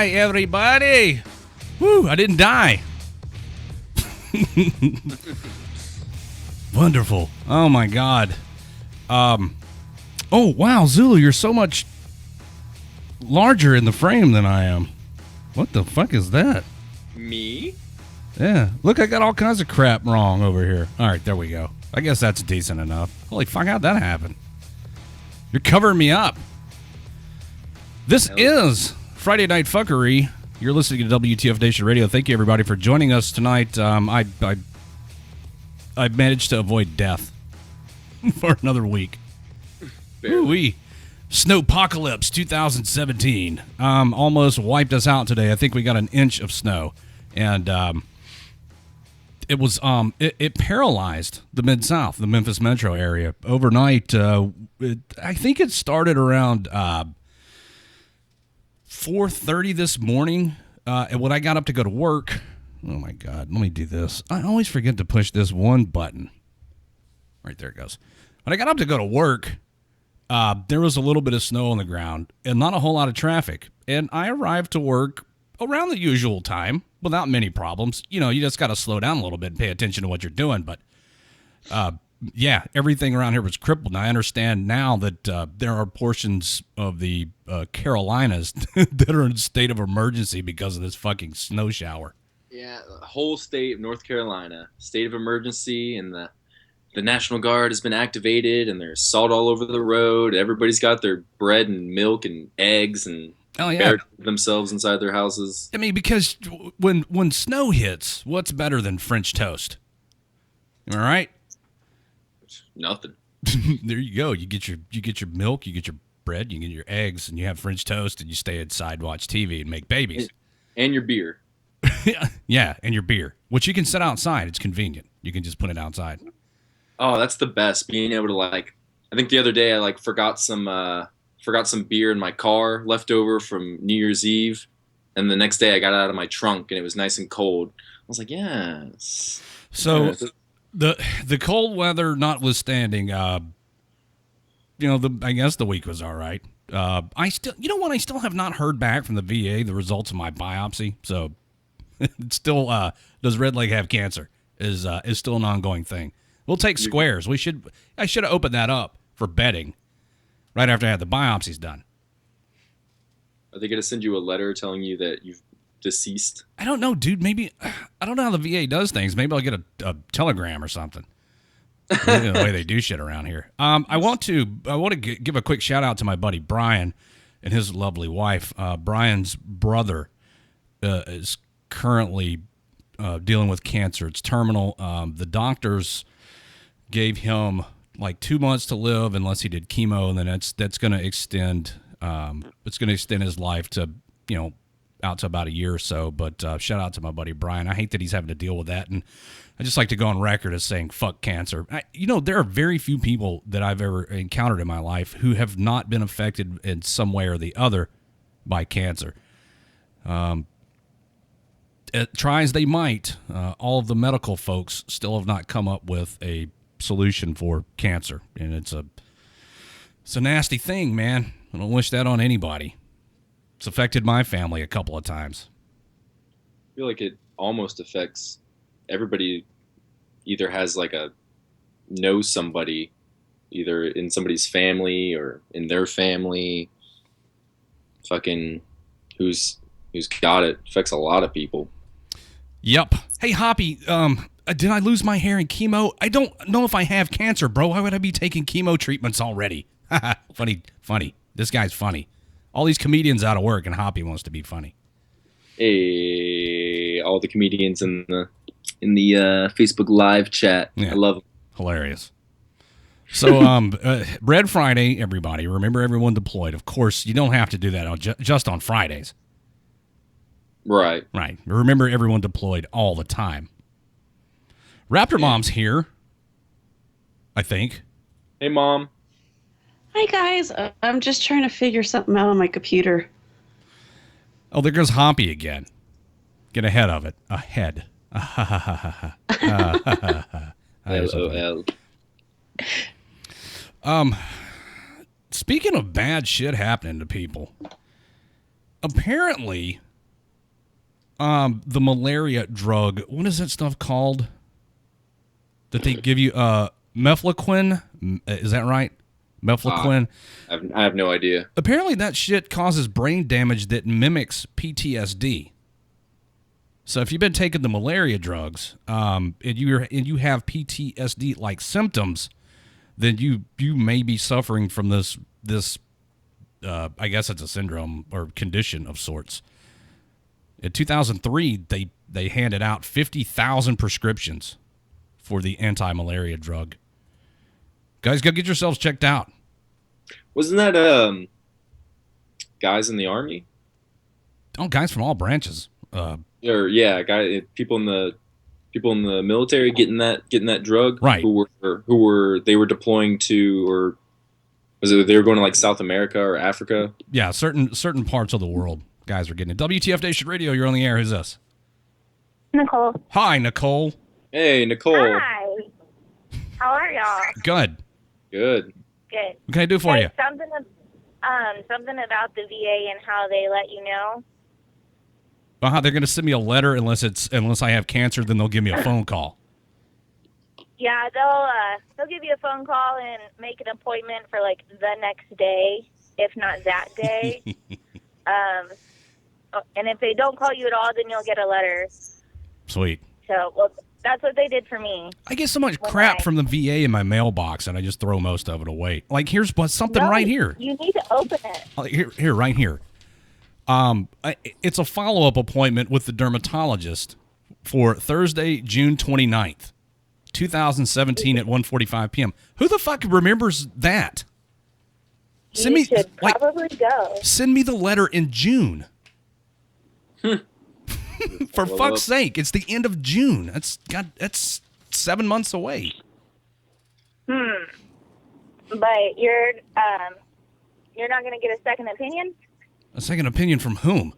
Hi, everybody. Woo, I didn't die. Wonderful. Oh, my God. Oh, wow, Zulu, you're so much larger in the frame than I am. What the fuck is that? Me? Yeah. Look, I got all kinds of crap wrong over here. All right, there we go. I guess that's decent enough. Holy fuck, how'd that happen? You're covering me up. This is Friday Night Fuckery. You're listening to WTF Nation Radio. Thank you, everybody, for joining us tonight. I managed to avoid death for another week. Ooh-wee. Snowpocalypse 2017 almost wiped us out today. I think we got an inch of snow, and it was it paralyzed the Mid-South, the Memphis metro area overnight. I think it started around 4:30 this morning, and when I got up to go to work, oh my God, let me do this. I always forget to push this one button. Right there it goes. When I got up to go to work, there was a little bit of snow on the ground and not a whole lot of traffic. And I arrived to work around the usual time without many problems. You know, you just got to slow down a little bit and pay attention to what you're doing. But, yeah, everything around here was crippled. And I understand now that there are portions of the Carolinas that are in a state of emergency because of this fucking snow shower. Yeah, the whole state of North Carolina, state of emergency, and the National Guard has been activated, and there's salt all over the road. Everybody's got their bread and milk and eggs and barricade themselves inside their houses. I mean, because when snow hits, what's better than French toast? Am I right? Nothing. There you go. You get your milk, you get your bread, you get your eggs, and you have French toast, and you stay inside, watch TV, and make babies. And your beer. Yeah, and your beer, which you can set outside. It's convenient. You can just put it outside. Oh, that's the best. Being able to I think the other day I forgot some beer in my car left over from New Year's Eve, and the next day I got it out of my trunk and it was nice and cold. I was like, yes. So the cold weather notwithstanding, I guess the week was all right. I still have not heard back from the VA the results of my biopsy. So it's still does Redleg have cancer is still an ongoing thing. We'll take squares. I should have opened that up for betting right after I had the biopsies done. Are they going to send you a letter telling you that you've deceased? I don't know, dude. Maybe I don't know how the VA does things. Maybe I'll get a telegram or something. The way they do shit around here. I want to give a quick shout out to my buddy Brian and his lovely wife. Brian's brother is currently dealing with cancer. It's terminal. The doctors gave him like 2 months to live unless he did chemo, and then that's going to extend. It's going to extend his life to out to about a year or so. But shout out to my buddy Brian. I hate that he's having to deal with that, and I just like to go on record as saying fuck cancer. There are very few people that I've ever encountered in my life who have not been affected in some way or the other by cancer. Try as they might, all of the medical folks still have not come up with a solution for cancer, and it's a nasty thing, man. I don't wish that on anybody. It's affected my family a couple of times. I feel like it almost affects everybody. Either has knows somebody, either in somebody's family or in their family. Fucking who's got it. Affects a lot of people. Yep. Hey, Hoppy, did I lose my hair in chemo? I don't know if I have cancer, bro. Why would I be taking chemo treatments already? Funny. This guy's funny. All these comedians out of work, and Hoppy wants to be funny. Hey, all the comedians in the Facebook Live chat. Yeah. I love them. Hilarious. So, Red Friday, everybody. Remember, everyone deployed. Of course, you don't have to do that just on Fridays. Right. Remember, everyone deployed all the time. Raptor Mom's here, I think. Hey, Mom. Hi, guys. I'm just trying to figure something out on my computer. Oh, there goes Hoppy again. Get ahead of it. Ahead. LOL. Speaking of bad shit happening to people, apparently The malaria drug. What is that stuff called? That they give you? Mefloquine. Is that right? Mefloquine. I have no idea. Apparently, that shit causes brain damage that mimics PTSD. So if you've been taking the malaria drugs, and you have PTSD like symptoms, then you may be suffering from this I guess it's a syndrome or condition of sorts. In 2003, they handed out 50,000 prescriptions for the anti-malaria drug. Guys, go get yourselves checked out. Wasn't that guys in the army? Oh, guys from all branches. People in the military getting that drug, right? Who were deploying to, or was it they were going to like South America or Africa? Yeah, certain parts of the world, guys are getting it. WTF Nation Radio, you're on the air. Who's this? Nicole. Hi, Nicole. Hey, Nicole. Hi. How are y'all? Good. Good. Good. What can I do for you? Something about the VA and how they let you know. They're going to send me a letter unless I have cancer, then they'll give me a phone call. Yeah, they'll give you a phone call and make an appointment for like the next day, if not that day. And if they don't call you at all, then you'll get a letter. Sweet. So, well, that's what they did for me. I get so much crap from the VA in my mailbox, and I just throw most of it away. Like, here's something right here. You need to open it. Here, right here. It's a follow-up appointment with the dermatologist for Thursday, June 29th, 2017 at 1:45 p.m. Who the fuck remembers that? You should probably go. Send me the letter in June. For fuck's sake, it's the end of June. That's 7 months away. But you're not going to get a second opinion? A second opinion from whom?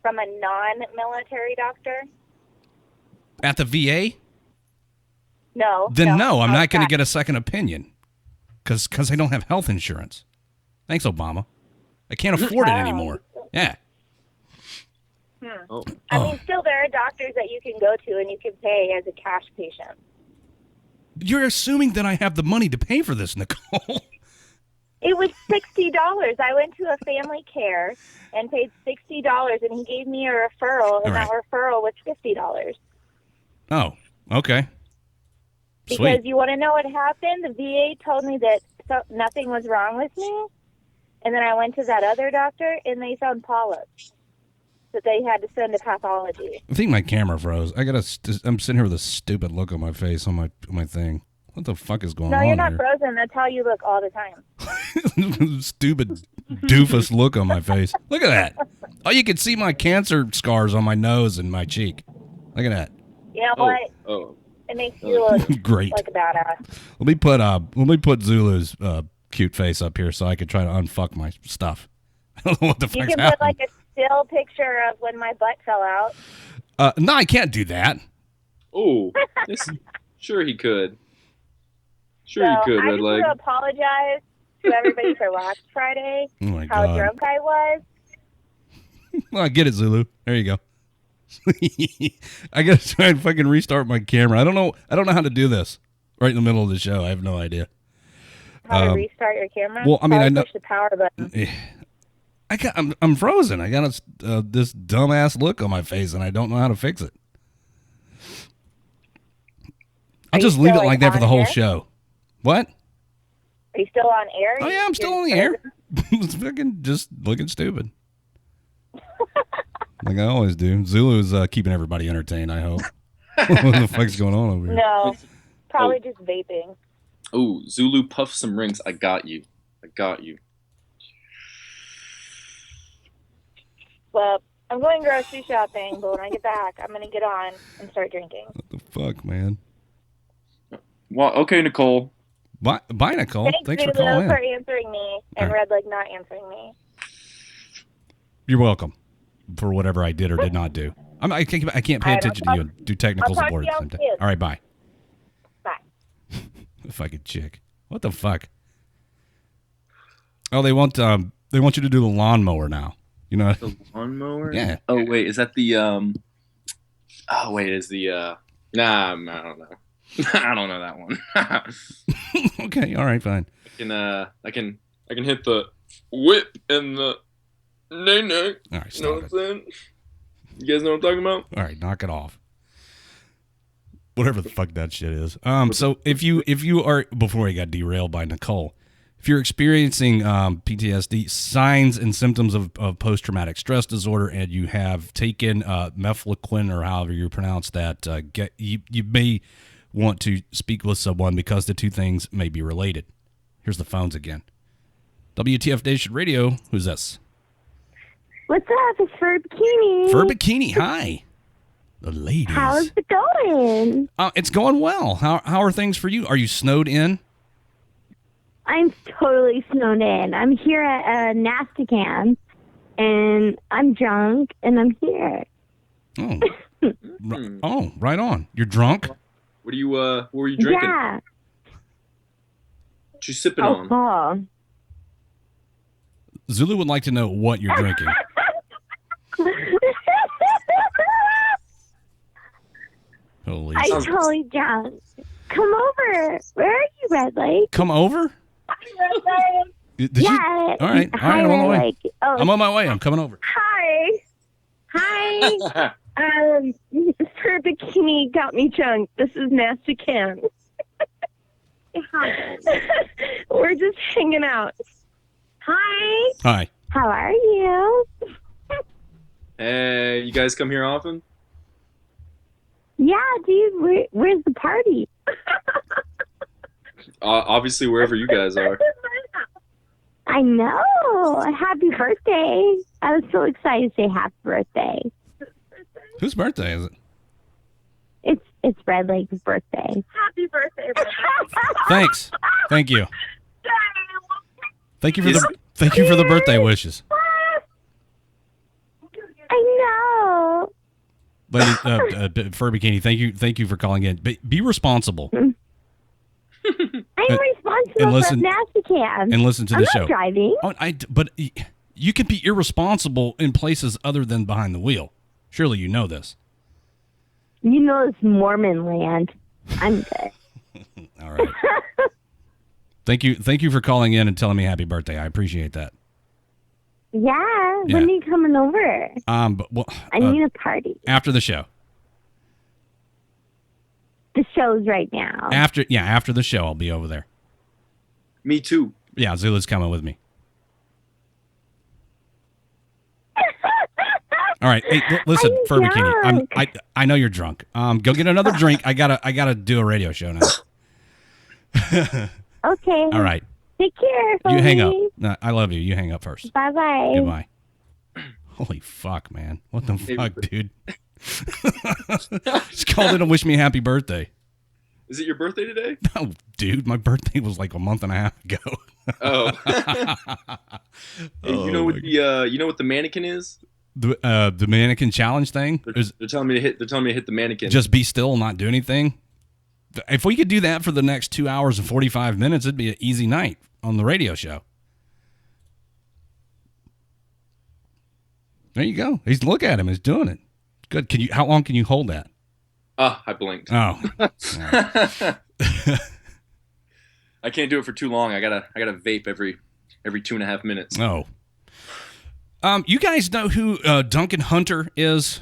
From a non-military doctor? At the VA? No. Then no, I'm not going to get a second opinion because I don't have health insurance. Thanks, Obama. I can't afford it anymore. Yeah. I mean, still, there are doctors that you can go to and you can pay as a cash patient. You're assuming that I have the money to pay for this, Nicole. It was $60. I went to a family care and paid $60, and he gave me a referral, and that referral was $50. Oh, okay. Because Sweet. you want to know what happened? The VA told me that nothing was wrong with me, and then I went to that other doctor, and they found polyps that they had to send to pathology. I think my camera froze. I'm sitting here with a stupid look on my face on my thing. What the fuck is going on? No, you're not here? frozen. That's how you look all the time. Stupid doofus look on my face. Look at that. Oh, you can see my cancer scars on my nose and my cheek. Look at that. You know what? Oh. It makes you look great. like a badass. Let me put Zulu's cute face up here so I can try to unfuck my stuff. I don't know what the fuck's happening. You can happening. put like a still picture of when my butt fell out. No, I can't do that. Oh, sure he could. Sure so you could, I just Redleg. want to apologize to everybody for last Friday. Oh my how God. drunk I was. Well, I get it, Zulu. There you go. I gotta try and fucking restart my camera. I don't know how to do this right in the middle of the show. I have no idea. How to restart your camera? Well, I mean, I know. Push the power button. I'm frozen. I got this dumbass look on my face, and I don't know how to fix it. I'll just leave it like that for the whole show. What? Are you still on air? Oh yeah, I'm still on the air. It's fucking just looking stupid. Like I always do. Zulu's keeping everybody entertained, I hope. What the fuck's going on over here? No, probably just vaping. Oh, Zulu, puff some rings. I got you. Well, I'm going grocery shopping, but when I get back, I'm going to get on and start drinking. What the fuck, man? Well, okay, Nicole. Bye, Nicole. Thanks for Zulu, calling for in. answering me, and Redleg not answering me. You're welcome for whatever I did or did not do. I can't pay attention to you and do technical support at the same time. All right, bye. Bye. Fucking chick. What the fuck? Oh, they want you to do the lawnmower now. You know? The lawnmower? Yeah. Oh wait, is that the Oh wait, is the Nah, I don't know. I don't know that one. Okay, all right, fine. I can hit the whip and the nay. All right, You know stop what I'm it. saying? You guys know what I'm talking about? All right, knock it off. Whatever the fuck that shit is. So if you are, before we got derailed by Nicole, if you're experiencing PTSD, signs and symptoms of post-traumatic stress disorder, and you have taken mefloquine or however you pronounce that, you may want to speak with someone because the two things may be related. Here's the phones again. WTF Nation Radio. Who's this? What's up? It's Fur Bikini. Fur Bikini. Hi. The ladies. How's it going? It's going well. How are things for you? Are you snowed in? I'm totally snowed in. I'm here at Nastican, and I'm drunk, and I'm here. Oh. Oh, right on. You're drunk? What were you drinking? Yeah. What you sipping on? Alcohol. Zulu would like to know what you're drinking. Holy I'm totally drunk. Come over. Where are you, Redleg? Come over? Did Yeah. you? All right. Hi, I'm on the way. Redleg. Oh, I'm on my way. I'm coming over. hi. Hi. Fur Bikini got me drunk. This is Nastican. We're just hanging out. Hi. Hi. How are you? Hey, you guys come here often? Yeah, dude. Where's the party? Obviously, wherever you guys are. I know. Happy birthday. I was so excited to say happy birthday. Whose birthday is it? It's Redleg's birthday. Happy birthday. Thanks. Thank you. Thank you for the birthday wishes. I know. Lady, Fur Bikini, thank you for calling in. Be responsible. I'm responsible listen- for Nastican. And listen to the I'm show. not driving. Oh, but you can be irresponsible in places other than behind the wheel. Surely you know this. You know it's Mormon land. I'm good. All right. Thank you for calling in and telling me happy birthday. I appreciate that. Yeah. Yeah. When are you coming over? But I need a party. after the show. The show's right now. After the show, I'll be over there. Me too. Yeah, Zula's coming with me. All right. Hey, listen, I'm Fur Bikini. drunk. I know you're drunk. Go get another drink. I gotta do a radio show now. Okay. All right. Take care. You hang up. Foley. No, I love you. You hang up first. Bye-bye. Goodbye. Holy fuck, man. What the fuck, dude? Just called in to wish me a happy birthday. Is it your birthday today? No, dude, my birthday was like a month and a half ago. Oh. Hey, you know what the mannequin is? The mannequin challenge thing? They're telling me to hit the mannequin. Just be still and not do anything? If we could do that for the next 2 hours and 45 minutes, it'd be an easy night on the radio show. There you go. Look at him. He's doing it. Good. How long can you hold that? I blinked. Oh. I can't do it for too long. I gotta vape every 2.5 minutes. Oh. You guys know who Duncan Hunter is?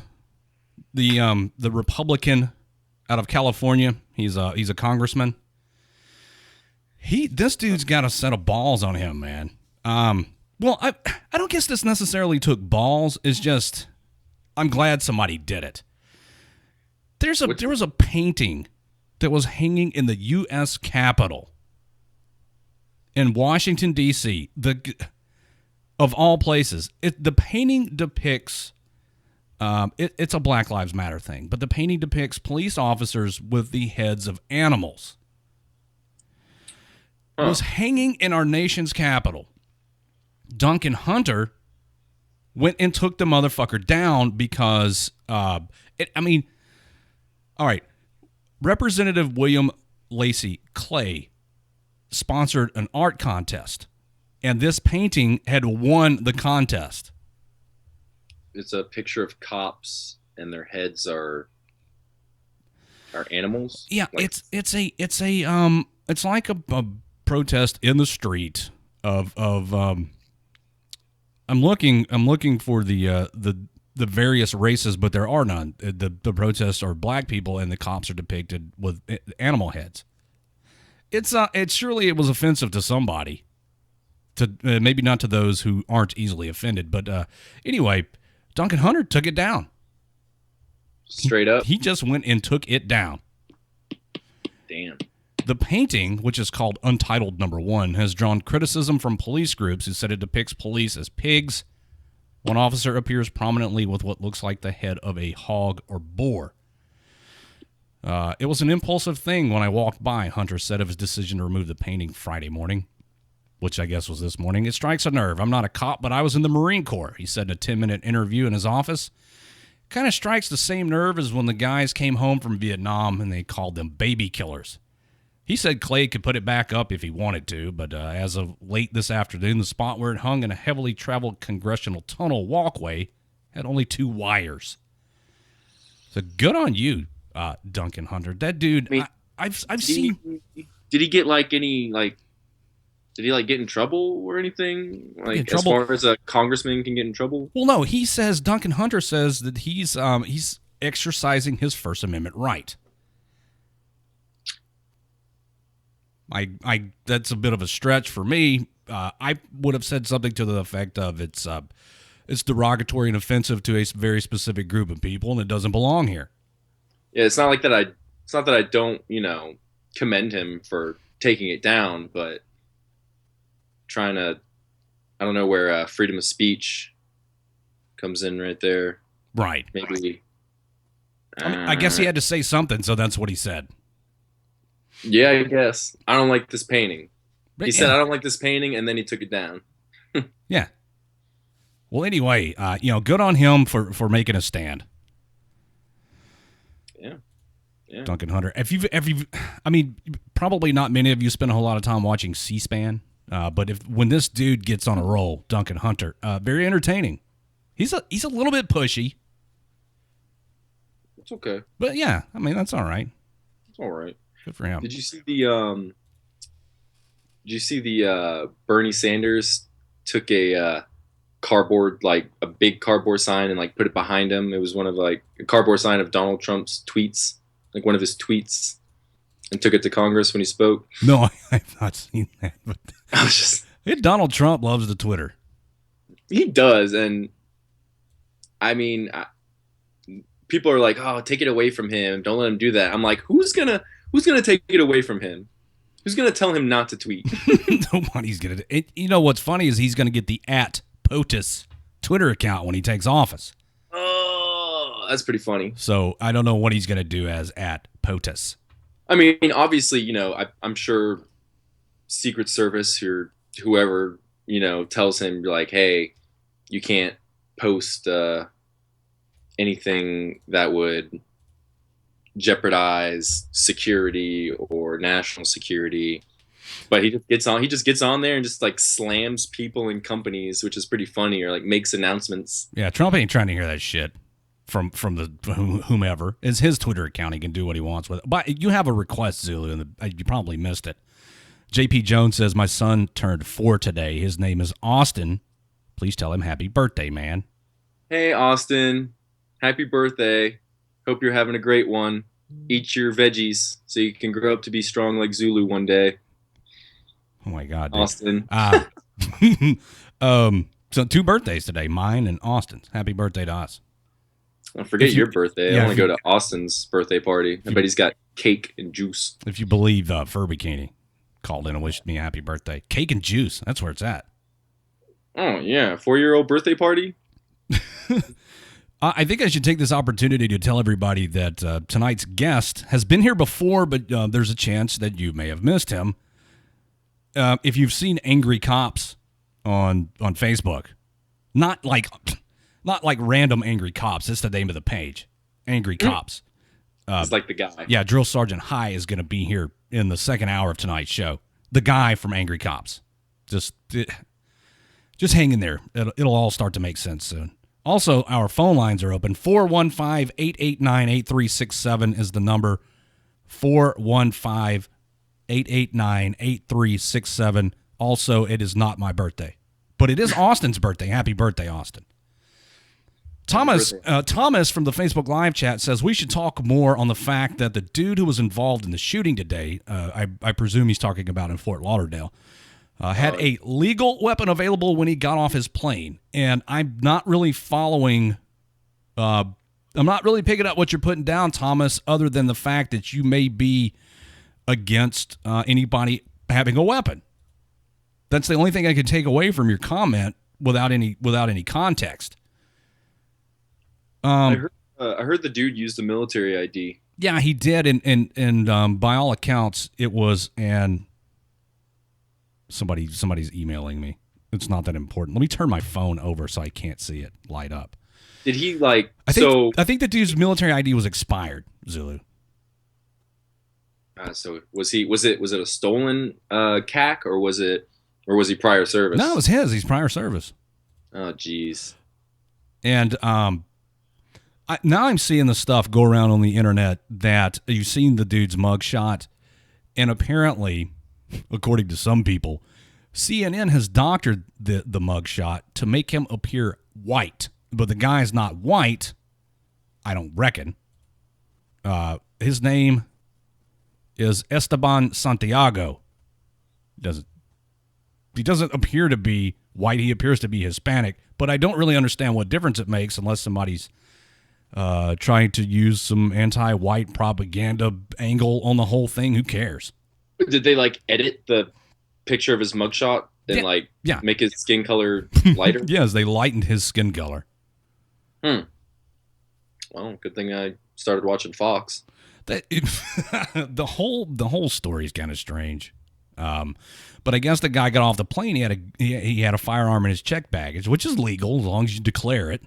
The Republican out of California. He's a congressman. This dude's got a set of balls on him, man. Well, I don't guess this necessarily took balls. It's just I'm glad somebody did it. There was a painting that was hanging in the U.S. Capitol in Washington, D.C. Of all places. The painting depicts it's a Black Lives Matter thing, but the painting depicts police officers with the heads of animals. It was hanging in our nation's capital. Duncan Hunter went and took the motherfucker down because, all right, Representative William Lacey Clay sponsored an art contest, and this painting had won the contest. it's a picture of cops and their heads are animals. Yeah, Like, it's like a protest in the street of I'm looking for the various races, but there are none. The protests are black people, and the cops are depicted with animal heads. It's surely it was offensive to somebody, to maybe not to those who aren't easily offended. But anyway, Duncan Hunter took it down. straight up. He just went and took it down. Damn. The painting, which is called Untitled Number 1, has drawn criticism from police groups who said it depicts police as pigs. One officer appears prominently with what looks like the head of a hog or boar. It was an impulsive thing when I walked by, Hunter said of his decision to remove the painting Friday morning, which I guess was this morning. It strikes a nerve. I'm not a cop, but I was in the Marine Corps, he said in a 10-minute interview in his office. Kind of strikes the same nerve as when the guys came home from Vietnam and they called them baby killers. He said Clay could put it back up if he wanted to, but as of late this afternoon, the spot where it hung in a heavily traveled congressional tunnel walkway had only 2 wires. So good on you, Duncan Hunter. That dude, I mean, I've seen. Did he get like any like? Did he like get in trouble or anything? Like as far as a congressman can get in trouble? Well, no. He says Duncan Hunter says that he's exercising his First Amendment right. I that's a bit of a stretch for me. I would have said something to the effect of it's derogatory and offensive to a very specific group of people, and it doesn't belong here. Yeah, it's not like that. It's not that I don't, commend him for taking it down, but trying to, I don't know where freedom of speech comes in right there. Right. Maybe. I guess he had to say something, so that's what he said. Yeah, I guess. I don't like this painting. But He said, I don't like this painting, and then he took it down. Yeah. Well, anyway, good on him for making a stand. Yeah. Duncan Hunter. I mean, probably not many of you spend a whole lot of time watching C-SPAN, but when this dude gets on a roll, Duncan Hunter, very entertaining. He's a little bit pushy. It's okay. But yeah, I mean, that's all right. It's all right. Good for him. Did you see the Bernie Sanders took a cardboard, like a big cardboard sign, and like put it behind him? It was one of like a cardboard sign of Donald Trump's tweets, like one of his tweets, and took it to Congress when he spoke. No, I've not seen that. But I was just, Donald Trump loves the Twitter. he does, and I mean, people are like, "Oh, take it away from him! Don't let him do that." I'm like, who's gonna take it away from him? Who's gonna tell him not to tweet? Nobody's gonna. You know what's funny is he's gonna get the @POTUS Twitter account when he takes office. Oh, that's pretty funny. So I don't know what he's gonna do as @POTUS. I mean, obviously, I'm sure Secret Service or whoever, tells him, like, hey, you can't post anything that would jeopardize security or national security. But he just gets on there and just like slams people and companies, which is pretty funny, or like makes announcements. Yeah, Trump ain't trying to hear that shit from whomever. It's his Twitter account. He can do what he wants with it. But you have a request, Zulu, and you probably missed it. JP Jones says, my son turned 4 today. His name is Austin. Please tell him happy birthday, man. Hey, Austin. Happy birthday. Hope you're having a great one. Eat your veggies so you can grow up to be strong like Zulu one day. Oh, my God. Dude. Austin. So 2 birthdays today, mine and Austin's. Happy birthday to us. Don't forget your birthday. Yeah, I want to go to Austin's birthday party. I bet he's got cake and juice. If you believe Fur Bikini called in and wished me a happy birthday. Cake and juice. That's where it's at. Oh, yeah. 4-year-old birthday party? I think I should take this opportunity to tell everybody that tonight's guest has been here before, but there's a chance that you may have missed him. If you've seen Angry Cops on Facebook, not like random Angry Cops. That's the name of the page. Angry Cops. It's like the guy. Yeah, Drill Sergeant High is going to be here in the second hour of tonight's show. The guy from Angry Cops. Just hang in there. It'll all start to make sense soon. Also, our phone lines are open. 415-889-8367 is the number. 415-889-8367. Also, it is not my birthday, but it is Austin's birthday. Happy birthday, Austin. Thomas from the Facebook Live chat says we should talk more on the fact that the dude who was involved in the shooting today, I presume he's talking about in Fort Lauderdale, had a legal weapon available when he got off his plane. And I'm not really following, I'm not really picking up what you're putting down, Thomas, other than the fact that you may be against anybody having a weapon. That's the only thing I can take away from your comment without any context. I heard the dude used a military ID. Yeah, he did, and by all accounts, it was somebody's emailing me. It's not that important. Let me turn my phone over so I can't see it light up. Did he I think the dude's military ID was expired, Zulu. So was it a stolen CAC or was he prior service? No, it was his. He's prior service. Oh, jeez. And now I'm seeing the stuff go around on the internet that you've seen the dude's mugshot, and apparently, according to some people, CNN has doctored the mugshot to make him appear white. But the guy's not white, I don't reckon. His name is Esteban Santiago. He doesn't appear to be white. He appears to be Hispanic, but I don't really understand what difference it makes unless somebody's trying to use some anti-white propaganda angle on the whole thing. Who cares? Did they edit the picture of his mugshot and make his skin color lighter? Yes, they lightened his skin color. Well, good thing I started watching Fox. The whole story is kind of strange. But I guess the guy got off the plane. He had a firearm in his checked baggage, which is legal as long as you declare it.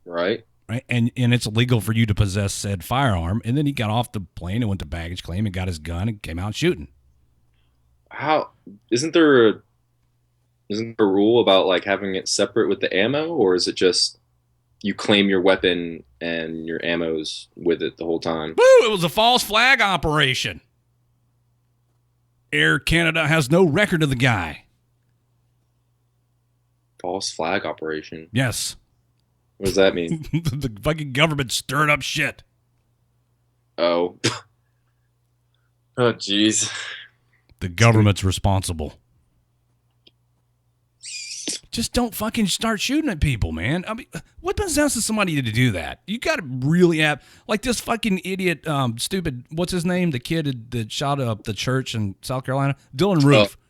Right. Right. And it's illegal for you to possess said firearm. And then he got off the plane and went to baggage claim and got his gun and came out shooting. How isn't there a rule about having it separate with the ammo, or is it just you claim your weapon and your ammo's with it the whole time? Woo! It was a false flag operation. Air Canada has no record of the guy. False flag operation? Yes. What does that mean? The fucking government stirred up shit. Oh. Oh, jeez. The government's responsible. Just don't fucking start shooting at people, man. I mean, what possesses somebody to do that? You got to really have, this fucking idiot, stupid, what's his name? The kid that shot up the church in South Carolina? Dylan Roof. Oh,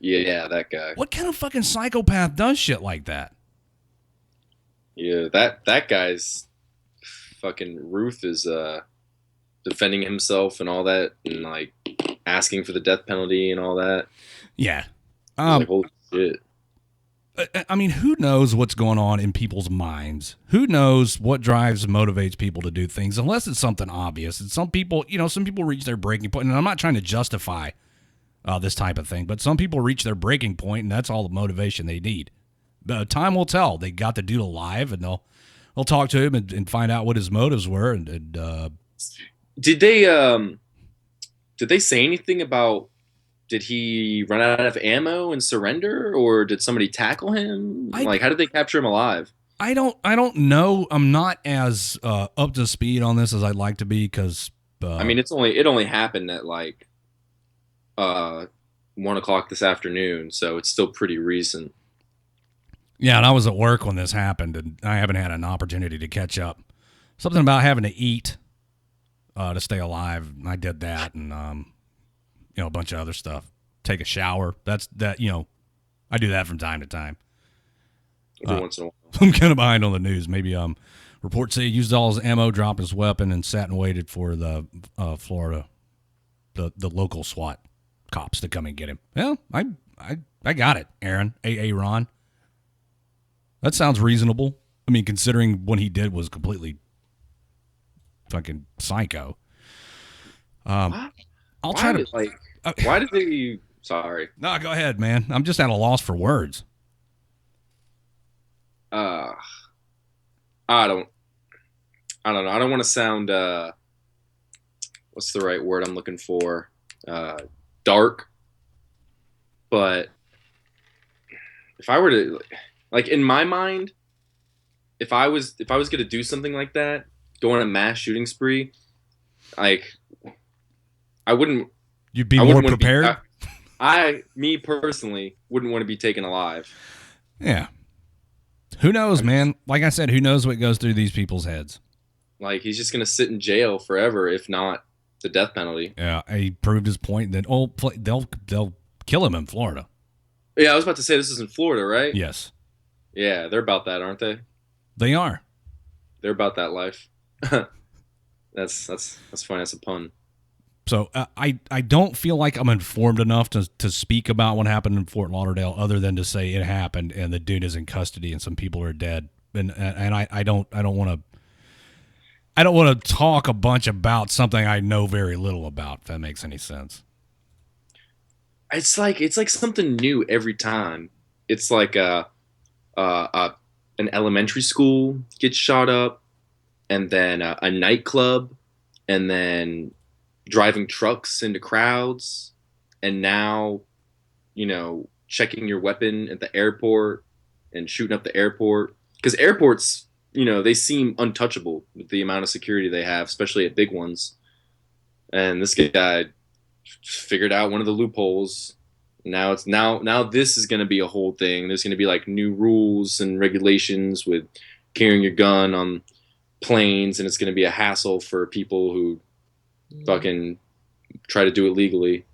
yeah, that guy. What kind of fucking psychopath does shit like that? Yeah, that guy's fucking Ruth is defending himself and all that, and asking for the death penalty and all that. Yeah. Holy shit. I mean, who knows what's going on in people's minds? Who knows what motivates people to do things, unless it's something obvious. And some people, some people reach their breaking point, and I'm not trying to justify this type of thing, but some people reach their breaking point, and that's all the motivation they need. Time will tell. They got the dude alive, and they'll talk to him and find out what his motives were. And did they say anything about? Did he run out of ammo and surrender, or did somebody tackle him? How did they capture him alive? I don't know. I'm not as up to speed on this as I'd like to be, because I mean, it only happened at 1:00 this afternoon, so it's still pretty recent. Yeah, and I was at work when this happened, and I haven't had an opportunity to catch up. Something about having to eat to stay alive. I did that, and a bunch of other stuff. Take a shower. I do that from time to time. Every once in a while. I'm kind of behind on the news. Maybe reports say he used all his ammo, dropped his weapon, and sat and waited for the Florida, the local SWAT cops to come and get him. Well, I got it, Aaron. Ron. That sounds reasonable. I mean, considering what he did was completely fucking psycho. Why did they? Sorry. No, go ahead, man. I'm just at a loss for words. I don't know. I don't want to sound what's the right word I'm looking for? Dark. But if I were to, like, in my mind, if I was going to do something like that, go on a mass shooting spree, like, I wouldn't. You'd be more prepared? Me personally, wouldn't want to be taken alive. Yeah. Who knows, man? Like I said, who knows what goes through these people's heads? Like, he's just going to sit in jail forever, if not the death penalty. Yeah, he proved his point that they'll kill him in Florida. Yeah, I was about to say this is in Florida, right? Yes. Yeah, they're about that, aren't they? They are. They're about that life. That's funny. That's a pun. So I don't feel like I'm informed enough to speak about what happened in Fort Lauderdale, other than to say it happened and the dude is in custody and some people are dead. And I don't want to talk a bunch about something I know very little about, if that makes any sense. It's like something new every time. It's like an elementary school gets shot up, and then a nightclub, and then driving trucks into crowds, and now, checking your weapon at the airport and shooting up the airport. Because airports, they seem untouchable with the amount of security they have, especially at big ones. And this guy figured out one of the loopholes. Now this is going to be a whole thing. There's going to be like new rules and regulations with carrying your gun on planes, and it's going to be a hassle for people who fucking try to do it legally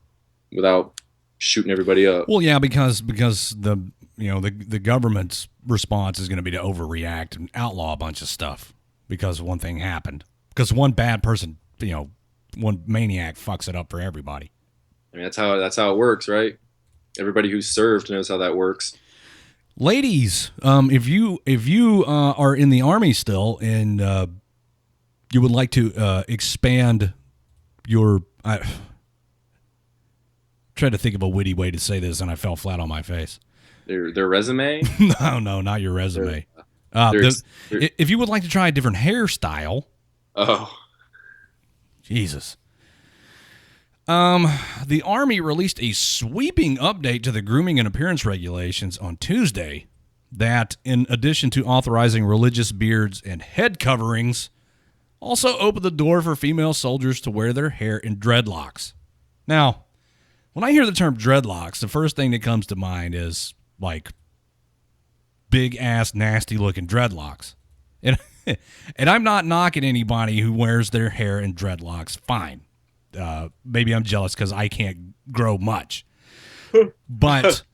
without shooting everybody up. Well, yeah, because the government's response is going to be to overreact and outlaw a bunch of stuff because one thing happened. Because one bad person, one maniac fucks it up for everybody. I mean, that's how it works, right? Everybody who's served knows how that works. Ladies, if you are in the Army still and you would like to expand your, I tried to think of a witty way to say this and I fell flat on my face. Their resume? No, not your resume. If you would like to try a different hairstyle. Oh, Jesus. The Army released a sweeping update to the grooming and appearance regulations on Tuesday that, in addition to authorizing religious beards and head coverings, also opened the door for female soldiers to wear their hair in dreadlocks. Now, when I hear the term dreadlocks, the first thing that comes to mind is, like, big-ass, nasty-looking dreadlocks. And I'm not knocking anybody who wears their hair in dreadlocks. Fine. Maybe I'm jealous because I can't grow much. But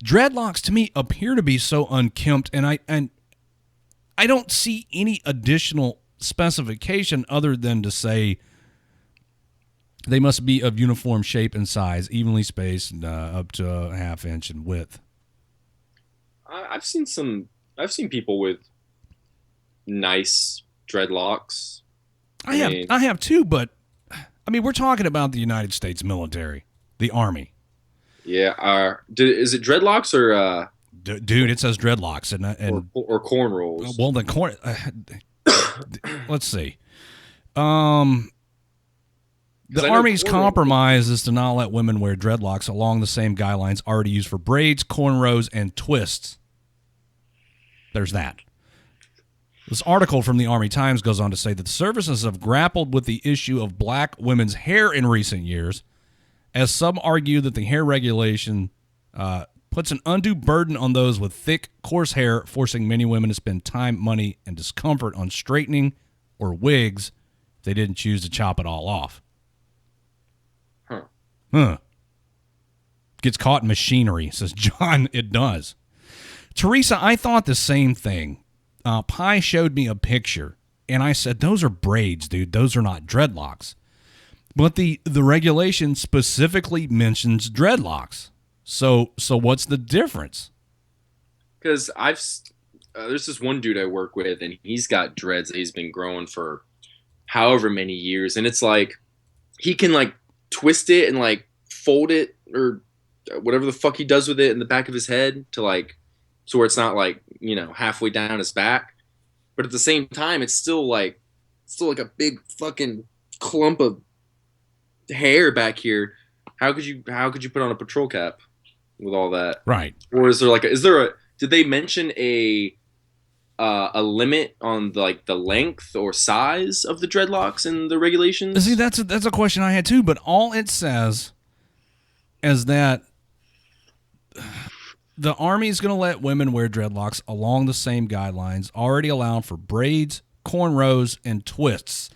dreadlocks to me appear to be so unkempt, and I don't see any additional specification other than to say they must be of uniform shape and size, evenly spaced, up to a half inch in width. I've seen people with nice dreadlocks. I have too, but I mean, we're talking about the United States military, the Army. Yeah. Is it dreadlocks or? Dude, it says dreadlocks and or cornrows. Well, the corn. Let's see. The Army's compromise is to not let women wear dreadlocks along the same guidelines already used for braids, cornrows, and twists. There's that. This article from the Army Times goes on to say that the services have grappled with the issue of black women's hair in recent years, as some argue that the hair regulation puts an undue burden on those with thick, coarse hair, forcing many women to spend time, money, and discomfort on straightening or wigs if they didn't choose to chop it all off. Gets caught in machinery, says John. It does. Teresa, I thought the same thing. Pi showed me a picture, and I said, those are braids, dude. Those are not dreadlocks. But the regulation specifically mentions dreadlocks. So what's the difference? Because there's this one dude I work with, and he's got dreads that he's been growing for however many years, and it's like he can like twist it and like fold it or whatever the fuck he does with it in the back of his head to like so where it's not like halfway down his back, but at the same time, it's still like a big fucking clump of hair back here. How could you put on a patrol cap with all that? Right. Or is there did they mention a limit on the length or size of the dreadlocks in the regulations? See, that's a question I had too, but all it says is that the Army is going to let women wear dreadlocks along the same guidelines already allowed for braids, cornrows, and twists.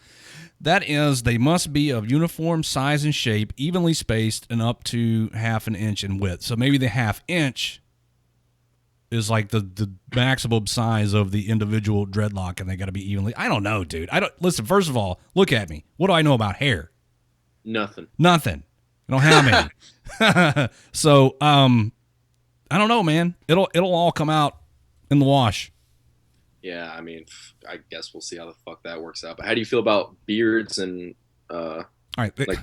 That is, they must be of uniform size and shape, evenly spaced, and up to half an inch in width. So maybe the half inch is like the maximum size of the individual dreadlock, and they got to be evenly. I don't know, dude. Listen, first of all, look at me. What do I know about hair? Nothing. I don't have any. So, I don't know, man. It'll all come out in the wash. Yeah, I mean, I guess we'll see how the fuck that works out. But how do you feel about beards and all right? like?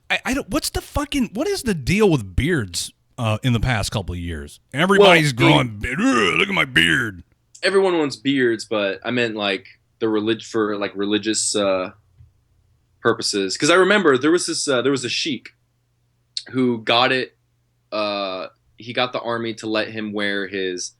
I don't. What is the deal with beards in the past couple of years? Everybody's growing. Look at my beard. Everyone wants beards, but I meant like for religious purposes. Because I remember there was a sheik who got it. He got the army to let him wear his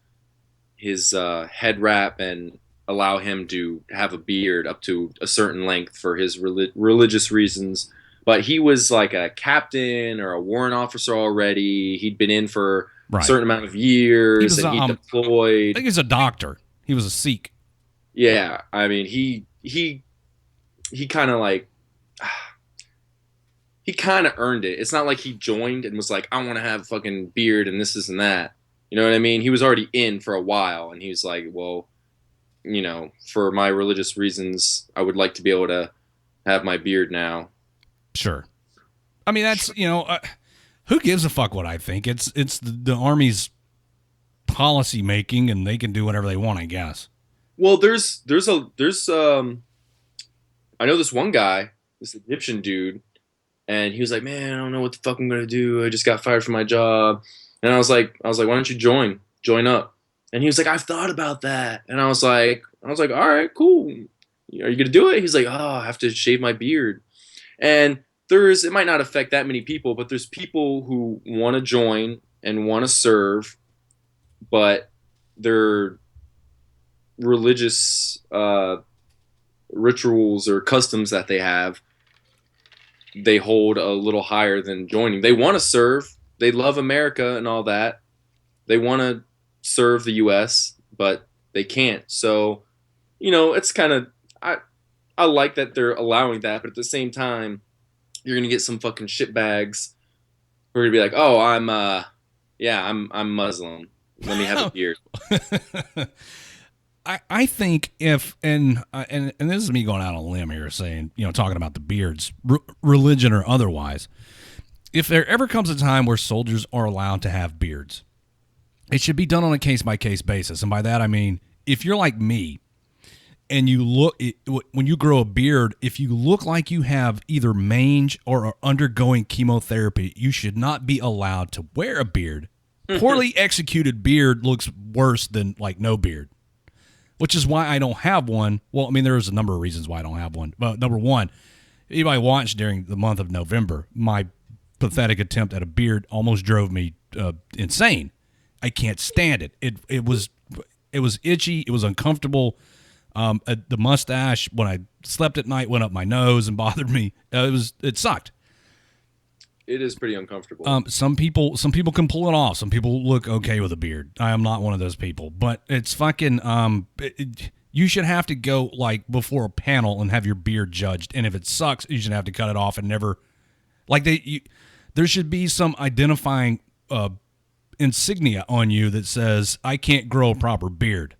head wrap and allow him to have a beard up to a certain length for his religious reasons. But he was like a captain or a warrant officer already. He'd been in for a certain amount of years, and he deployed. I think he's a doctor. He was a Sikh. Yeah, I mean, he kind of like he kind of earned it. It's not like he joined and was like, I want to have a fucking beard and this and that. You know what I mean? He was already in for a while, and he was like, well, for my religious reasons, I would like to be able to have my beard now. Sure. I mean, that's, who gives a fuck what I think? It's the Army's policy making, and they can do whatever they want, I guess. Well, there's I know this one guy, this Egyptian dude, and he was like, man, I don't know what the fuck I'm going to do. I just got fired from my job. And I was like, why don't you join up? And he was like, I've thought about that. And I was like, all right, cool. Are you going to do it? He's like, oh, I have to shave my beard. And it might not affect that many people, but there's people who want to join and want to serve, but their religious rituals or customs that they hold a little higher than joining. They want to serve. They love America and all that. They want to serve the U.S., but they can't. So, it's kind of, I like that they're allowing that, but at the same time, you're going to get some fucking shitbags who are going to be like, oh, I'm Muslim. Let me have a beard. I think if, and this is me going out on a limb here saying, talking about the beards, religion or otherwise, if there ever comes a time where soldiers are allowed to have beards, it should be done on a case-by-case basis. And by that, I mean, if you're like me and when you grow a beard, if you look like you have either mange or are undergoing chemotherapy, you should not be allowed to wear a beard. Poorly executed beard looks worse than like no beard, which is why I don't have one. Well, I mean, there's a number of reasons why I don't have one. But number one, anybody watched during the month of November, my pathetic attempt at a beard almost drove me insane. I can't stand it. It was itchy. It was uncomfortable. The mustache when I slept at night went up my nose and bothered me. It sucked. It is pretty uncomfortable. Some people can pull it off. Some people look okay with a beard. I am not one of those people. But it's fucking. You should have to go like before a panel and have your beard judged. And if it sucks, you should have to cut it off and never. Like there should be some identifying insignia on you that says, I can't grow a proper beard.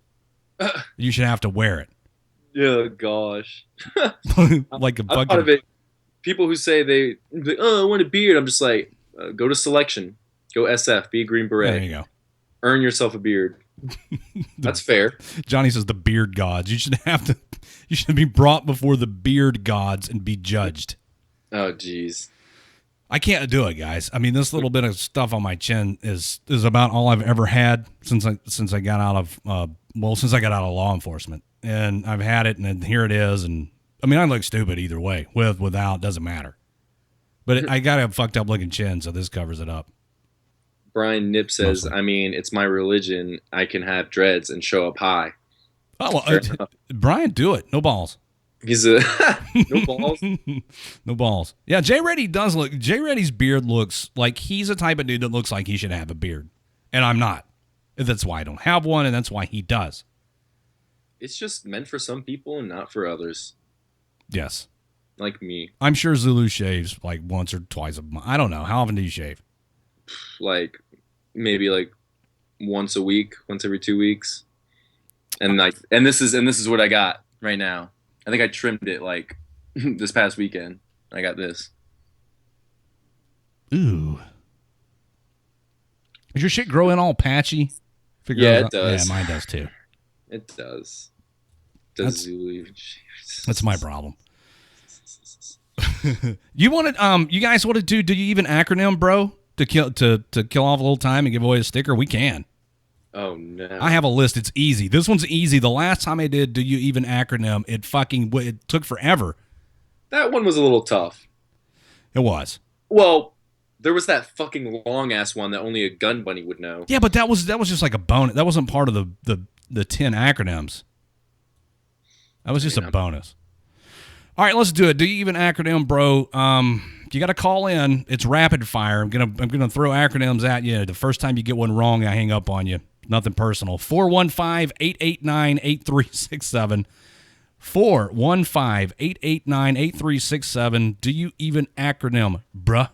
You should have to wear it. Yeah, gosh. Like a fucking... of it. People who say I want a beard, I'm just like, go to selection. Go SF, be a Green Beret. There you go. Earn yourself a beard. That's fair. Johnny says the beard gods. You should be brought before the beard gods and be judged. Oh, jeez. I can't do it, guys. I mean, this little bit of stuff on my chin is about all I've ever had since I got out of law enforcement, and I've had it, and then here it is. And I mean, I look stupid either way. With, without, doesn't matter. But I got a fucked up looking chin, so this covers it up. Brian Nip says, Mostly. I mean, it's my religion. I can have dreads and show up high. Oh, well, Brian, do it. No balls. He's a no balls. No balls. Yeah, Jay Reddy does look. Jay Reddy's beard looks like he's the type of dude that looks like he should have a beard, and I'm not. That's why I don't have one, and that's why he does. It's just meant for some people and not for others. Yes, like me. I'm sure Zulu shaves like once or twice a month. I don't know. How often do you shave? Like maybe like once a week, once every 2 weeks, and this is what I got right now. I think I trimmed it like this past weekend. I got this. Ooh. Does your shit grow in all patchy? Yeah, it does. Yeah, mine does too. It does. Does Zulu even? That's my problem. You guys want to do you even acronym, bro? To kill off a little time and give away a sticker? We can. Oh no. I have a list. It's easy. This one's easy. The last time I did do you even acronym, it took forever. That one was a little tough. It was. Well, there was that fucking long ass one that only a gun bunny would know. Yeah, but that was just like a bonus. That wasn't part of the 10 acronyms. That was just a bonus. All right, let's do it. Do you even acronym, bro? You got to call in. It's rapid fire. I'm gonna throw acronyms at you. The first time you get one wrong, I hang up on you. Nothing personal. 415-889-8367. 415-889-8367. Do you even acronym, bruh?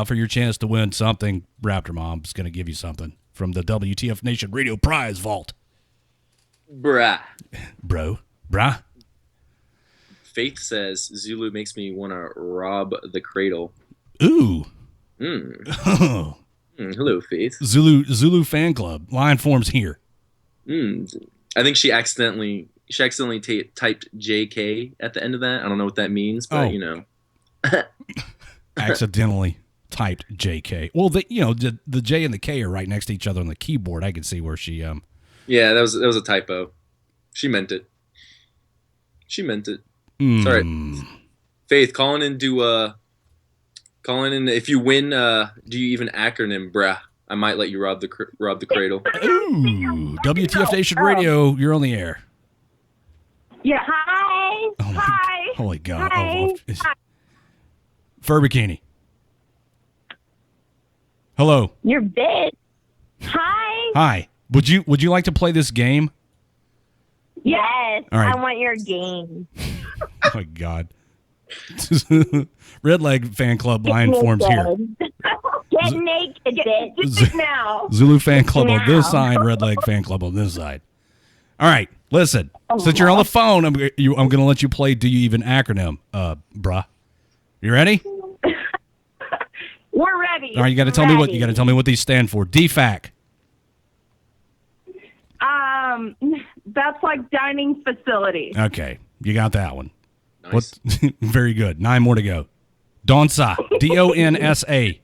For your chance to win something. Raptor Mom's going to give you something from the WTF Nation Radio Prize Vault. Bruh. Bro. Bruh. Faith says, Zulu makes me want to rob the cradle. Ooh. Oh. Hello, Faith. Zulu fan club. Line forms here. I think she accidentally typed JK at the end of that. I don't know what that means, but you know. Accidentally typed JK. Well, the J and the K are right next to each other on the keyboard. I can see where she Yeah, that was a typo. She meant it. Sorry. Faith, calling in if you win, do you even acronym, bruh? I might let you rob the cradle. Ooh, WTF Nation Radio, you're on the air. Yeah, hi. Hi. Holy God. Hi. Fur bikini. Hello. You're big. Hi. Hi. Would you like to play this game? Yes. All right. I want your game. Oh my God. Redleg fan club line forms here. Get naked, bitch. Now. Zulu fan club on this side, Redleg fan club on this side. All right, listen. Since you're on the phone, I'm going to let you play. Do you even acronym, bruh? You ready? We're ready. All right, you got to tell me what these stand for. DFAC. That's like dining facility. Okay, you got that one. Nice. Very good. 9 more to go. Donsa. DONSA.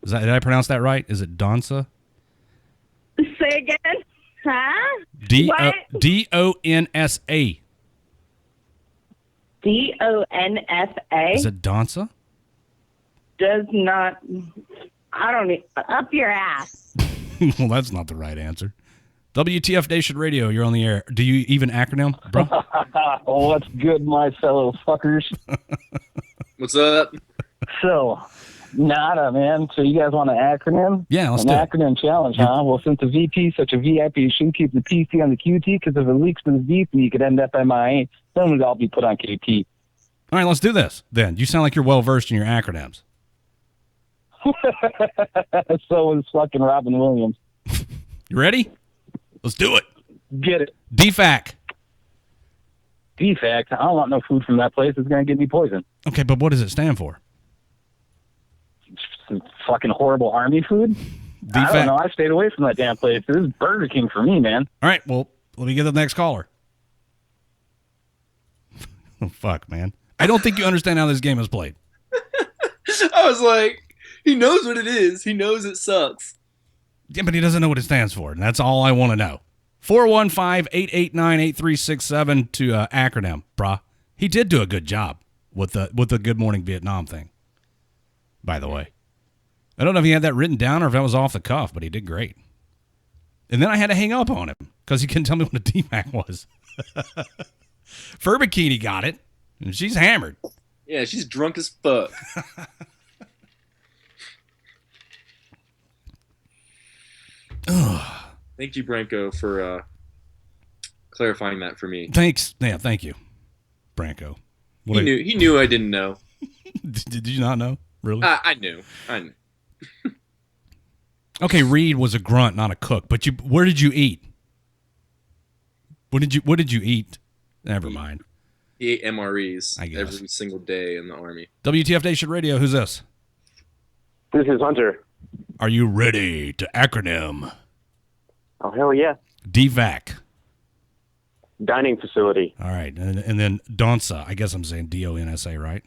Did I pronounce that right? Is it Donsa? Say again. Huh? DONSA. DONSA. Is it Donsa? Does not. I don't need. Up your ass. Well, that's not the right answer. WTF Nation Radio, you're on the air. Do you even acronym, bro? What's good, my fellow fuckers? What's up? So, nada, man. So you guys want an acronym? Yeah, let's do it. An acronym challenge, huh? Well, since the VP is such a VIP, you should keep the PC on the QT, because if it leaks to the VP, you could end up MIA. Then we'd all be put on KT. All right, let's do this then. You sound like you're well-versed in your acronyms. So is fucking Robin Williams. You ready? Let's do it. Get it. DFAC. DFAC? I don't want no food from that place. It's going to give me poison. Okay, but what does it stand for? Some fucking horrible army food? I don't know. I stayed away from that damn place. This is Burger King for me, man. All right, well, let me get the next caller. Oh, fuck, man. I don't think you understand how this game is played. I was like, he knows what it is. He knows it sucks. Yeah, but he doesn't know what it stands for, and that's all I want to know. 415-889-8367 to acronym, brah. He did do a good job with the Good Morning Vietnam thing, by the way. I don't know if he had that written down or if that was off the cuff, but he did great. And then I had to hang up on him because he couldn't tell me what a DMAC was. Fur Bikini got it, and she's hammered. Yeah, she's drunk as fuck. Thank you, Branko, for clarifying that for me. Thanks. Yeah, thank you, Branko. He knew I didn't know. Did you not know? Really? I knew. Okay, Reed was a grunt, not a cook. But where did you eat? What did you eat? Never mind. He ate MREs I guess. every single day in the Army. WTF Nation Radio, who's this? This is Hunter. Are you ready to acronym? Oh, hell yeah. DVAC. Dining facility. All right, and then DONSA. I guess I'm saying DONSA, right?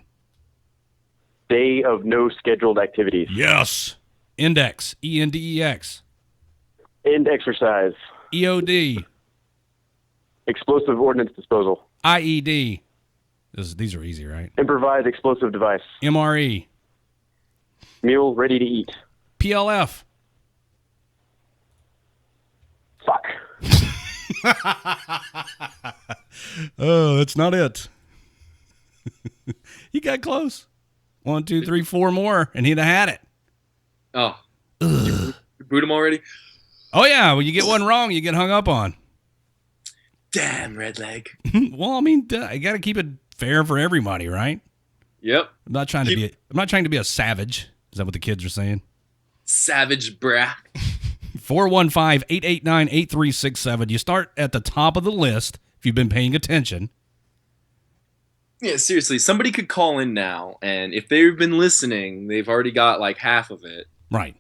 Day of no scheduled activities. Yes. Index. ENDEX. End exercise. EOD. Explosive ordnance disposal. IED. These are easy, right? Improvised explosive device. MRE. Meal ready to eat. PLF. Fuck. Oh, that's not it. He got close. 1, 2, 3, 4 more, and he'd have had it. Oh. You boot him already? Oh, yeah. When you get one wrong, you get hung up on. Damn, Redleg. Well, I mean, you got to keep it fair for everybody, right? Yep. I'm not trying to be a savage. Is that what the kids are saying? Savage brah. 415-889-8367. You start at the top of the list if you've been paying attention. Yeah, seriously, somebody could call in now, and if they've been listening, they've already got like half of it. Right.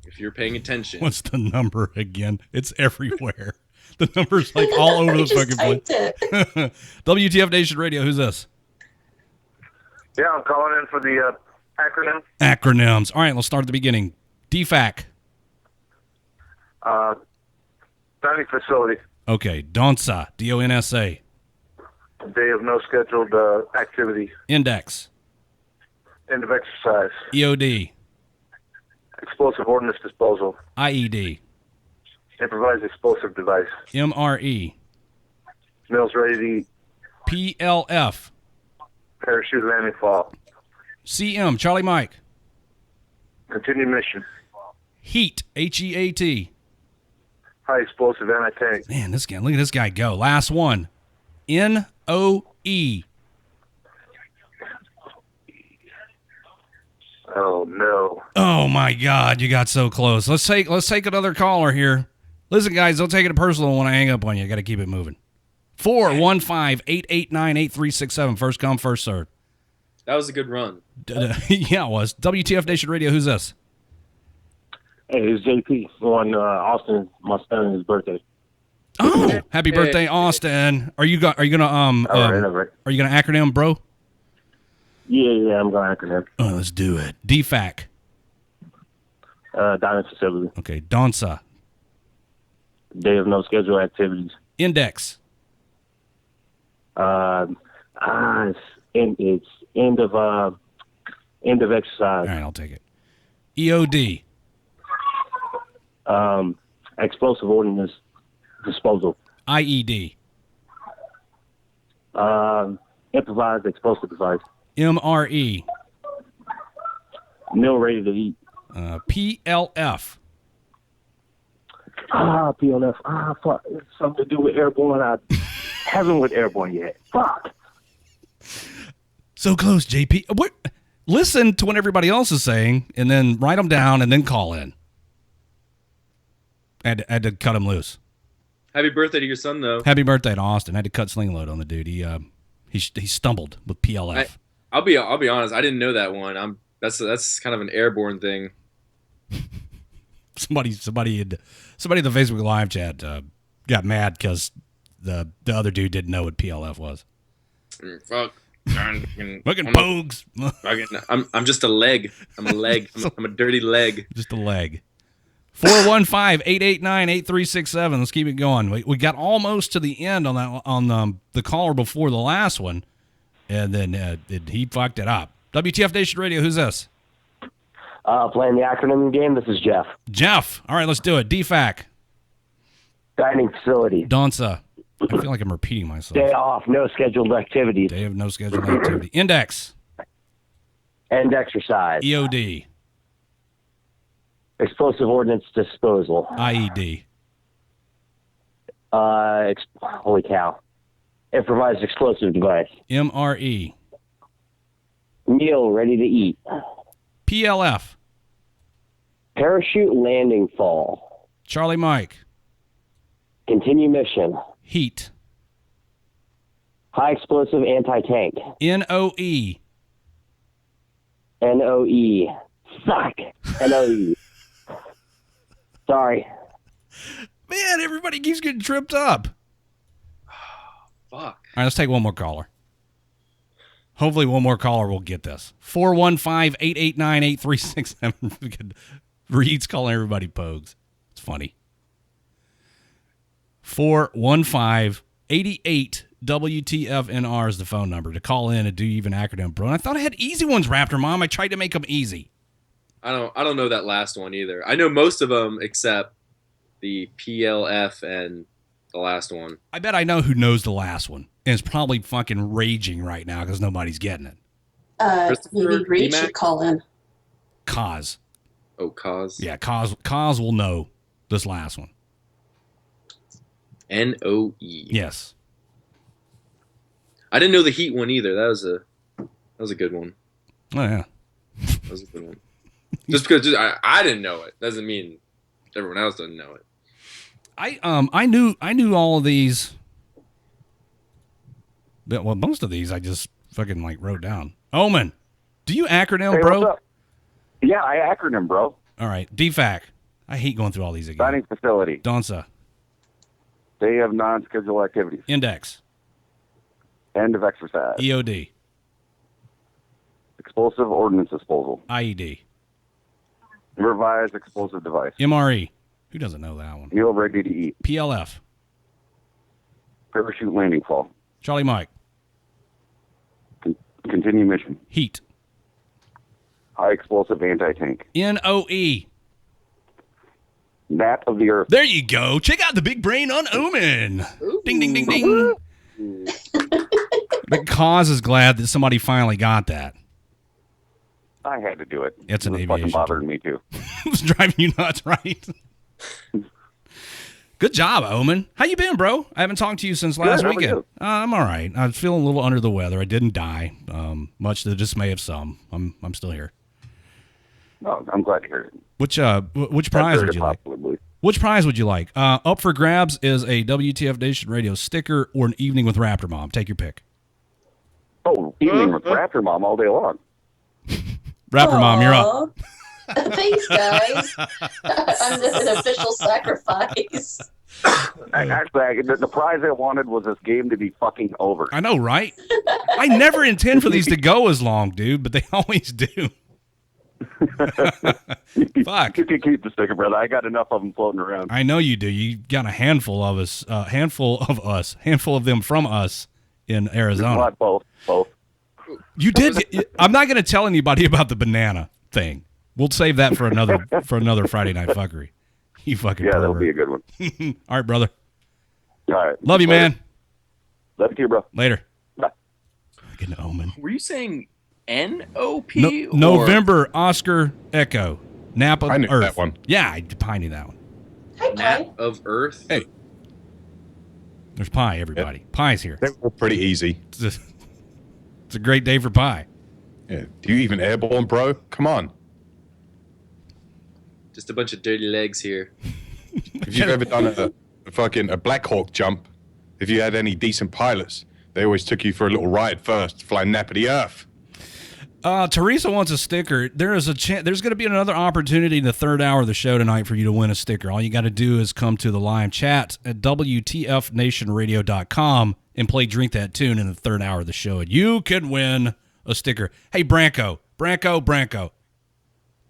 If you're paying attention. What's the number again? It's everywhere. The number's like all over the fucking place. WTF Nation Radio, who's this? Yeah, I'm calling in for the acronym. Acronyms. All right, let's start at the beginning. DFAC. Dining facility. Okay, DONSA. DONSA. Day of no scheduled activity. Index. End of exercise. EOD. Explosive ordnance disposal. IED. Improvised explosive device. MRE. Meals ready to eat. PLF. Parachute landing fall. CM. Charlie Mike. Continued mission. HEAT. HEAT. High explosive anti-tank. Man, look at this guy go. Last one. NOE. Oh no. Oh my God, you got so close. Let's take another caller here. Listen, guys, don't take it personal when I hang up on you. I got to keep it moving. 415-889-8367. First come, first serve. That was a good run. Yeah, it was. WTF Nation Radio, who's this? Hey, it's JP on Austin, my son's birthday. Oh, happy birthday, Austin. Are you gonna All right. are you gonna acronym, bro? Yeah, I'm going acronym. Oh, let's do it. DFAC. Dining facility. Okay, DONSA. Day of no scheduled activities. Index. It's end of exercise. All right, I'll take it. EOD. Explosive ordnance disposal. IED. Improvised explosive device. MRE. Meal ready to eat. PLF. PLF. Fuck. It's something to do with airborne. I haven't with airborne yet. Fuck. So close, JP. What? Listen to what everybody else is saying, and then write them down, and then call in. I had to cut him loose. Happy birthday to your son, though. Happy birthday to Austin. I had to cut sling load on the dude. He stumbled with PLF. I'll be honest. I didn't know that one. That's kind of an airborne thing. Somebody in the Facebook live chat got mad because the other dude didn't know what PLF was. Fuck. Fucking pogues. I'm just a leg. I'm a leg. I'm a dirty leg. Just a leg. 415-889-8367. Let's keep it going. We got almost to the end on that on the caller before the last one, and then he fucked it up. WTF Nation Radio, who's this? Playing the acronym game, this is Jeff. Jeff. All right, let's do it. DFAC. Dining facility. Donsa. I feel like I'm repeating myself. Day off, no scheduled activities. Day of no scheduled activity. Index. End exercise. EOD. Explosive ordnance disposal. IED. Holy cow. Improvised explosive device. MRE. Meal ready to eat. PLF. Parachute landing fall. Charlie Mike. Continue mission. Heat. High explosive anti-tank. NOE. NOE. Suck. NOE. Sorry. Man, everybody keeps getting tripped up. Fuck. All right, let's take one more caller. Hopefully one more caller will get this. 415-889-8367. Reed's calling everybody Pogues. It's funny. 415-88-WTFNR is the phone number to call in and do even acronym, bro. And I thought I had easy ones, Raptor Mom. I tried to make them easy. I don't know that last one either. I know most of them except the PLF and the last one. I bet I know who knows the last one. And it's probably fucking raging right now because nobody's getting it. Maybe Reed should call in. Cause. Oh, Cause? Yeah, Cause will know this last one. NOE. Yes. I didn't know the heat one either. That was a good one. Oh, yeah. That was a good one. Just because I didn't know it doesn't mean everyone else doesn't know it. I knew all of these. But, well, most of these I just fucking like wrote down. Omen, do you acronym, hey, bro? What's up? Yeah, I acronym, bro. All right, DFAC. I hate going through all these again. Dining facility. Donsa. Day of non-scheduled activities. Index. End of exercise. EOD. Explosive ordnance disposal. IED. Revised explosive device. MRE. Who doesn't know that one? Meal ready to eat. PLF. Parachute landing fall. Charlie Mike. Continue mission. Heat. High explosive anti-tank. NOE. Nat of the earth. There you go. Check out the big brain on Omen. Ding, ding, ding, ding. But Cause is glad that somebody finally got that. I had to do it. It's an it was aviation fucking bothering me too. It was driving you nuts, right? Good job, Omen. How you been, bro? I haven't talked to you since last Good, how are weekend. you? I'm all right. I'm feeling a little under the weather. I didn't die, much to the dismay of some. I'm still here. No, I'm glad to hear it. Which prize would you like? Which prize would you like? Up for grabs is a WTF Nation Radio sticker or an evening with Raptor Mom. Take your pick. Oh, evening with Raptor Mom all day long. Raptor Mom, you're up. Thanks, guys. I'm an official sacrifice. Actually, the prize I wanted was this game to be fucking over. I know, right? I never intend for these to go as long, dude, but they always do. Fuck. You can keep the sticker, brother. I got enough of them floating around. I know you do. You got a handful of us, handful of them from us in Arizona. Not both. You did. I'm not going to tell anybody about the banana thing. We'll save that for another Friday Night Fuckery. You fucking that'll pervert. be a good one. All right, brother. All right. Love you, man. Love you too, bro. Later. Bye. Fucking Omen. Were you saying NOP? November Oscar Echo. Nap of I knew Earth. that one. Yeah, I knew that one. Nap of Earth? Hey. There's pie, everybody. Yep. Pie's here. They were pretty easy. It's a great day for pie. Yeah. Do you even airborne, bro? Come on. Just a bunch of dirty legs here. If you've ever done a Black Hawk jump, if you had any decent pilots, they always took you for a little ride first, fly nap of the earth. Teresa wants a sticker. There's going to be another opportunity in the third hour of the show tonight for you to win a sticker. All you got to do is come to the live chat at WTFNationRadio.com and play Drink That Tune in the third hour of the show, and you can win a sticker. Hey, Branko.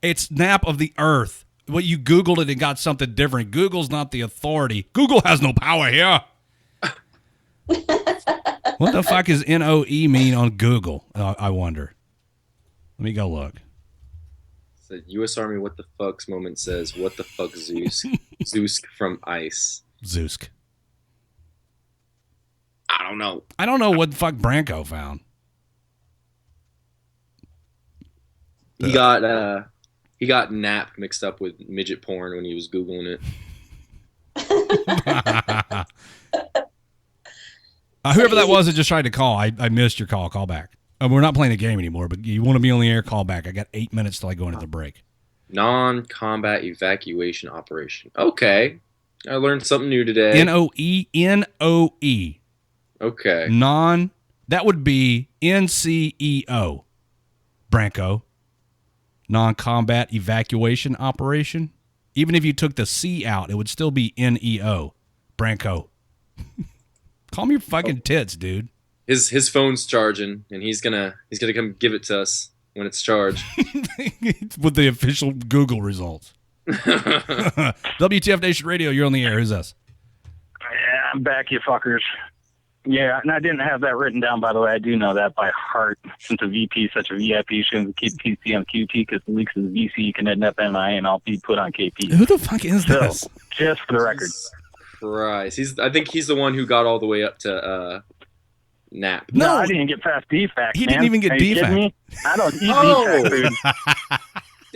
It's Nap of the Earth. Well, you Googled it and got something different. Google's not the authority. Google has no power here. What the fuck is NOE mean on Google? I wonder. Let me go look. The U.S. Army what the fucks moment says, what the fuck Zeus? Zeus from ice. Zeusk. I don't know. I don't know what the fuck Branko found. He got nap mixed up with midget porn when he was Googling it. Whoever that was that just tried to call, I missed your call. Call back. We're not playing a game anymore, but you want to be on the air, call back. I got 8 minutes till I go into the break. Non-combat evacuation operation. Okay. I learned something new today. NOE. N-O-E. Okay. That would be NCEO. Branko. Non-combat evacuation operation. Even if you took the C out, it would still be NEO. Branko. Call me your fucking tits, dude. His phone's charging, and he's gonna come give it to us when it's charged. With the official Google results. WTF Nation Radio, you're on the air. Who's this? Yeah, I'm back, you fuckers. Yeah, and I didn't have that written down, by the way. I do know that by heart. Since a VP is such a VIP, shouldn't keep PC on QT because the leaks of the VC, you can end up MI and I'll be put on KP. Who the fuck is this? So, just for the record. Christ. I think he's the one who got all the way up to nap. No, I didn't get past DFAC. He didn't even get DFAC. I don't eat DFAC food.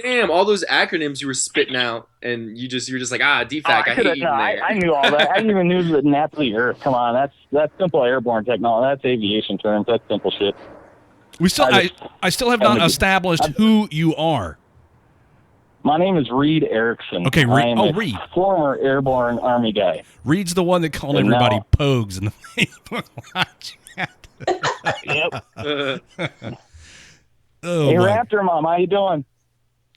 Damn, all those acronyms you were spitting out, and you're just like, DFAC, I hate eating there. I knew all that. I didn't even knew the Napoli Earth. Come on, that's simple airborne technology. That's aviation terms. That's simple shit. I still have not established who you are. My name is Reed Erickson. Okay, Reed. Former airborne Army guy. Reed's the one that called everybody pogues in the Facebook live chat. Yep. Oh, hey, Raptor Mom, how you doing?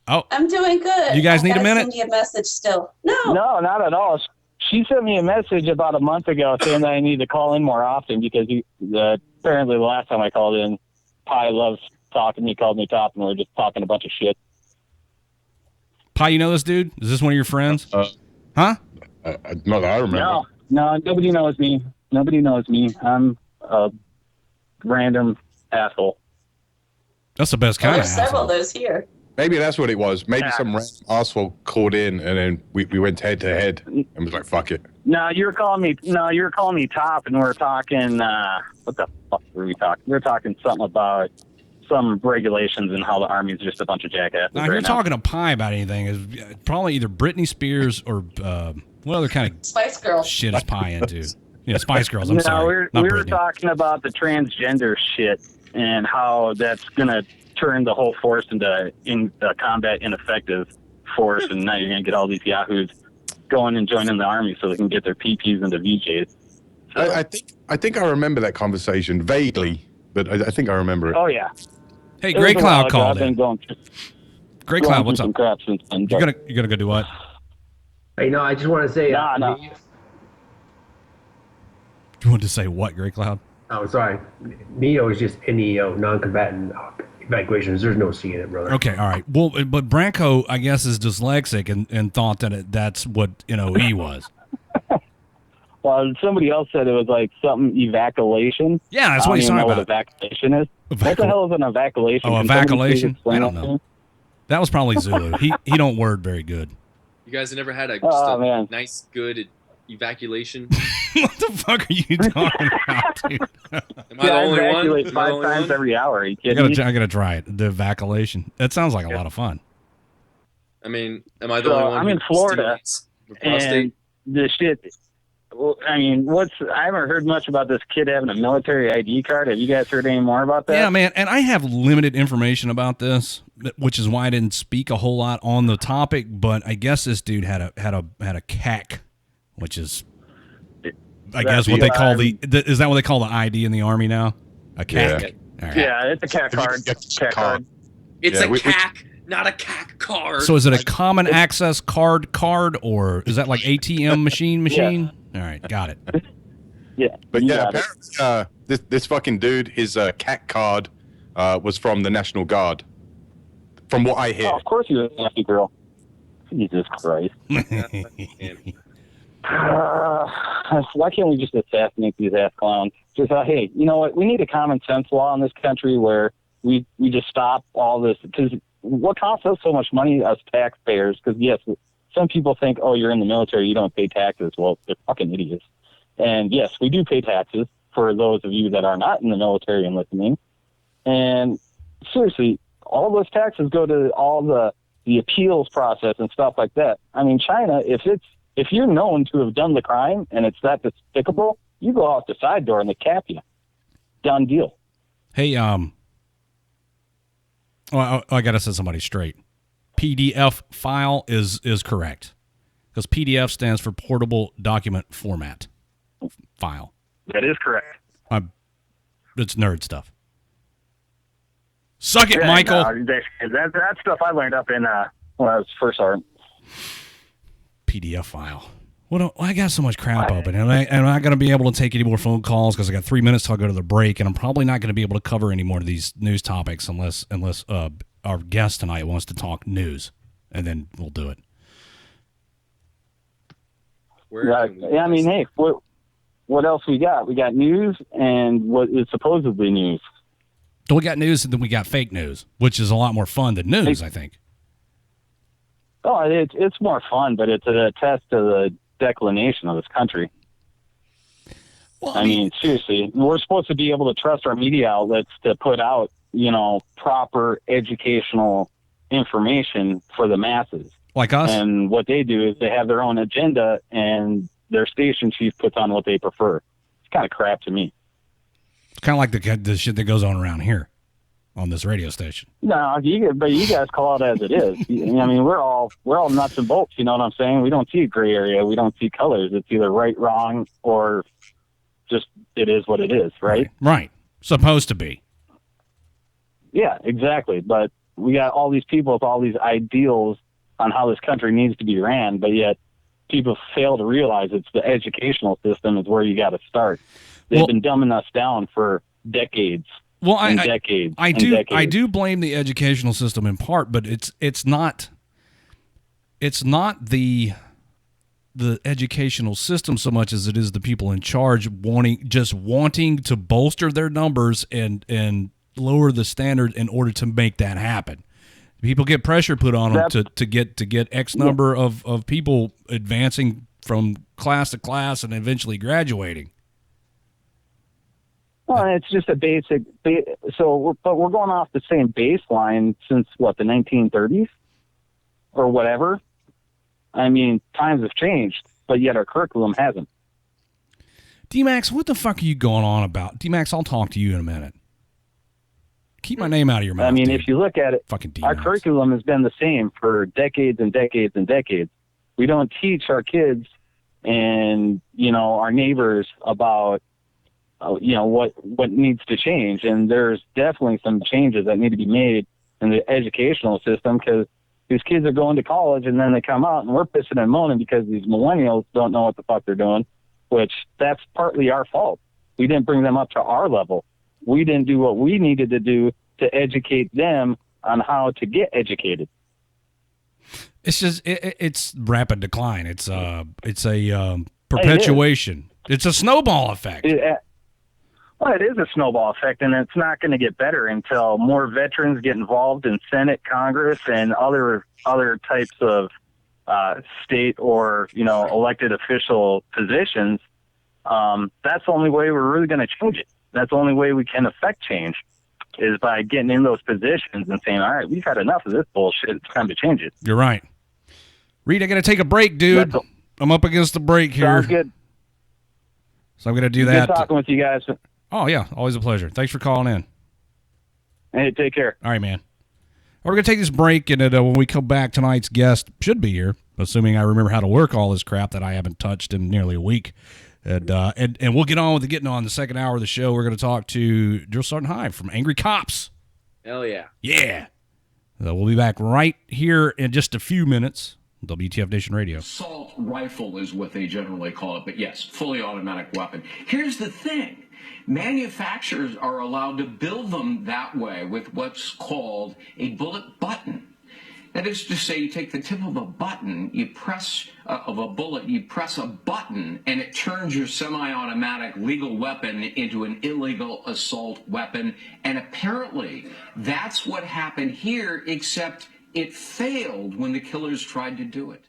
Oh, I'm doing good. You guys need a minute? Send you a message still. No, not at all. She sent me a message about a month ago saying that I need to call in more often because apparently the last time I called in, Pi loves talking. He called me top, and we were just talking a bunch of shit. Pi, you know this dude? Is this one of your friends? Huh? Not that I remember. No, nobody knows me. Nobody knows me. I'm a random asshole. That's the best kind of there's several of those here. Maybe that's what it was. Maybe some random asshole called in, and then we went head to head and was like, "Fuck it." No, you were calling me top, and we were talking. What the fuck were we talking? We were talking something about some regulations and how the Army's just a bunch of jackasses. Now, if you're talking to Pi about anything, is probably either Britney Spears or what other kind of Spice Girls shit is Pi into? Yeah, Spice Girls. I'm sorry. We were talking about the transgender shit and how that's gonna turn the whole force into combat ineffective force, and now you're gonna get all these yahoos going and joining the Army so they can get their PPs into VJs. So, I think I remember that conversation vaguely, but I think I remember it. Oh yeah. Hey, Grey Cloud called in. Grey Cloud, what's up? You're gonna go do what? Hey, no, I just want to say. No. You want to say what, Grey Cloud? Oh, sorry. NEO is just NEO, non-combatant evacuations. There's no C in it, brother. Okay, all right. Well, but Branko, I guess, is dyslexic and thought that that's what NOE was. Well, somebody else said it was like something evacuation. Yeah, that's what he's talking about. What evacuation is. What the hell is an evacuation? Oh, evacuation? I don't know. That was probably Zulu. He don't word very good. You guys have never had a nice, good evacuation? What the fuck are you talking about, dude? Am I the only one? 5 times every hour. Are you kidding me? I gotta try it. The evacuation. That sounds like a lot of fun. I mean, am I the only one? I'm in Florida, and the shit. Well, I mean, I haven't heard much about this kid having a military ID card. Have you guys heard any more about that? Yeah, man, and I have limited information about this, which is why I didn't speak a whole lot on the topic. But I guess this dude had a CAC, which is, I guess what they call is that what they call the ID in the Army now? A CAC. Yeah, right. Yeah, it's a CAC card. CAC card. It's a CAC, not a CAC card. So is it a common access card, or is that like ATM machine? Yeah. All right, got it. Yeah, but yeah, apparently this fucking dude, his CAC card was from the National Guard. From what I hear. Oh, of course he was a nasty girl. Jesus Christ. Why can't we just assassinate these ass clowns? Just, hey, you know what? We need a common sense law in this country where we just stop all this. Because what costs us so much money as taxpayers? Because, yes, some people think, oh, you're in the military, you don't pay taxes. Well, they're fucking idiots. And, yes, we do pay taxes for those of you that are not in the military and listening. And, seriously, all those taxes go to all the appeals process and stuff like that. I mean, China, if you're known to have done the crime and it's that despicable, you go out the side door and they cap you. Done deal. Hey, I gotta set somebody straight. PDF file is correct because PDF stands for Portable Document Format File. That is correct. It's nerd stuff. Suck it, Michael. That stuff I learned up in when I was first sergeant. PDF file. I got so much crap open, and I'm not going to be able to take any more phone calls because I got 3 minutes till I go to the break, and I'm probably not going to be able to cover any more of these news topics unless our guest tonight wants to talk news, and then we'll do it. I mean, hey, what else we got? We got news and what is supposedly news. So we got news, and then we got fake news, which is a lot more fun than news, I think. Oh, it's more fun, but it's a test of the declination of this country. Well, I mean, seriously, we're supposed to be able to trust our media outlets to put out, proper educational information for the masses. Like us? And what they do is they have their own agenda, and their station chief puts on what they prefer. It's kind of crap to me. It's kind of like the shit that goes on around here on this radio station. No, but you guys call it as it is. I mean, we're all nuts and bolts. You know what I'm saying? We don't see a gray area. We don't see colors. It's either right, wrong, or just it is what it is. Right? Right. Supposed to be. Yeah, exactly. But we got all these people with all these ideals on how this country needs to be ran, but yet people fail to realize it's the educational system is where you got to start. They've been dumbing us down for decades. Well, decades. I do blame the educational system in part, but it's not the educational system so much as it is the people in charge wanting to bolster their numbers and lower the standard in order to make that happen. People get pressure put on them to get X number of people advancing from class to class and eventually graduating. Well, it's just a basic. But we're going off the same baseline since the 1930s or whatever. I mean, times have changed, but yet our curriculum hasn't. D-Max, what the fuck are you going on about? D-Max, I'll talk to you in a minute. Keep my name out of your mouth. I mean, dude. If you look at it, our curriculum has been the same for decades and decades and decades. We don't teach our kids and our neighbors about what needs to change, and there's definitely some changes that need to be made in the educational system because these kids are going to college and then they come out and we're pissing and moaning because these millennials don't know what the fuck they're doing, which that's partly our fault. We didn't bring them up to our level. We didn't do what we needed to do to educate them on how to get educated. It's just it's rapid decline. It's a perpetuation. It's a snowball effect. Well, it is a snowball effect, and it's not going to get better until more veterans get involved in Senate, Congress, and other types of state or elected official positions. That's the only way we're really going to change it. That's the only way we can affect change is by getting in those positions and saying, all right, we've had enough of this bullshit. It's time to change it. You're right. Reed, I got to take a break, dude. I'm up against the break here. Sounds good. So I'm going to do that. Good talking with you guys. Oh, yeah. Always a pleasure. Thanks for calling in. Hey, take care. All right, man. We're going to take this break, and when we come back, tonight's guest should be here, assuming I remember how to work all this crap that I haven't touched in nearly a week. And we'll get on with getting on the second hour of the show. We're going to talk to Drill Sergeant Hive from Angry Cops. Hell yeah. Yeah. So we'll be back right here in just a few minutes. WTF Nation Radio. Assault rifle is what they generally call it, but yes, fully automatic weapon. Here's the thing. Manufacturers are allowed to build them that way with what's called a bullet button. That is to say, you take the tip of a button, you press of a bullet, you press a button, and it turns your semi-automatic legal weapon into an illegal assault weapon. And apparently, that's what happened here, except it failed when the killers tried to do it.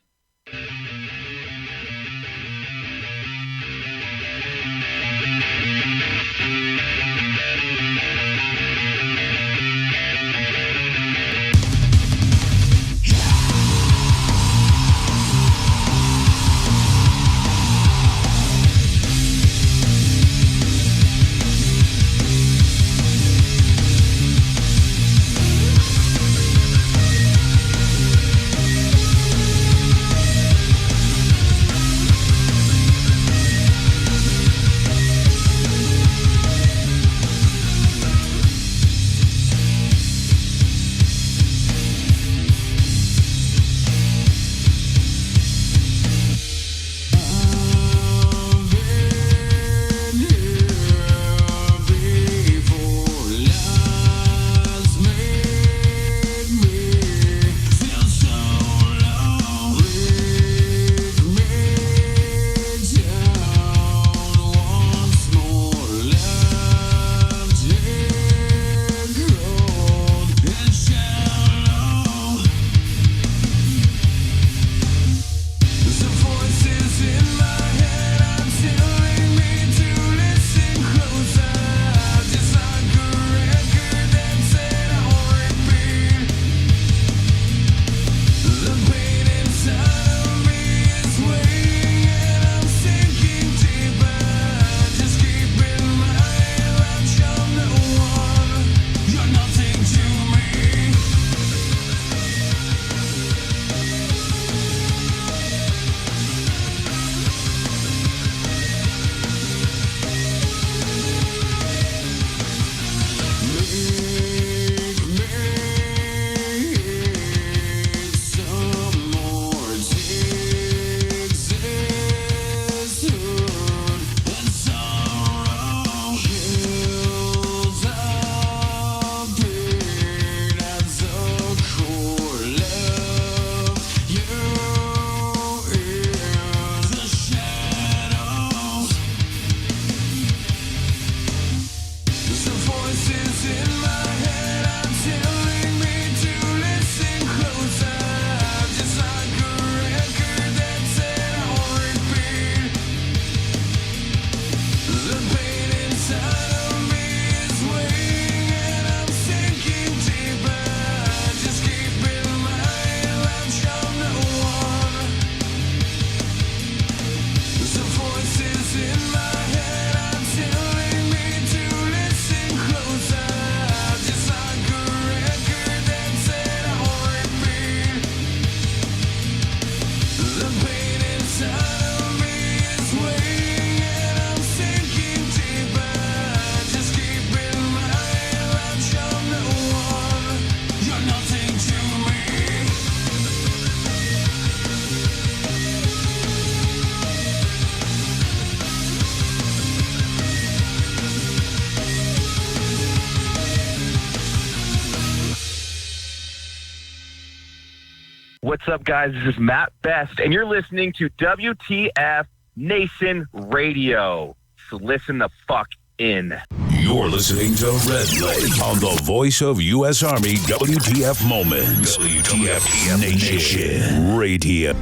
What's up, guys? This is Matt Best, and you're listening to WTF Nation Radio. So listen the fuck in. You're listening to Redleg on the voice of U.S. Army WTF Moments. WTF Nation Radio.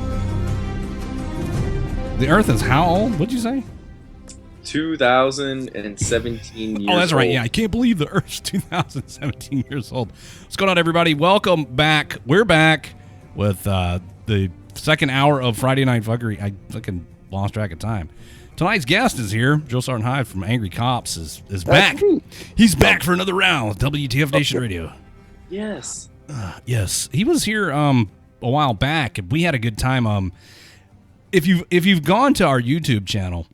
The Earth is how old? What'd you say? 2017 years Oh, that's right. old. Yeah, I can't believe the Earth's 2017 years old. What's going on, everybody? Welcome back. We're back with the second hour of Friday Night Fuckery. I fucking lost track of time. Tonight's guest is here. Joe Sergeant Hyde from Angry Cops is back. He's back for another round with WTF Nation Radio. Yes. Yes. He was here a while back. We had a good time. If you've gone to our YouTube channel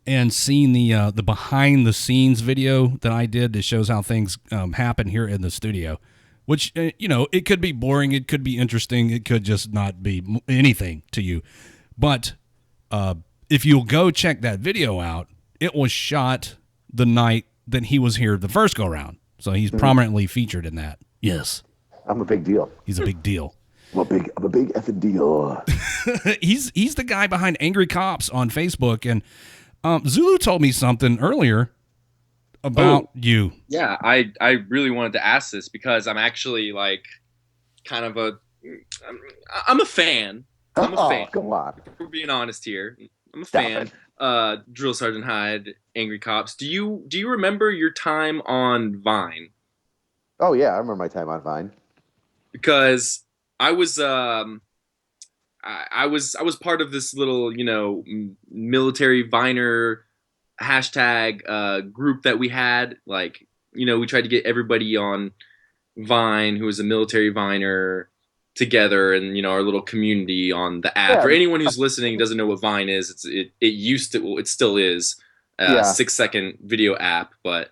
and seen the behind the scenes video that I did that shows how things happen here in the studio, which it could be boring, it could be interesting, it could just not be anything to you, but if you'll go check that video out, it was shot the night that he was here the first go round, so he's prominently featured in that. Yes, I'm a big deal. He's a big deal. I'm a big effing deal. He's the guy behind Angry Cops on Facebook, and Zulu told me something earlier about you. Yeah, I really wanted to ask this because I'm actually like kind of I'm a fan. I'm a fan. Come on. We're being honest here. I'm a Stop fan. Drill Sergeant Hyde, Angry Cops. Do you remember your time on Vine? Oh yeah, I remember my time on Vine. Because I was I was part of this little, military Viner hashtag group that we had. Like, we tried to get everybody on Vine who was a military Viner together, and our little community on the app. For anyone who's listening doesn't know what Vine is, it still is a 6-second video app, but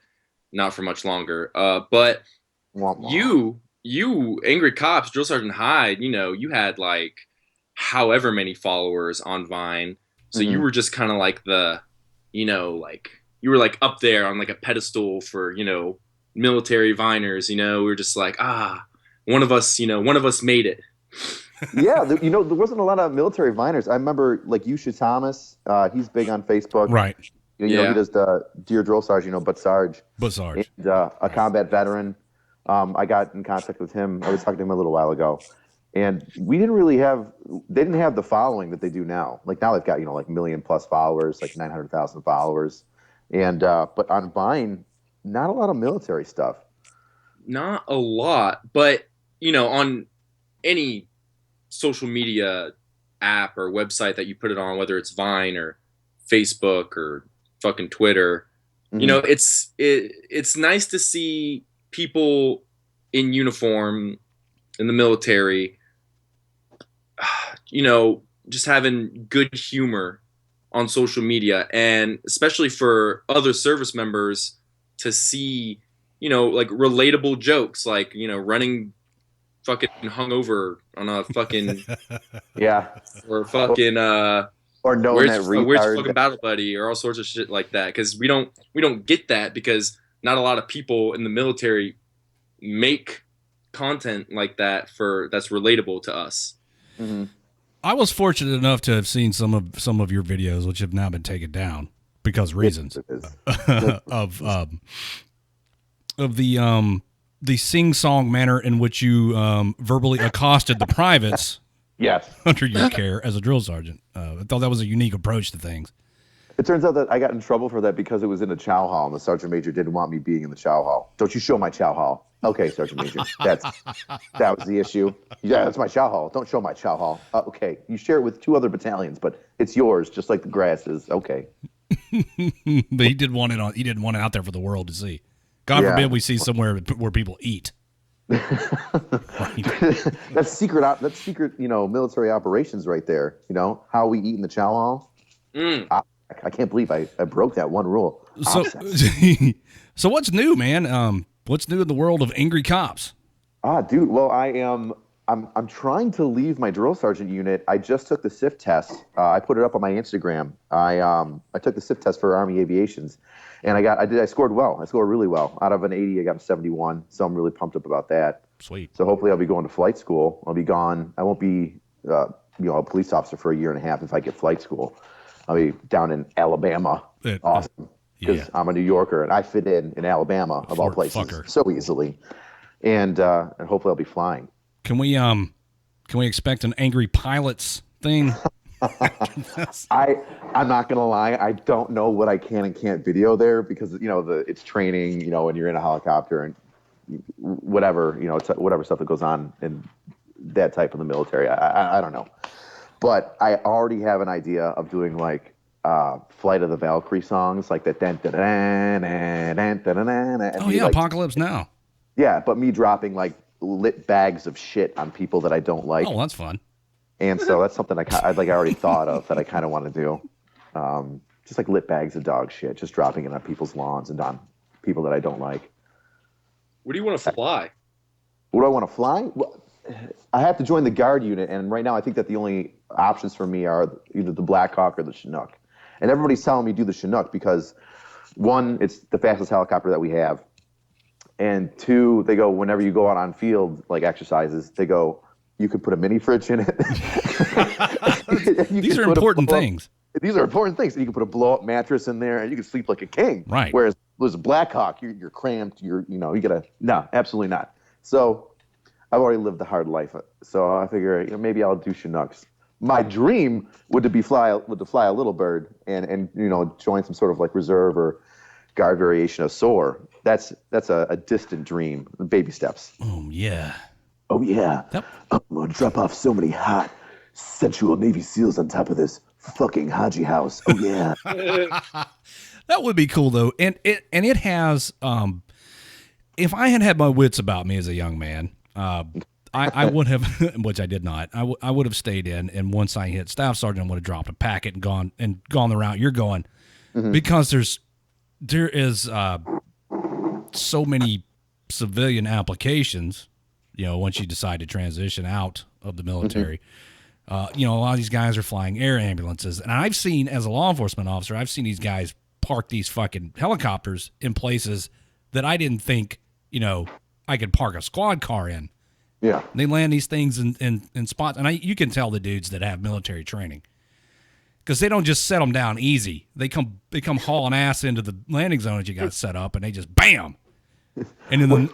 not for much longer. But you Angry Cops, Drill Sergeant Hyde, you had like however many followers on Vine, so you were just kind of like the, like you were like up there on like a pedestal for military Viners. We were just like, one of us made it. Yeah, there wasn't a lot of military Viners. I remember like Yusha Thomas. He's big on Facebook. Right. He does the Dear Drill Sergeant, But Sarge. And a combat veteran. I got in contact with him. I was talking to him a little while ago, and they didn't have the following that they do now. Like now they've got like 1 million plus followers, like 900,000 followers, and but on Vine, not a lot of military stuff. Not a lot, but on any social media app or website that you put it on, whether it's Vine or Facebook or fucking Twitter, it's nice to see people in uniform in the military, just having good humor on social media, and especially for other service members to see, like relatable jokes, like, running fucking hungover on a fucking or fucking or knowing where's your fucking battle buddy, or all sorts of shit like that, because we don't get that, because not a lot of people in the military make content like that that's relatable to us. I was fortunate enough to have seen some of your videos, which have now been taken down because reasons of the sing-song manner in which you verbally accosted the privates. Yes. Under your care as a drill sergeant. I thought that was a unique approach to things. It turns out that I got in trouble for that because it was in a chow hall, and the sergeant major didn't want me being in the chow hall. Don't you show my chow hall. Okay, Sergeant Major. That was the issue. Yeah, that's my chow hall. Don't show my chow hall. Okay, you share it with 2 other battalions, but it's yours, just like the grass is. Okay. But he didn't want it out there for the world to see. God forbid we see somewhere where people eat. That's secret. That's secret. Military operations right there. How we eat in the chow hall. I can't believe I broke that one rule. So what's new, man? What's new in the world of Angry Cops? Dude. Well, I'm trying to leave my drill sergeant unit. I just took the SIF test. I put it up on my Instagram. I took the SIF test for Army Aviations, and I scored well. I scored really well. Out of an 80, I got a 71. So I'm really pumped up about that. Sweet. So hopefully I'll be going to flight school. I'll be gone. I won't be a police officer for 1.5 years if I get flight school. I'll be down in Alabama. Awesome. Because I'm a New Yorker and I fit in Alabama of all places so easily, and hopefully I'll be flying. Can we expect an Angry Pilots thing? I'm not gonna lie, I don't know what I can and can't video there, because it's training, and you're in a helicopter and whatever whatever stuff that goes on in that type of the military. I don't know, but I already have an idea of doing like Flight of the Valkyrie songs, like that. Apocalypse Now. Yeah, but me dropping like lit bags of shit on people that I don't like. Oh, that's fun. And so that's something I already thought of that I kind of want to do. Just like lit bags of dog shit, just dropping it on people's lawns and on people that I don't like. What do you want to fly? What do I want to fly? Well, I have to join the Guard unit, and right now I think that the only options for me are either the Black Hawk or the Chinook. And everybody's telling me do the Chinook because, 1, it's the fastest helicopter that we have. And 2, they go, whenever you go out on field, like exercises, they go, You could put a mini fridge in it. These are important things. These are important things. You can put a blow-up mattress in there, and you can sleep like a king. Right. Whereas with a Blackhawk, you're cramped. You gotta no, absolutely not. So I've already lived the hard life. So I figure maybe I'll do Chinooks. My dream would to fly a little bird and join some sort of like reserve or guard variation of SOAR. That's a distant dream. Baby steps. Oh yeah. Oh yeah. Yep. I'm gonna drop off so many hot, sensual Navy SEALs on top of this fucking Haji house. Oh yeah. That would be cool though, and it has. If I had my wits about me as a young man, I would have, which I did not. I would have stayed in, and once I hit staff sergeant, I would have dropped a packet and gone the route you're going, because there is so many civilian applications. Once you decide to transition out of the military. A lot of these guys are flying air ambulances. And I've seen, as a law enforcement officer, I've seen these guys park these fucking helicopters in places that I didn't think, I could park a squad car in. Yeah. They land these things in spots. And you can tell the dudes that have military training, because they don't just set them down easy. They come hauling ass into the landing zone that you got set up, and they just bam. And then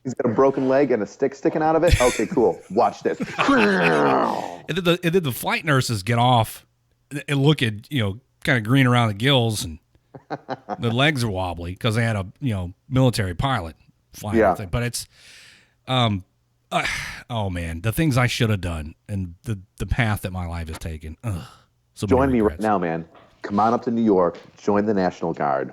he's got a broken leg and a stick sticking out of it. Okay, cool. Watch this. And then the flight nurses get off and look at kind of green around the gills, and the legs are wobbly because they had a military pilot flying. Yeah. But it's oh man, the things I should have done and the path that my life has taken. So join me right now, man. Come on up to New York. Join the National Guard.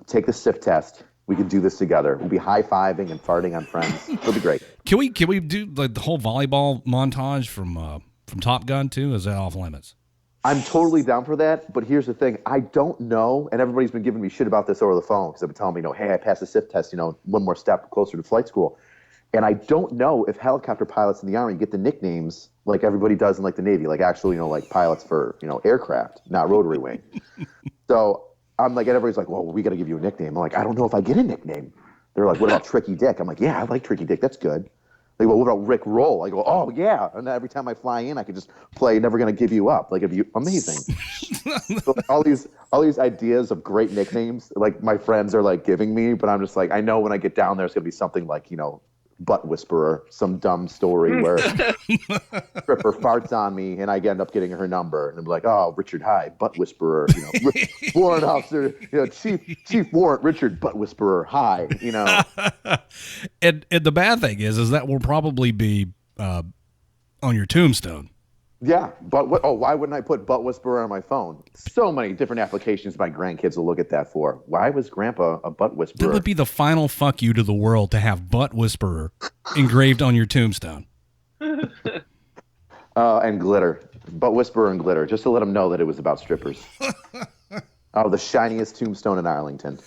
Take the SIF test. We can do this together. We'll be high-fiving and farting on friends. It'll be great. Can we do like the whole volleyball montage from Top Gun too? Is that off limits? I'm totally down for that, but here's the thing. I don't know, and everybody's been giving me shit about this over the phone because they've been telling me, hey, I passed the SIF test, one more step closer to flight school. And I don't know if helicopter pilots in the Army get the nicknames like everybody does in like the Navy, like actually, like pilots for, aircraft, not rotary wing. So I'm like, and everybody's like, well, we got to give you a nickname. I'm like, I don't know if I get a nickname. They're like, what about Tricky Dick? I'm like, yeah, I like Tricky Dick. That's good. They go, what about Rick Roll? I go, oh, yeah. And every time I fly in, I could just play Never Gonna Give You Up. Like, amazing. So all these ideas of great nicknames, like my friends are like giving me, but I'm just like, I know when I get down there, it's going to be something like, Butt Whisperer, some dumb story where stripper farts on me and I end up getting her number and I'm like, oh, Richard, hi, Butt Whisperer, warrant officer, Chief Warrant Richard, Butt Whisperer, hi, And the bad thing is that will probably be on your tombstone. Yeah, but why wouldn't I put Butt Whisperer on my phone? So many different applications my grandkids will look at that for. Why was Grandpa a Butt Whisperer? That would be the final fuck you to the world to have Butt Whisperer engraved on your tombstone. And glitter. Butt Whisperer and glitter, just to let them know that it was about strippers. Oh, the shiniest tombstone in Arlington.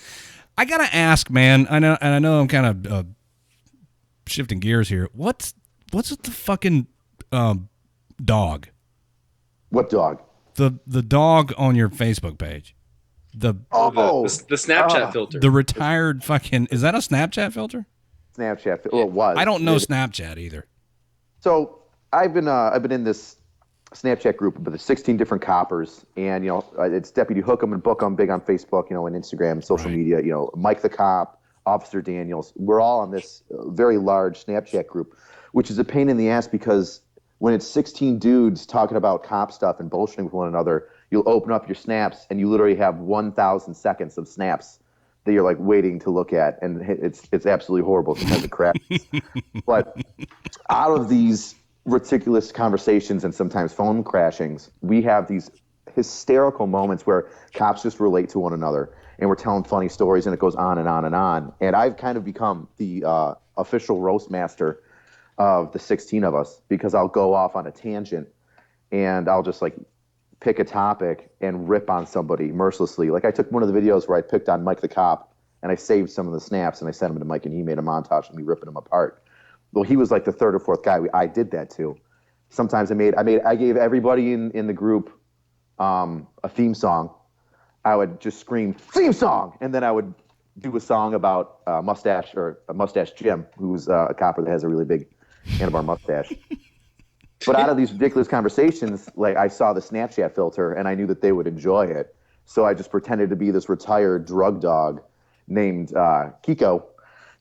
I gotta ask, man. I know I'm kind of shifting gears here. What's the fucking dog? What dog? The dog on your Facebook page. The Snapchat filter. The retired fucking, is that a Snapchat filter? Snapchat. Well, it was. I don't know Snapchat either. So I've been in this Snapchat group with 16 different coppers, and it's Deputy Hook 'em and Book 'em, big on Facebook, and Instagram, social media. Mike the Cop, Officer Daniels. We're all on this very large Snapchat group, which is a pain in the ass because when it's 16 dudes talking about cop stuff and bullshitting with one another, you'll open up your snaps and you literally have 1,000 seconds of snaps that you're like waiting to look at, and it's absolutely horrible. It's kind of crap. But out of these ridiculous conversations and sometimes phone crashings, we have these hysterical moments where cops just relate to one another, and we're telling funny stories, and it goes on and on and on. And I've kind of become the official roast master of the 16 of us, because I'll go off on a tangent and I'll just like pick a topic and rip on somebody mercilessly. Like I took one of the videos where I picked on Mike the Cop and I saved some of the snaps and I sent them to Mike and he made a montage of me ripping him apart. Well, he was like the third or fourth guy I did that to. Sometimes I gave everybody in the group a theme song. I would just scream theme song, and then I would do a song about Mustache Jim, who's a copper that has a really big handlebar mustache. But out of these ridiculous conversations, like I saw the Snapchat filter and I knew that they would enjoy it. So I just pretended to be this retired drug dog named Kiko,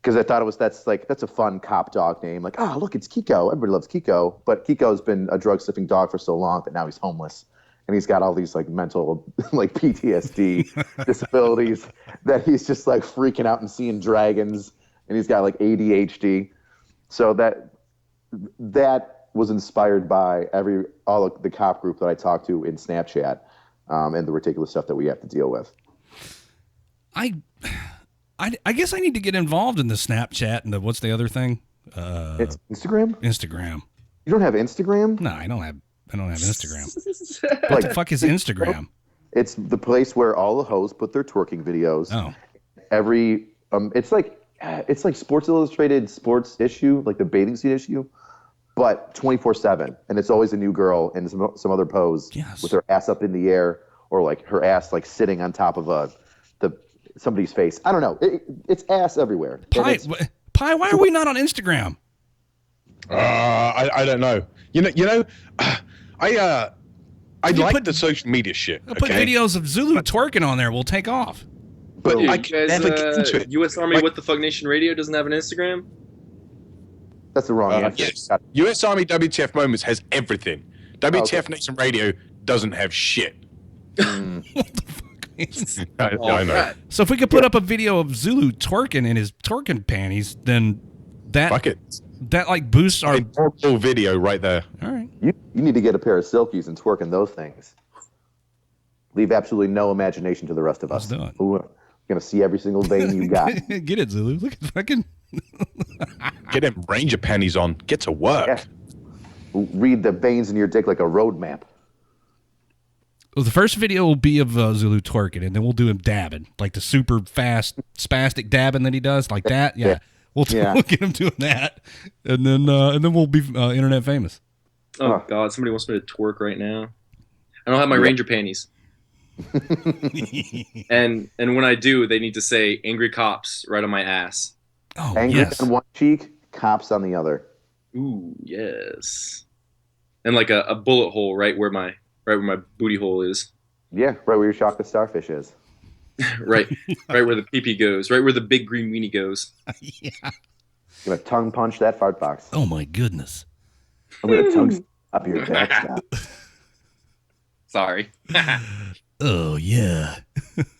because I thought that's a fun cop dog name. Like, oh, look, it's Kiko. Everybody loves Kiko. But Kiko's been a drug sniffing dog for so long that now he's homeless. And he's got all these like mental like PTSD disabilities that he's just like freaking out and seeing dragons, and he's got like ADHD. So that was inspired by all of the cop group that I talked to in Snapchat, and the ridiculous stuff that we have to deal with. I guess I need to get involved in the Snapchat and what's the other thing? It's Instagram. Instagram. You don't have Instagram? No, I don't have Instagram. What the fuck is Instagram? It's the place where all the hoes put their twerking videos. Oh. It's like Sports Illustrated sports issue, like the bathing suit issue, but 24/7, and it's always a new girl in some other pose with her ass up in the air, or like her ass like sitting on top of somebody's face. I don't know. It's ass everywhere. Pie, why are we not on Instagram? I don't know. I like the social media shit. Put videos of Zulu twerking on there. We'll take off. But Dude, I you can guys, never get into it. U.S. Army What the Fuck Nation Radio doesn't have an Instagram? That's the wrong answer. Yes. U.S. Army WTF Moments has everything. WTF Nation Radio doesn't have shit. What the fuck? I know. So if we could put up a video of Zulu twerking in his twerking panties, then that like boosts our full video right there. All right. You need to get a pair of silkies and twerk in those things. Leave absolutely no imagination to the rest of us. Let's do it. We're gonna see every single vein you got. Get it, Zulu. Look at fucking. Get them Ranger panties on. Get to work. Yeah. Read the veins in your dick like a road map. Well, the first video will be of Zulu twerking, and then we'll do him dabbing, like the super fast spastic dabbing that he does, like that. Yeah, we'll get him doing that, and then we'll be internet famous. Oh God, somebody wants me to twerk right now. I don't have my Ranger panties. and when I do, they need to say "angry cops" right on my ass. Oh, angry on one cheek, cops on the other. Ooh, yes. And like a bullet hole right where my booty hole is. Yeah, right where your chocolate starfish is. right where the pee-pee goes. Right where the big green weenie goes. Yeah. I'm gonna tongue punch that fart box. Oh my goodness. I'm gonna tongue up your backstab. Sorry. Oh yeah.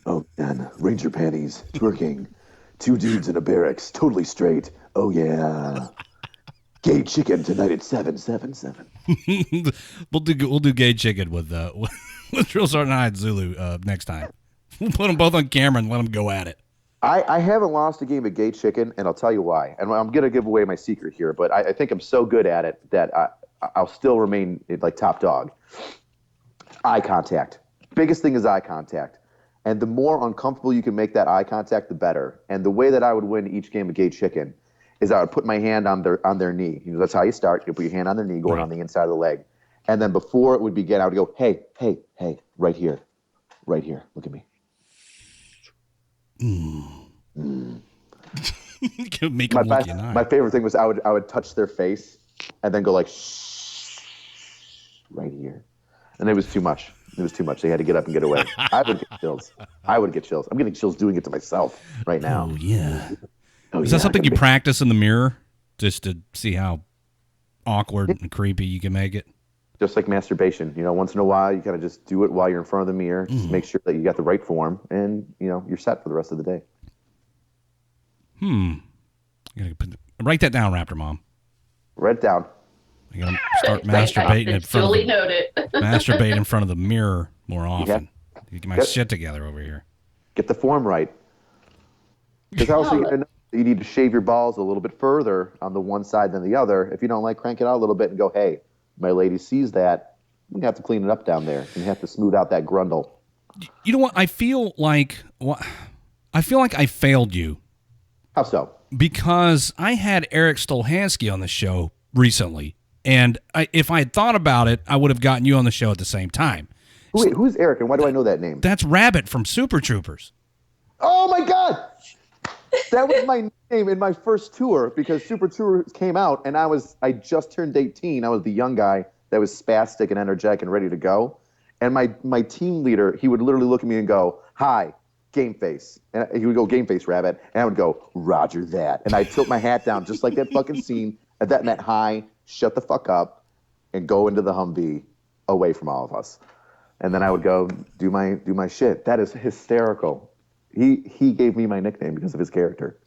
Oh man, Ranger panties, twerking, 2 dudes in a barracks, totally straight. Oh yeah. Gay chicken tonight at 777. We'll do gay chicken with Drill Sergeant Hyde Zulu next time. We'll put them both on camera and let them go at it. I haven't lost a game of gay chicken, and I'll tell you why. And I'm gonna give away my secret here, but I think I'm so good at it that I'll still remain like top dog. Eye contact. Biggest thing is eye contact. And the more uncomfortable you can make that eye contact, the better. And the way that I would win each game of gay chicken is I would put my hand on their knee. That's how you start. You put your hand on their knee, going on the inside of the leg. And then before it would begin, I would go, hey, right here. Look at me. Make them look in the eye. My favorite thing was I would touch their face and then go like, shh, right here. And it was too much. They had to get up and get away. I would get chills. I'm getting chills doing it to myself right now. Oh, yeah. Is that something you practice in the mirror just to see how awkward and creepy you can make it? Just like masturbation. Once in a while, you kind of just do it while you're in front of the mirror. Just make sure that you got the right form, and, you're set for the rest of the day. Write that down, Raptor Mom. Write it down. I'm going to start masturbating masturbating in front of the mirror more often. Get my shit together over here. Get the form right. Because also you need to shave your balls a little bit further on the one side than the other. If you don't like, crank it out a little bit and go, hey, my lady sees that. I'm going to have to clean it up down there. You have to smooth out that grundle. You know what? I feel like I failed you. How so? Because I had Eric Stolhansky on the show recently. And if I had thought about it, I would have gotten you on the show at the same time. Wait, who's Eric, and why do I know that name? That's Rabbit from Super Troopers. Oh, my God! That was my nickname in my first tour because Super Tour came out, and I just turned 18. I was the young guy that was spastic and energetic and ready to go. And my team leader, he would literally look at me and go, "Hi, Game Face." And he would go, "Game Face, Rabbit." And I would go, "Roger that." And I'd tilt my hat down just like that fucking scene. And that meant, "Hi, shut the fuck up," and go into the Humvee away from all of us. And then I would go do my shit. That is hysterical. He gave me my nickname because of his character.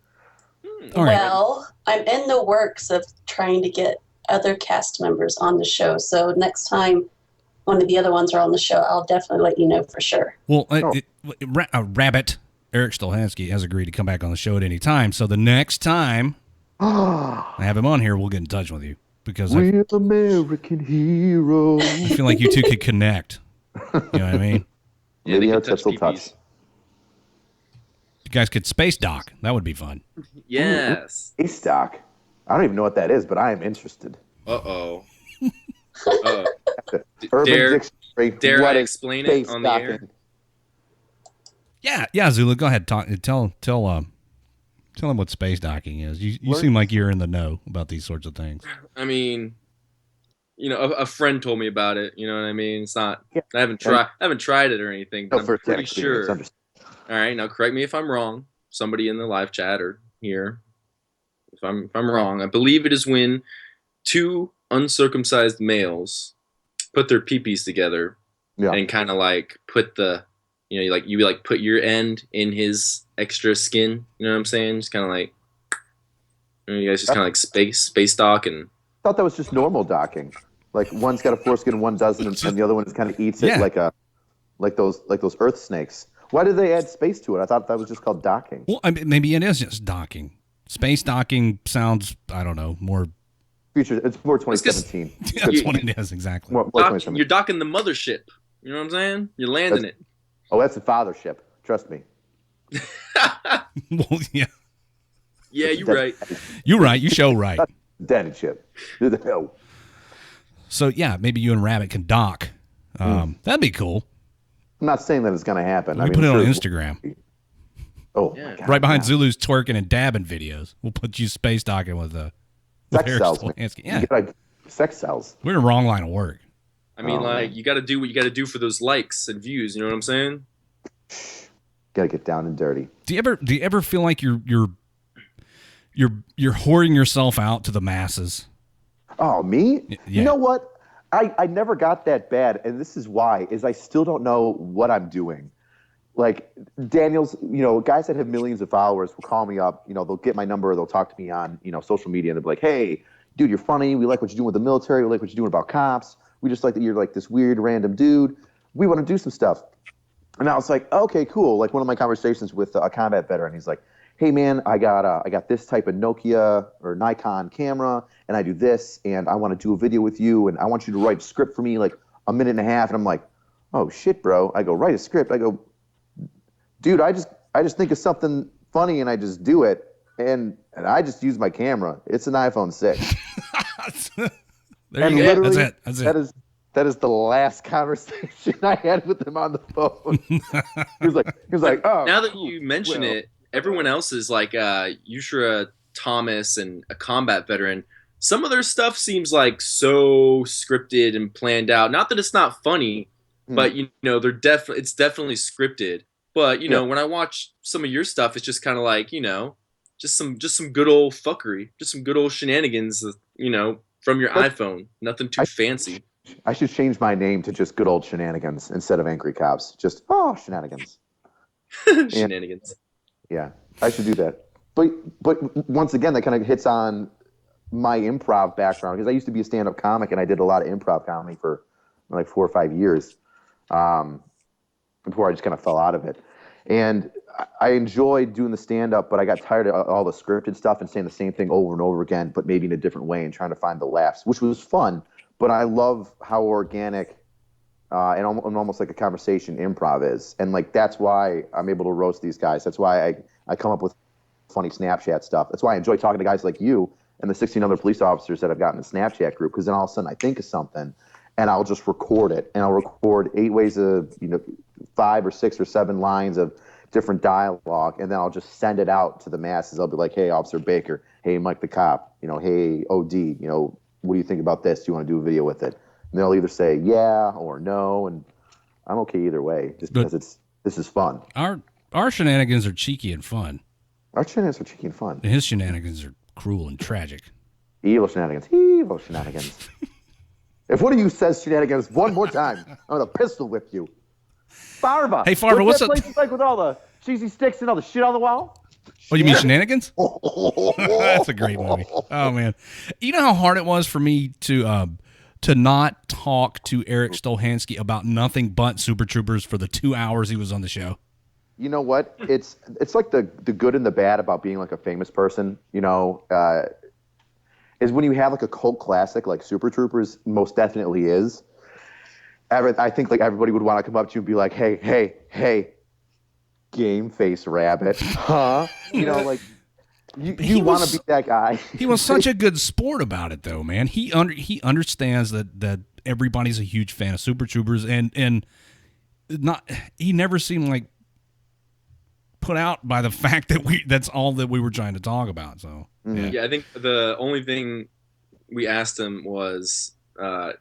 Well, I'm in the works of trying to get other cast members on the show. So next time one of the other ones are on the show, I'll definitely let you know for sure. Well, Rabbit, Eric Stolhansky, has agreed to come back on the show at any time. So the next time I have him on here, we'll get in touch with you. Because we're American heroes. I feel like you two could connect. You know what I mean? Yeah, they could touch. You guys could space dock. That would be fun. Yes. Space dock. I don't even know what that is, but I am interested. Uh-oh. Urban Dictionary. Dare What I is explain space it on the air? docking? Yeah, Zulu, go ahead. Tell him what space docking is. You seem like you're in the know about these sorts of things. I mean, a friend told me about it. You know what I mean? It's not. I haven't tried it or anything. But I'm pretty sure. All right, now correct me if I'm wrong. Somebody in the live chat or here, if I'm wrong. I believe it is when two uncircumcised males put their peepees together and kind of like put the, you put your end in his extra skin. You know what I'm saying? Just kind of like, you guys just kind of like space dock and. I thought that was just normal docking. Like one's got a foreskin and one doesn't, and the other one just kind of eats it like those earth snakes. Why did they add space to it? I thought that was just called docking. Well, I mean, maybe it is just docking. Space docking sounds, I don't know, more. Future. It's more 2017. That's what it is, exactly. More 2017. You're docking the mothership. You know what I'm saying? You're landing it. Oh, that's a fathership. Trust me. Well, yeah. Yeah, you're right. You're right. You show right. Daddy chip. So, yeah, maybe you and Rabbit can dock. That'd be cool. I'm not saying that it's going to happen. We put it on Instagram. Oh, my God, right behind Zulu's twerking and dabbing videos. We'll put you space docking with sex Eric cells. Stolhansky. Yeah. Sex cells. We're in the wrong line of work. I mean, you got to do what you got to do for those likes and views. You know what I'm saying? Got to get down and dirty. Do you ever feel like you're hoarding yourself out to the masses? Oh, me? Yeah. You know what? I never got that bad, and this is why, is I still don't know what I'm doing. Like, Daniel's, guys that have millions of followers will call me up, they'll get my number, they'll talk to me on, social media, and they'll be like, "Hey, dude, you're funny, we like what you're doing with the military, we like what you're doing about cops, we just like that you're like this weird random dude, we want to do some stuff." And I was like, okay, cool. Like one of my conversations with a combat veteran, he's like, "Hey man, I got this type of Nokia or Nikon camera, and I do this, and I want to do a video with you, and I want you to write a script for me, like a minute and a half." And I'm like, "Oh shit, bro." I go, "Write a script." I go, "Dude, I just think of something funny and I just do it, and I just use my camera. It's an iPhone 6." There you go. That's it. That is the last conversation I had with him on the phone. He was like, "Oh." Now that you mention it, everyone else is like Yushra Thomas and a combat veteran. Some of their stuff seems like so scripted and planned out. Not that it's not funny, but it's definitely scripted. But when I watch some of your stuff, it's just kind of like just some good old fuckery, just some good old shenanigans, from your iPhone. Nothing too fancy. I should change my name to just good old shenanigans instead of angry cops. Just shenanigans. Shenanigans. Yeah, I should do that. But once again, that kind of hits on my improv background, because I used to be a stand-up comic and I did a lot of improv comedy for like 4 or 5 years before I just kind of fell out of it. And I enjoyed doing the stand-up, but I got tired of all the scripted stuff and saying the same thing over and over again, but maybe in a different way and trying to find the laughs, which was fun. But I love how organic and almost like a conversation improv is. And like that's why I'm able to roast these guys. That's why I come up with funny Snapchat stuff. That's why I enjoy talking to guys like you and the 16 other police officers that I've got in the Snapchat group, because then all of a sudden I think of something and I'll just record it. And I'll record 8 ways of, 5 or 6 or 7 lines of different dialogue, and then I'll just send it out to the masses. I'll be like, hey, Officer Baker, hey, Mike the cop, hey, OD, what do you think about this? Do you want to do a video with it? And they'll either say yeah or no, and I'm okay either way, just because this is fun. Our shenanigans are cheeky and fun. Our shenanigans are cheeky and fun. And his shenanigans are cruel and tragic. Evil shenanigans. Evil shenanigans. If one of you says shenanigans one more time, I'm going to pistol whip you. Farva. Hey, Farva, what's that place like with all the cheesy sticks and all the shit on the wall? Oh, you mean Shenanigans? That's a great movie. Oh, man. You know how hard it was for me to not talk to Eric Stolhansky about nothing but Super Troopers for the 2 hours he was on the show? You know what? It's like the good and the bad about being like a famous person, is when you have like a cult classic like Super Troopers most definitely is. I think like everybody would want to come up to you and be like, hey, game face rabbit, huh? Like you want to be that guy. He was such a good sport about it, though, man. He understands that everybody's a huge fan of Super Troopers, and he never seemed like put out by the fact that that's all that we were trying to talk about. So yeah, I think the only thing we asked him was,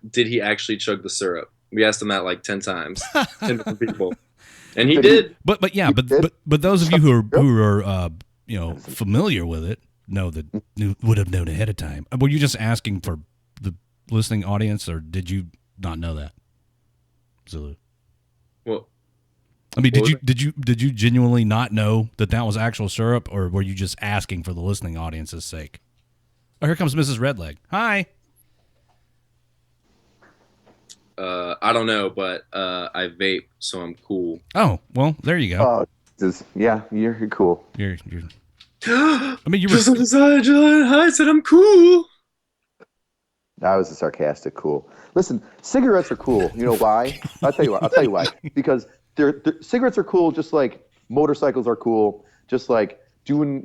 did he actually chug the syrup? We asked him that like 10 times, 10 different people, and he did. But those of you who are familiar with it would have known ahead of time. Were you just asking for the listening audience, or did you not know that, Zulu? Well, I mean, did you genuinely not know that was actual syrup, or were you just asking for the listening audience's sake? Oh, here comes Mrs. Redleg. Hi. I don't know, but I vape, so I'm cool. Oh, well, there you go. Yeah, you're cool. You're I mean, you were just I said I'm cool. That was a sarcastic cool. Listen, cigarettes are cool. You know why? I'll tell you why. Because cigarettes are cool, just like motorcycles are cool, just like doing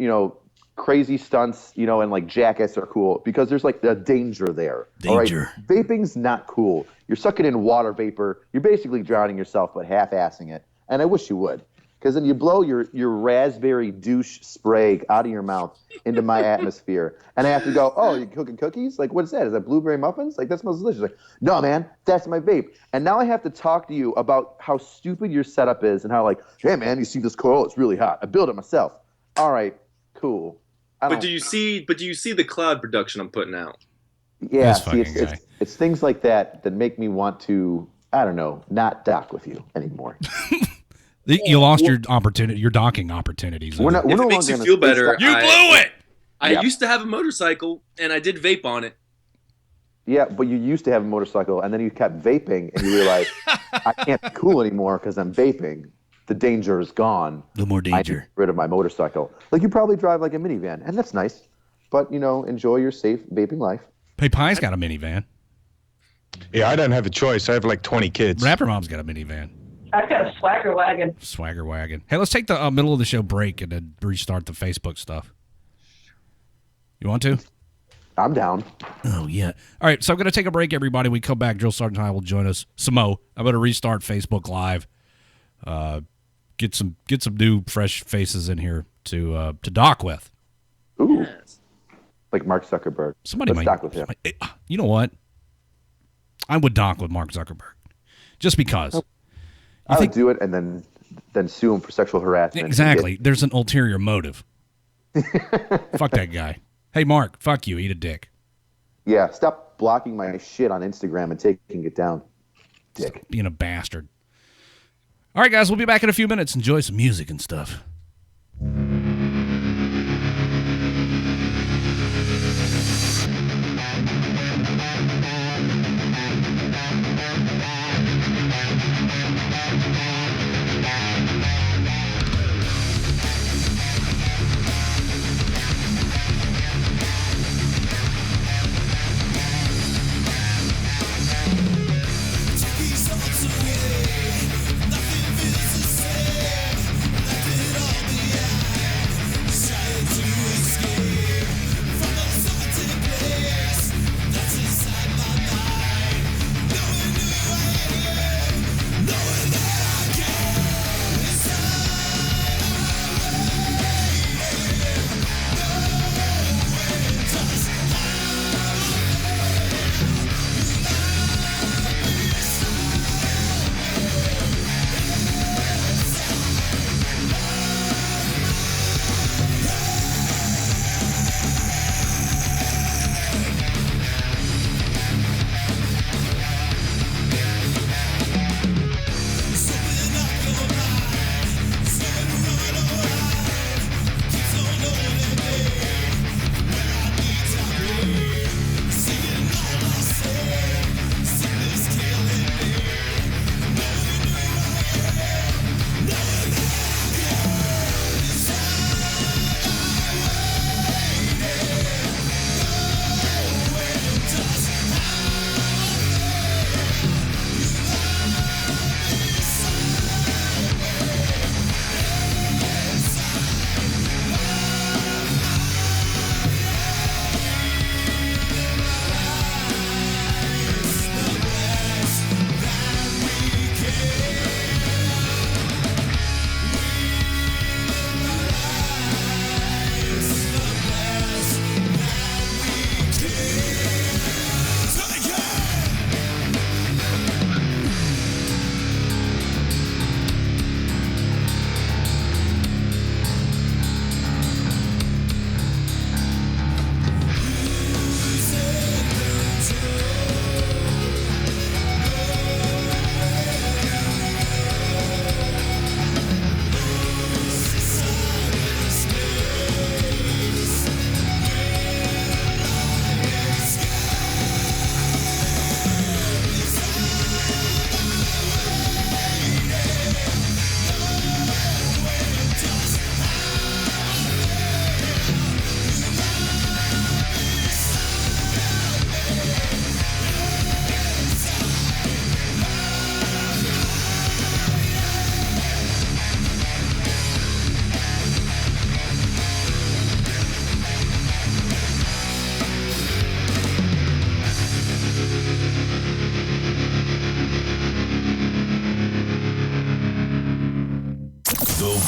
crazy stunts, and like jackets are cool, because there's like the danger there. Danger. All right? Vaping's not cool. You're sucking in water vapor. You're basically drowning yourself, but half-assing it. And I wish you would, because then you blow your raspberry douche spray out of your mouth into my atmosphere, and I have to go, oh, you're cooking cookies? Like, what's that? Is that blueberry muffins? Like, that smells delicious. Like, no, man, that's my vape. And now I have to talk to you about how stupid your setup is, and how like, hey, man, you see this coil? It's really hot. I built it myself. All right, cool. But do you see the cloud production I'm putting out? Yeah, see, it's things like that make me want to, I don't know, not dock with you anymore. You lost your opportunity, your docking opportunities. If it makes you feel better, you blew it. I used to have a motorcycle, and I did vape on it. Yeah, but you used to have a motorcycle, and then you kept vaping, and you realized, I can't be cool anymore because I'm vaping. The danger is gone. No more danger. I need to get rid of my motorcycle. Like, you probably drive like a minivan, and that's nice. But, enjoy your safe vaping life. Hey, Pie's got a minivan. Yeah, I don't have a choice. I have like 20 kids. Rapper Mom's got a minivan. I've got a swagger wagon. Swagger wagon. Hey, let's take the middle of the show break and then restart the Facebook stuff. You want to? I'm down. Oh, yeah. All right, so I'm going to take a break, everybody. We come back. Drill Sergeant High will join us. Samo, I'm going to restart Facebook Live. Get some new, fresh faces in here to dock with. Ooh. Like Mark Zuckerberg. Somebody might dock with him. You know what? I would dock with Mark Zuckerberg. Just because. I would do it and then sue him for sexual harassment. Exactly. There's an ulterior motive. Fuck that guy. Hey, Mark, fuck you. Eat a dick. Yeah, stop blocking my shit on Instagram and taking it down. Dick. Stop being a bastard. All right, guys, we'll be back in a few minutes. Enjoy some music and stuff. Nothing feels the same. Left it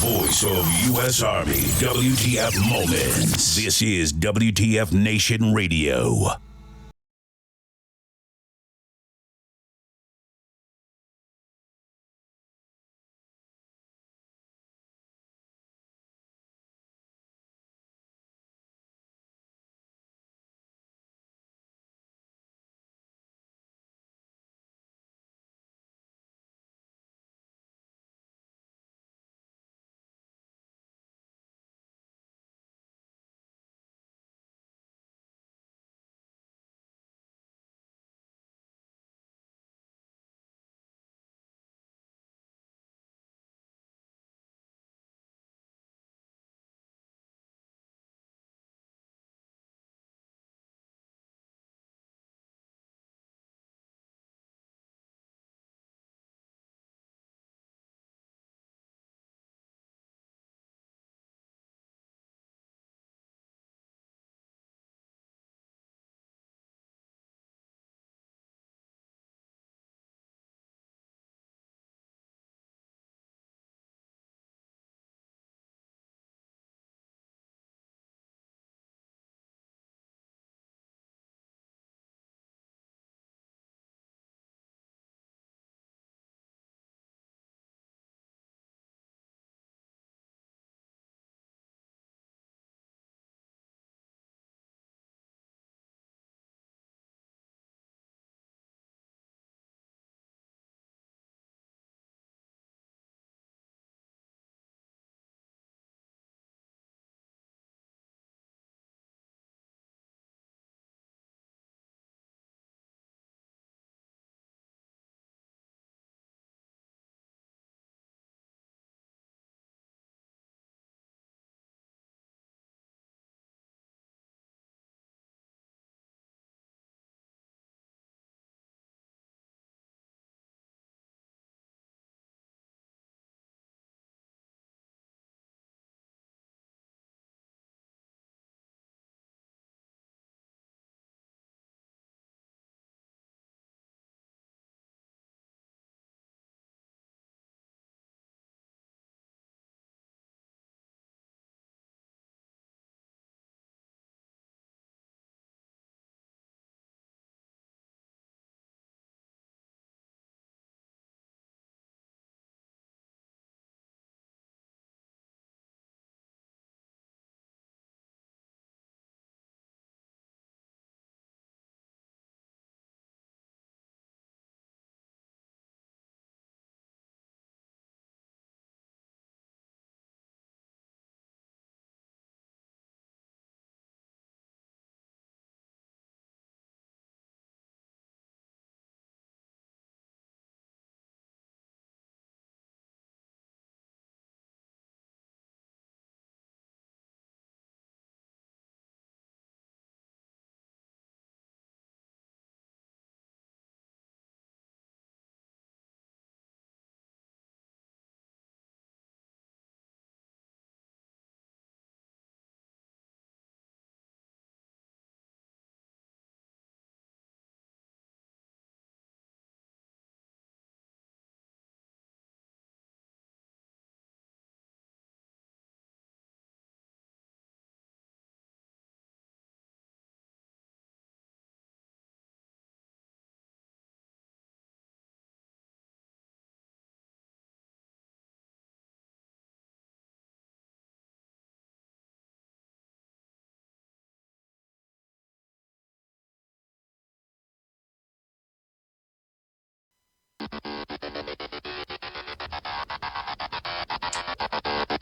voice of U.S. Army, WTF Moments. This is WTF Nation Radio.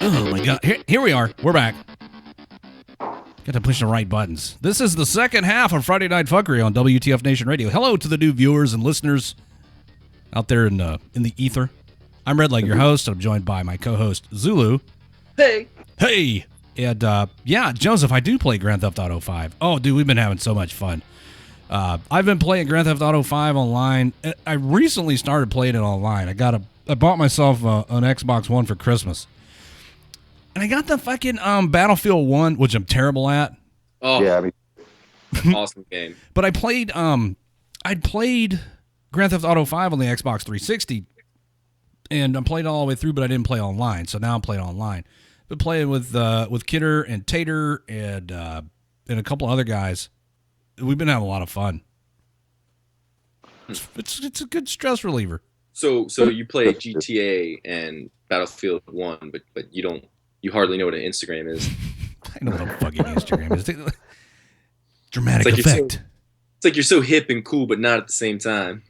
Oh my God. Here we are. We're back. Got to push the right buttons. This is the second half of Friday Night Fuckery on WTF Nation Radio. Hello to the new viewers and listeners out there in the ether. I'm Redleg, your host. I'm joined by my co-host, Zulu. Hey. Hey. And, yeah, Joseph, I do play Grand Theft Auto 5. Oh, dude, we've been having so much fun. I've been playing Grand Theft Auto 5 online. I recently started playing it online. I bought myself an Xbox One for Christmas. And I got the fucking Battlefield 1, which I'm terrible at. Oh, yeah, awesome game. But I played I'd played Grand Theft Auto 5 on the Xbox 360 and I played all the way through, but I didn't play online. So now I'm playing online. Been playing with Kidder and Tater and a couple other guys. We've been having a lot of fun. It's a good stress reliever. So you play GTA and Battlefield 1, but you hardly know what an Instagram is. I know what a fucking Instagram is. Dramatic effect. It's like you're so hip and cool, but not at the same time.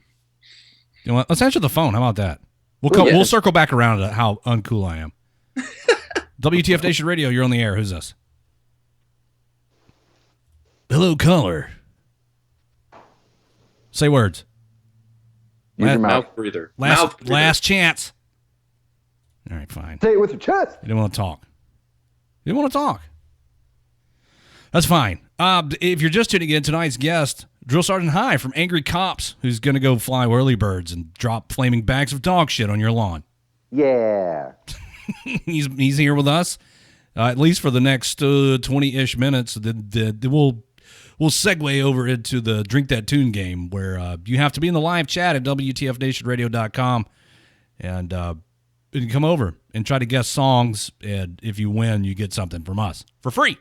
You know what? Let's answer the phone. How about that? We'll circle back around to how uncool I am. WTF Nation Radio, you're on the air. Who's this? Hello, caller. Say words. Mouth breather. Last chance. All right, fine. Say it with your chest. You didn't want to talk. That's fine. If you're just tuning in, tonight's guest, Drill Sergeant High from Angry Cops, who's going to go fly whirly birds and drop flaming bags of dog shit on your lawn. Yeah. He's here with us, at least for the next 20-ish minutes. We'll segue over into the Drink That Tune game, where you have to be in the live chat at WTFNationRadio.com and you come over and try to guess songs, and if you win, you get something from us for free.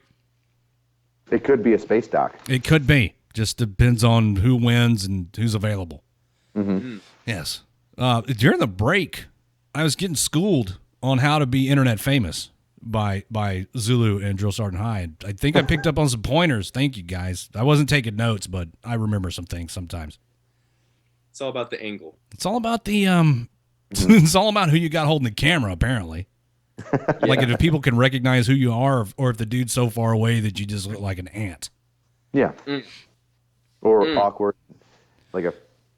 It could be a space dock. It could be. Just depends on who wins and who's available. Mm-hmm. Yes. During the break, I was getting schooled on how to be internet famous by Zulu and Drill Sergeant High. I think I picked up on some pointers. Thank you, guys. I wasn't taking notes, but I remember some things sometimes. It's all about the angle. It's all about the it's all about who you got holding the camera, apparently. Like if people can recognize who you are, or if the dude's so far away that you just look like an ant. Yeah. Or awkward, like a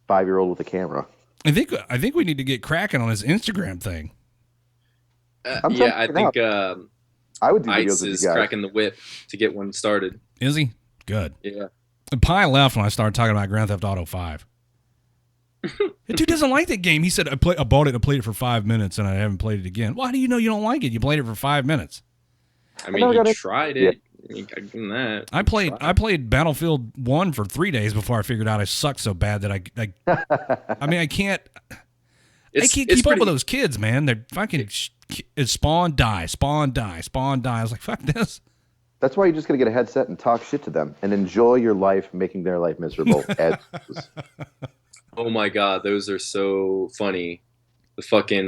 5-year-old with a camera. I think we need to get cracking on his Instagram thing. I think I would do Ice videos with is you guys. cracking the whip to get one started. Is he? Good. Yeah. And Pi left when I started talking about Grand Theft Auto 5. The dude doesn't like that game. He said, I bought it and played it for 5 minutes, and I haven't played it again. Why do you know you don't like it? You played it for 5 minutes. I mean, he tried it. I mean, I give him that. I played Battlefield 1 for 3 days before I figured out I sucked so bad that I can't keep up with those kids, man. They're fucking it's spawn, die, spawn, die, spawn, die. I was like, fuck this. That's why you just got to get a headset and talk shit to them and enjoy your life making their life miserable. Oh my God, those are so funny. The fucking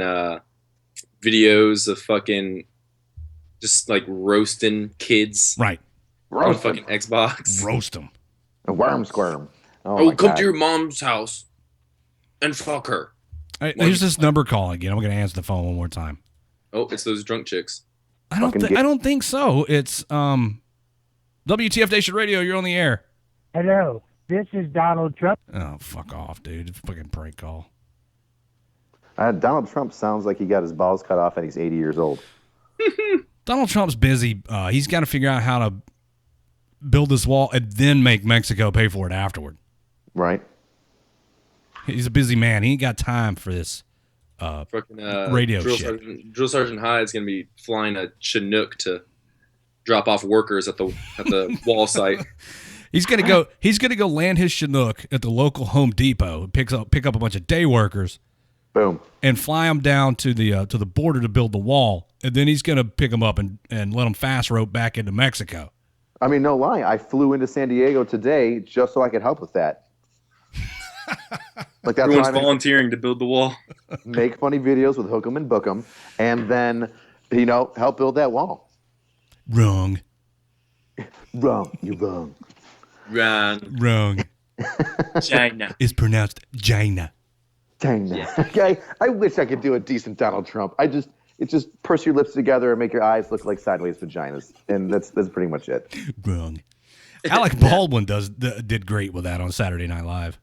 videos of fucking just like roasting kids. Right. On fucking Xbox. Roast them. A worm squirm. Oh come to your mom's house and fuck her. Here's this number call again. I'm going to answer the phone one more time. Oh, it's those drunk chicks. I don't think so. It's WTF Nation Radio. You're on the air. Hello, this is Donald Trump. Oh, fuck off, dude. It's a fucking prank call. Donald Trump sounds like he got his balls cut off and he's 80 years old. Donald Trump's busy. He's got to figure out how to build this wall and then make Mexico pay for it afterward. Right. He's a busy man. He ain't got time for this radio shit. Drill Sergeant High is going to be flying a Chinook to drop off workers at the wall site. He's gonna go land his Chinook at the local Home Depot, pick up a bunch of day workers, boom, and fly them down to the border to build the wall, and then he's gonna pick them up and let them fast rope back into Mexico. I mean, no lie, I flew into San Diego today just so I could help with that. Like that's everyone's volunteering to build the wall. Make funny videos with Hook 'em and Book 'em, and then help build that wall. Wrong. Wrong. You're wrong. Wrong. China. It's pronounced China. China. Yeah. Okay. I wish I could do a decent Donald Trump. It's just purse your lips together and make your eyes look like sideways vaginas, and that's pretty much it. Wrong. Alec Baldwin did great with that on Saturday Night Live.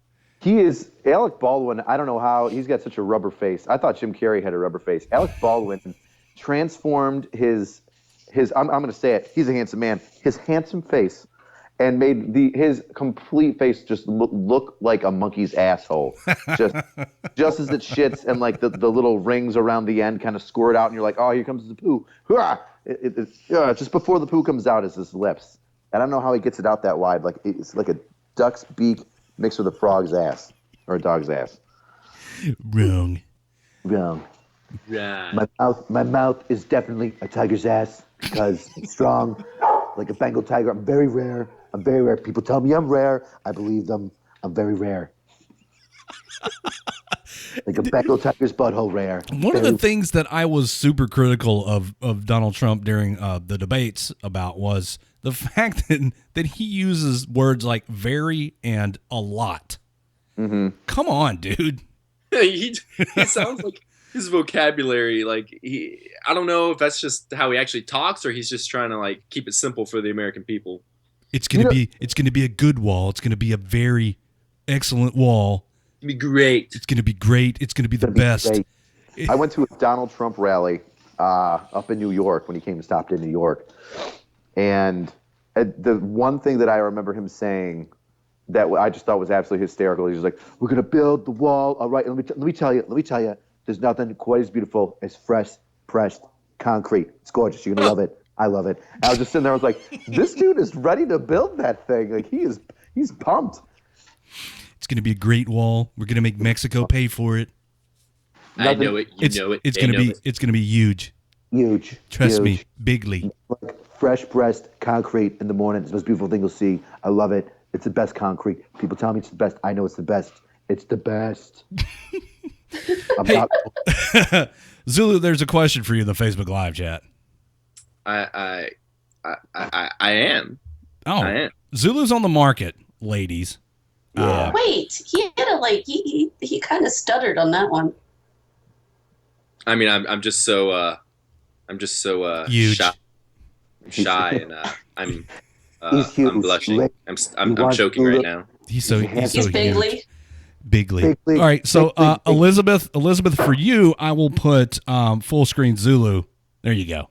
Alec Baldwin, I don't know how, he's got such a rubber face. I thought Jim Carrey had a rubber face. Alec Baldwin transformed his I'm going to say it, he's a handsome man, his handsome face, and made his complete face just look like a monkey's asshole. Just as it shits and like the little rings around the end kind of squirt out and you're like, oh, here comes the poo. It's just before the poo comes out is his lips. I don't know how he gets it out that wide. Like it's like a duck's beak mixed with a frog's ass or a dog's ass. Wrong. Yeah. My mouth is definitely a tiger's ass because it's strong, like a Bengal tiger. I'm very rare. People tell me I'm rare. I believe them. I'm very rare. Like a Bengal tiger's butthole rare. One of the things that I was super critical of Donald Trump during the debates about was the fact that he uses words like very and a lot. Mm-hmm. Come on, dude. he sounds like his vocabulary, like I don't know if that's just how he actually talks or he's just trying to like keep it simple for the American people. It's gonna be a good wall. It's gonna be a very excellent wall. It's gonna be great. It's gonna be great. It's gonna be the best. I went to a Donald Trump rally up in New York when he stopped in New York, and the one thing that I remember him saying that I just thought was absolutely hysterical. He was like, "We're gonna build the wall. All right, let me tell you. There's nothing quite as beautiful as fresh pressed concrete. It's gorgeous. You're gonna love it. I love it." And I was just sitting there. I was like, "This dude is ready to build that thing. Like he's pumped." It's gonna be a great wall. We're gonna make Mexico pay for it. I know it. You know it. It's gonna be huge. Huge. Trust me, bigly. Like fresh pressed concrete in the morning. It's the most beautiful thing you'll see. I love it. It's the best concrete. People tell me it's the best. I know it's the best. It's the best. Zulu, there's a question for you in the Facebook Live chat. I am. Oh, I am. Zulu's on the market, ladies. Yeah. Wait, he had he kind of stuttered on that one. I mean, I'm just so huge. shy, and I'm huge. blushing. I'm choking right now. He's so bigly. Bigly. All right, so Elizabeth, for you, I will put full screen Zulu. There you go.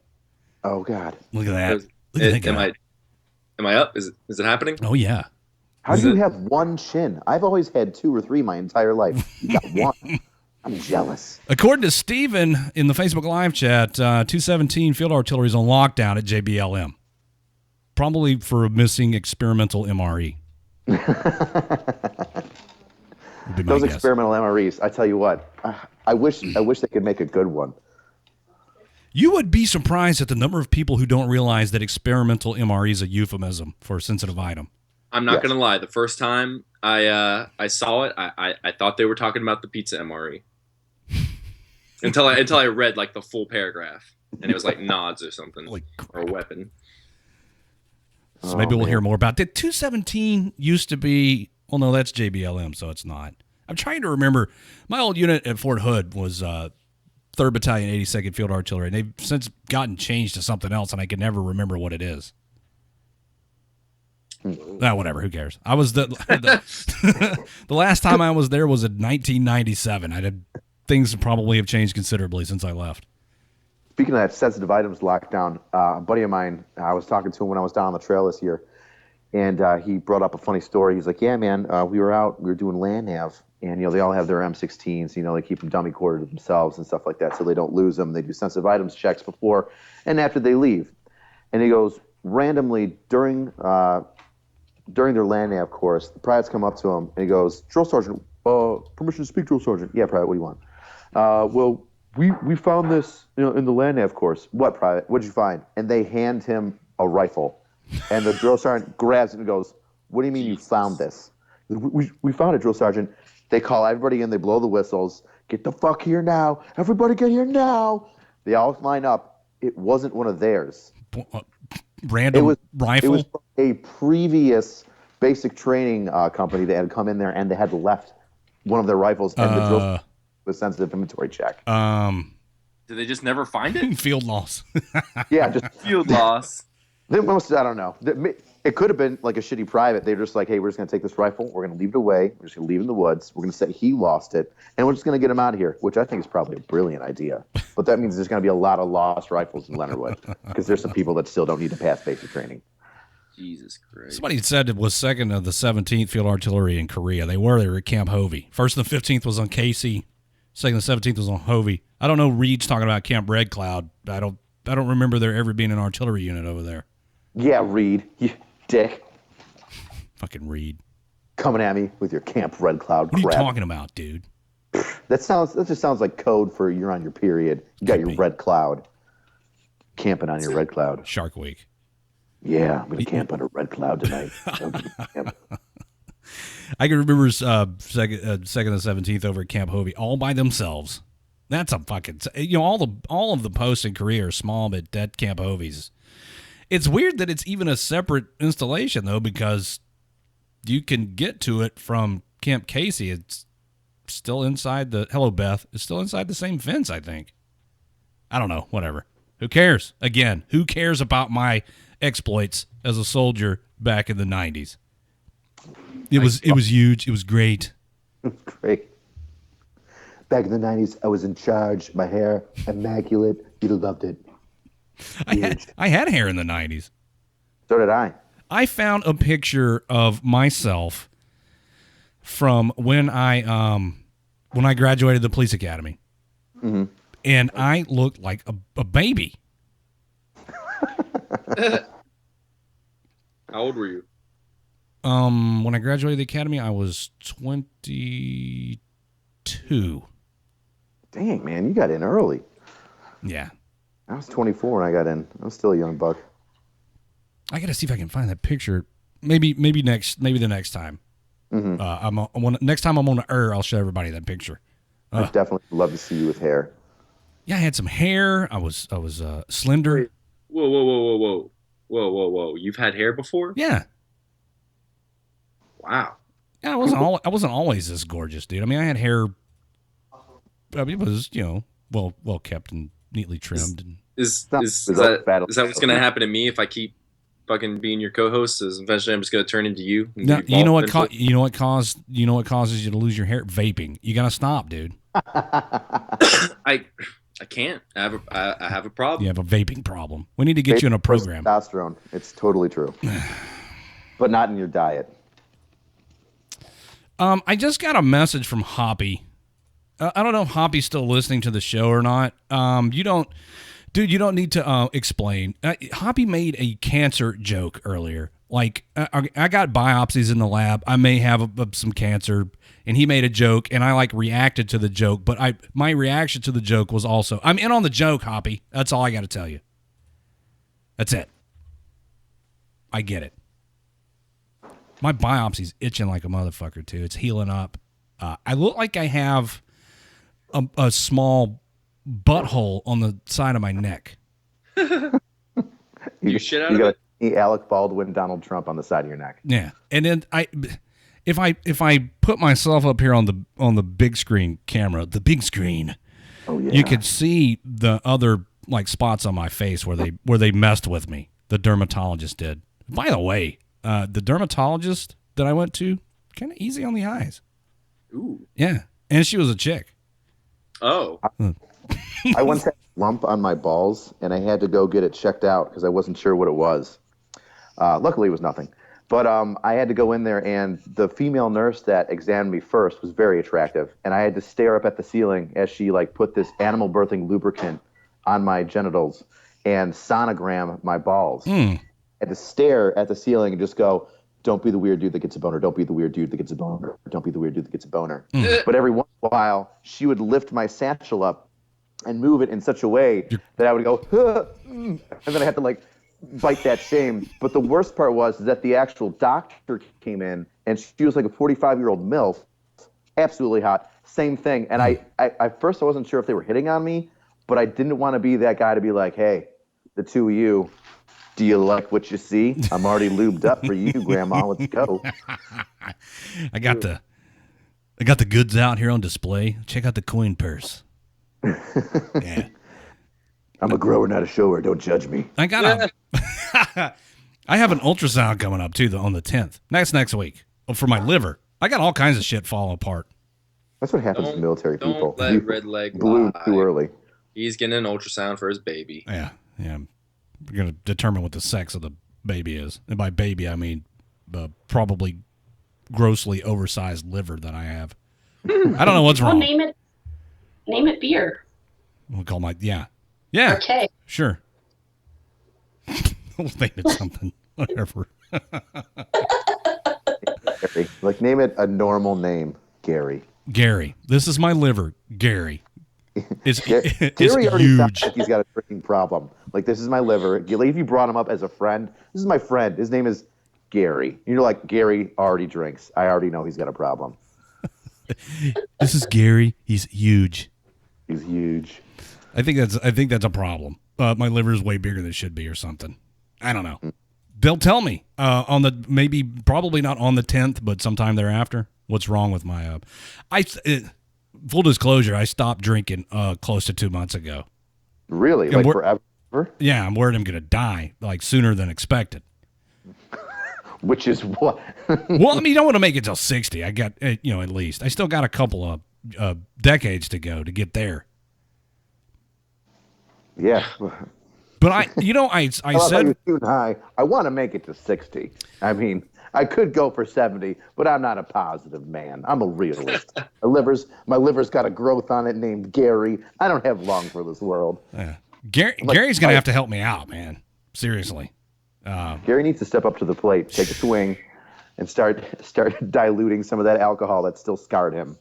Oh God! Look at that. Look at that guy. Am I up? Is it happening? Oh yeah. How do you have one chin? I've always had 2 or 3 my entire life. You got one. I'm jealous. According to Steven in the Facebook Live chat, 217 Field Artillery is on lockdown at JBLM. Probably for a missing experimental MRE. Those experimental MREs, I tell you what, I wish they could make a good one. You would be surprised at the number of people who don't realize that experimental MRE is a euphemism for a sensitive item. I'm not gonna lie. The first time I saw it, I thought they were talking about the pizza MRE until I read like the full paragraph, and it was like nods or something, or a weapon. So maybe we'll hear more about that. 217 used to be. Well, no, that's JBLM, so it's not. I'm trying to remember. My old unit at Fort Hood was 3rd Battalion, 82nd Field Artillery, and they've since gotten changed to something else, and I can never remember what it is. Whatever. Who cares? I was the last time I was there was in 1997. Things probably have changed considerably since I left. Speaking of that sensitive items lockdown, a buddy of mine, I was talking to him when I was down on the trail this year, and he brought up a funny story. He's like, "Yeah, man, we were doing land nav, and they all have their M16s. They keep them dummy quartered to themselves and stuff like that, so they don't lose them. They do sensitive items checks before and after they leave." And he goes, randomly during their land nav course, the privates come up to him and he goes, "Drill sergeant, permission to speak, drill sergeant." "Yeah, private, what do you want?" "Well, we found this, in the land nav course." "What, private? What'd you find?" And they hand him a rifle, and the drill sergeant grabs it and goes, "What do you mean you found this?" We found it, drill sergeant." They call everybody in, they blow the whistles. "Get the fuck here now! Everybody get here now!" They all line up. It wasn't one of theirs. Random rifle? It was from a previous basic training company that had come in there, and they had left one of their rifles and the drill with sensitive inventory check. Did they just never find it? Field loss. Yeah, just field loss. They must, I don't know. It could have been like a shitty private. They're just like, "Hey, we're just going to take this rifle. We're going to leave it away. We're just going to leave it in the woods. We're going to say he lost it, and we're just going to get him out of here," which I think is probably a brilliant idea. But that means there's going to be a lot of lost rifles in Leonardwood because there's some people that still don't need to pass basic training. Jesus Christ. Somebody said it was second of the 17th Field Artillery in Korea. They were at Camp Hovey. First and the 15th was on Casey. Second and 17th was on Hovey. I don't know Reed's talking about Camp Red Cloud. I don't remember there ever being an artillery unit over there. Yeah, Reed, you dick. Fucking Reed. Coming at me with your Camp Red Cloud crap. What are you talking about, dude? That just sounds like code for you're on your period. You got your red cloud. Camping on your red cloud. Shark Week. Yeah, I'm going to camp on a red cloud tonight. I can remember second and 17th over at Camp Hovey all by themselves. That's a fucking, all of the posts in Korea are small, but at Camp Hovey's. It's weird that it's even a separate installation though, because you can get to it from Camp Casey. It's still inside hello Beth, it's still inside the same fence, I think. I don't know, whatever. Who cares? Again, who cares about my exploits as a soldier back in the 90s? It was huge. It was great. Great. Back in the 90s, I was in charge. My hair, immaculate. You'd have loved it. I had hair in the 90s. So did I. I found a picture of myself from when I graduated the police academy. Mm-hmm. And I looked like a baby. How old were you? When I graduated the academy, I was 22. Dang, man, you got in early. Yeah. I was 24 when I got in. I was still a young buck. I got to see if I can find that picture. Maybe the next time. Mm-hmm. Next time I'm on the I'll show everybody that picture. I'd definitely love to see you with hair. Yeah, I had some hair. I was slender. Whoa. You've had hair before? Yeah. Wow. Yeah, I wasn't always this gorgeous, dude. I mean, I had hair. I mean, it was, well kept and neatly trimmed. Is that what's going to happen to me if I keep fucking being your co-host? Is eventually I'm just going to turn into you? No, you know what causes you to lose your hair? Vaping. You got to stop, dude. I can't. I have a problem. You have a vaping problem. We need to get you in a program. Testosterone. It's totally true. But not in your diet. I just got a message from Hoppy. I don't know if Hoppy's still listening to the show or not. You don't need to explain. Hoppy made a cancer joke earlier. Like, I got biopsies in the lab. I may have some cancer, and he made a joke, and I reacted to the joke. But my reaction to the joke was also, I'm in on the joke, Hoppy. That's all I got to tell you. That's it. I get it. My biopsy's itching like a motherfucker too. It's healing up. I look like I have a small butthole on the side of my neck. You shit out of it? Alec Baldwin, Donald Trump on the side of your neck. Yeah, and then if I put myself up here on the big screen camera, you could see the other spots on my face where they messed with me. The dermatologist did. By the way, the dermatologist that I went to, kind of easy on the eyes. Ooh. Yeah, and she was a chick. Oh. I once had a lump on my balls, and I had to go get it checked out because I wasn't sure what it was. Luckily, it was nothing. But I had to go in there, and the female nurse that examined me first was very attractive, and I had to stare up at the ceiling as she put this animal birthing lubricant on my genitals and sonogram my balls. I had to stare at the ceiling and just go, "Don't be the weird dude that gets a boner. Don't be the weird dude that gets a boner. Don't be the weird dude that gets a boner." But every once in a while, she would lift my satchel up and move it in such a way that I would go, and then I had to bite that shame. But the worst part was that the actual doctor came in, and she was like a 45-year-old MILF, absolutely hot, same thing. And I at first I wasn't sure if they were hitting on me, but I didn't want to be that guy to be like, "Hey, the two of you, do you like what you see? I'm already lubed up for you, Grandma. Let's go." I got the goods out here on display. Check out the coin purse. Yeah. I'm a grower, not a shower. Don't judge me. I have an ultrasound coming up too, on the 10th. Next week for my liver. I got all kinds of shit falling apart. That's what happens to military people. Don't let Redleg blew lie. too early. He's getting an ultrasound for his baby. Yeah. We're gonna determine what the sex of the baby is, and by baby I mean probably grossly oversized liver that I have. I don't know what's wrong. Name it beer. We'll call yeah. Okay. Sure. We'll name it something. Whatever. Gary. Name it a normal name, Gary. Gary, this is my liver. Gary. It's Gary already huge. sounds like he's got a drinking problem. Like, this is my liver. Like, if you brought him up as a friend, this is my friend. His name is Gary. You're like, Gary already drinks. I already know he's got a problem. This is Gary. He's huge. He's huge. I think that's a problem. My liver is way bigger than it should be, or something. I don't know. They'll tell me probably not on the 10th, but sometime thereafter. What's wrong with my? Full disclosure, I stopped drinking close to 2 months ago. Really? Like forever? Yeah, I'm worried I'm going to die like sooner than expected. Which is what? Well, I mean, you don't want to make it till 60. I got, at least. I still got a couple of decades to go to get there. Yeah. But I said too high. I want to make it to 60. I mean, I could go for 70, but I'm not a positive man. I'm a realist. My liver's got a growth on it named Gary. I don't have long for this world. Yeah. Gary's going to have to help me out, man. Seriously. Gary needs to step up to the plate, take a swing, and start diluting some of that alcohol that still scarred him.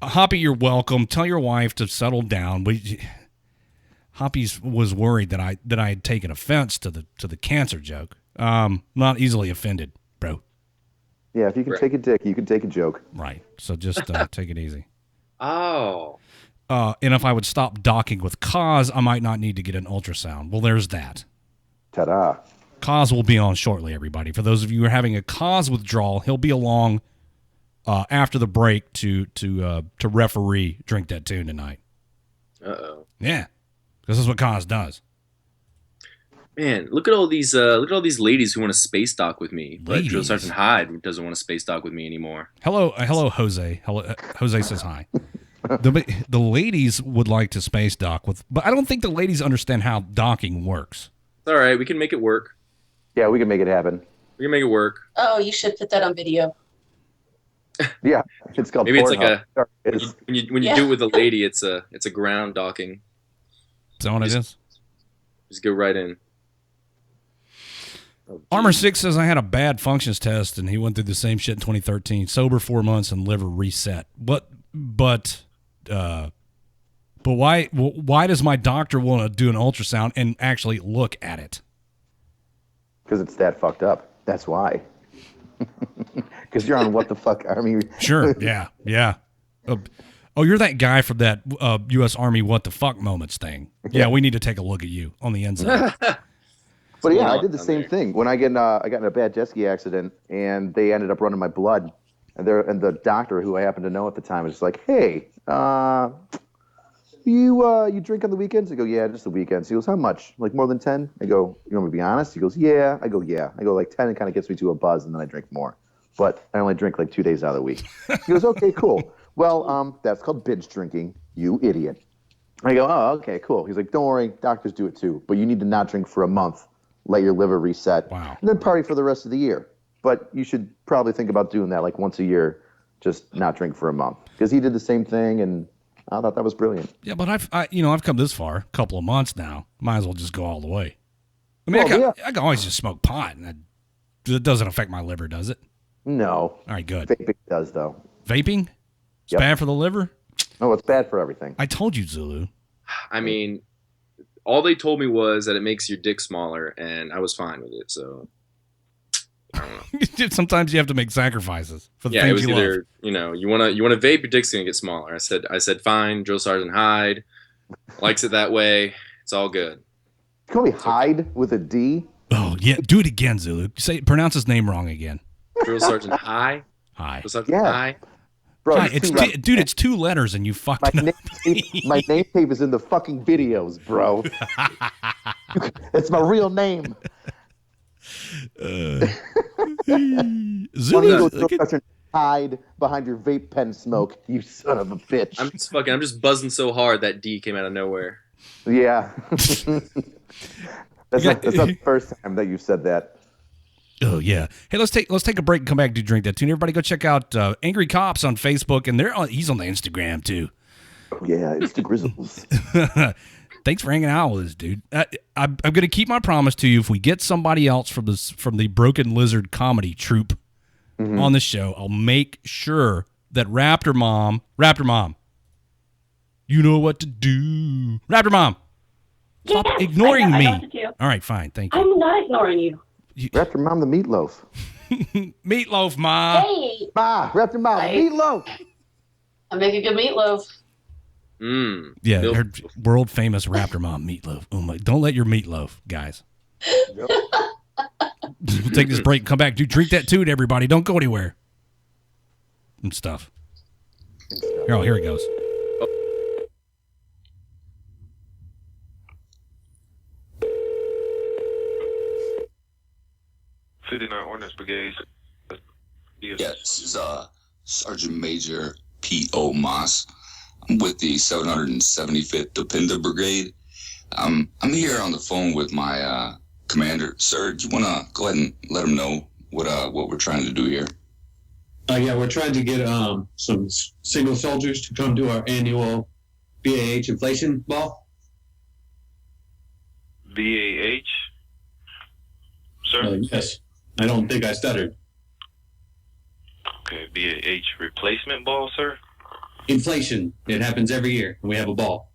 Hoppy, you're welcome. Tell your wife to settle down. Hoppy was worried that I had taken offense to the cancer joke. Not easily offended, bro. Yeah, if you can take a dick, you can take a joke. Right. So just take it easy. Oh. And if I would stop docking with Kaz, I might not need to get an ultrasound. Well, there's that. Ta-da. Kaz will be on shortly, everybody. For those of you who are having a Kaz withdrawal, he'll be along after the break to referee Drink That Tune tonight. Uh-oh. Yeah. This is what Kaz does. Man, look at all these ladies who want to space dock with me. But Drill Sergeant Hyde doesn't want to space dock with me anymore. Hello, Jose. Jose says hi. The ladies would like to space dock with, but I don't think the ladies understand how docking works. It's all right. We can make it work. Yeah, we can make it happen. We can make it work. Oh, you should put that on video. Yeah, it's called. Maybe it's like when you do it with a lady, it's a ground docking. Is that what it is? Just go right in. Armor 6 says I had a bad functions test and he went through the same shit in 2013. Sober 4 months and liver reset. But why does my doctor want to do an ultrasound and actually look at it? Because it's that fucked up. That's why. Because you're on What the Fuck Army. Sure. Yeah. Oh, you're that guy from that U.S. Army What the Fuck Moments thing. Yeah, we need to take a look at you on the inside. But yeah, I did the same thing. When I got in a bad jet ski accident and they ended up running my blood, and the doctor who I happened to know at the time was just like, "Hey, you drink on the weekends?" I go, "Yeah, just the weekends." He goes, "How much? Like more than 10?" I go, "You want me to be honest?" He goes, "Yeah." I go, "Yeah." I go, like 10 and kind of gets me to a buzz, and then I drink more. But I only drink like 2 days out of the week. He goes, "Okay, cool. Well, that's called binge drinking, you idiot." I go, "Oh, okay, cool." He's like, "Don't worry, doctors do it too, but you need to not drink for a month, let your liver reset, and then party for the rest of the year. But you should probably think about doing that like once a year, just not drink for a month." Because he did the same thing, and I thought that was brilliant. Yeah, but I've come this far, a couple of months now. Might as well just go all the way. I mean, I can always just smoke pot, and that doesn't affect my liver, does it? No. All right, good. Vaping does, though. Vaping? It's bad for the liver? No, it's bad for everything. I told you, Zulu. I mean, all they told me was that it makes your dick smaller, and I was fine with it. So I don't know. Sometimes you have to make sacrifices for the things it was you either love. you want to vape, your dick's gonna get smaller. I said fine. Drill Sergeant Hyde likes it that way. It's all good. Call me Hyde with a D. Oh yeah, do it again, Zulu. Pronounce his name wrong again. Drill Sergeant Hyde. Hi. Drill Sergeant Hyde. Bro, Hi, it's 2 letters and you fucked it up. My name tape is in the fucking videos, bro. It's my real name. Zulu, hide behind your vape pen smoke, you son of a bitch. I'm just buzzing so hard that D came out of nowhere. Yeah. That's not the first time that you said that. Oh yeah. Hey, let's take a break and come back to Drink That Tune. Everybody go check out Angry Cops on Facebook, and he's on the Instagram too. Oh yeah, it's the Grizzles. Thanks for hanging out with us, dude. I'm going to keep my promise to you. If we get somebody else from the Broken Lizard comedy troupe on the show, I'll make sure that Raptor Mom, you know what to do. Raptor Mom, stop ignoring me. I know what to do. All right, fine. Thank you. I'm not ignoring you. Raptor Mom, the meatloaf. Meatloaf, Ma. Hey. Ma, Raptor Mom, meatloaf. I make a good meatloaf. Yeah, her world famous Raptor Mom meatloaf. Oh my! Don't let your meatloaf, guys. We'll take this break and come back. Drink that toot, everybody. Don't go anywhere. And stuff. Here it goes. 59 Ordnance Brigade. Yeah, this is Sergeant Major P.O. Moss. I'm with the 775th Dependa Brigade. I'm here on the phone with my commander. Sir, do you want to go ahead and let him know what we're trying to do here? Yeah, we're trying to get some single soldiers to come to our annual BAH inflation ball. BAH? Sir? Yes. I don't think I stuttered. Okay, BAH replacement ball, sir? Inflation. It happens every year. We have a ball.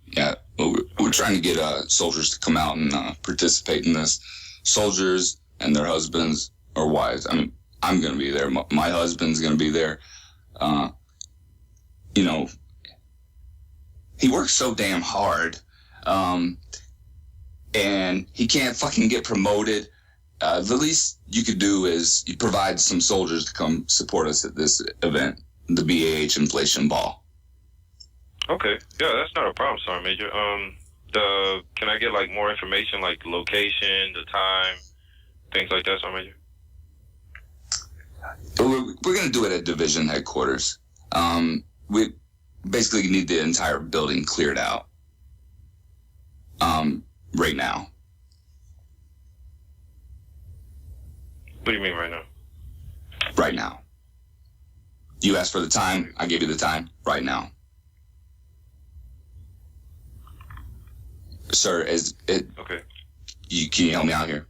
Yeah, well, we're trying to get soldiers to come out and participate in this. Soldiers and their husbands or wives. I mean, I'm going to be there. My husband's going to be there. You know, he works so damn hard, and he can't fucking get promoted. The least you could do is you provide some soldiers to come support us at this event, the BAH Inflation Ball. Okay, yeah, that's not a problem, Sergeant Major. Can I get like more information, like the location, the time, things like that, Sergeant Major? We're going to do it at division headquarters. We basically need the entire building cleared out. Right now. What do you mean right now? Right now. You asked for the time. I gave you the time. Right now. Sir, okay. Can you help me out here?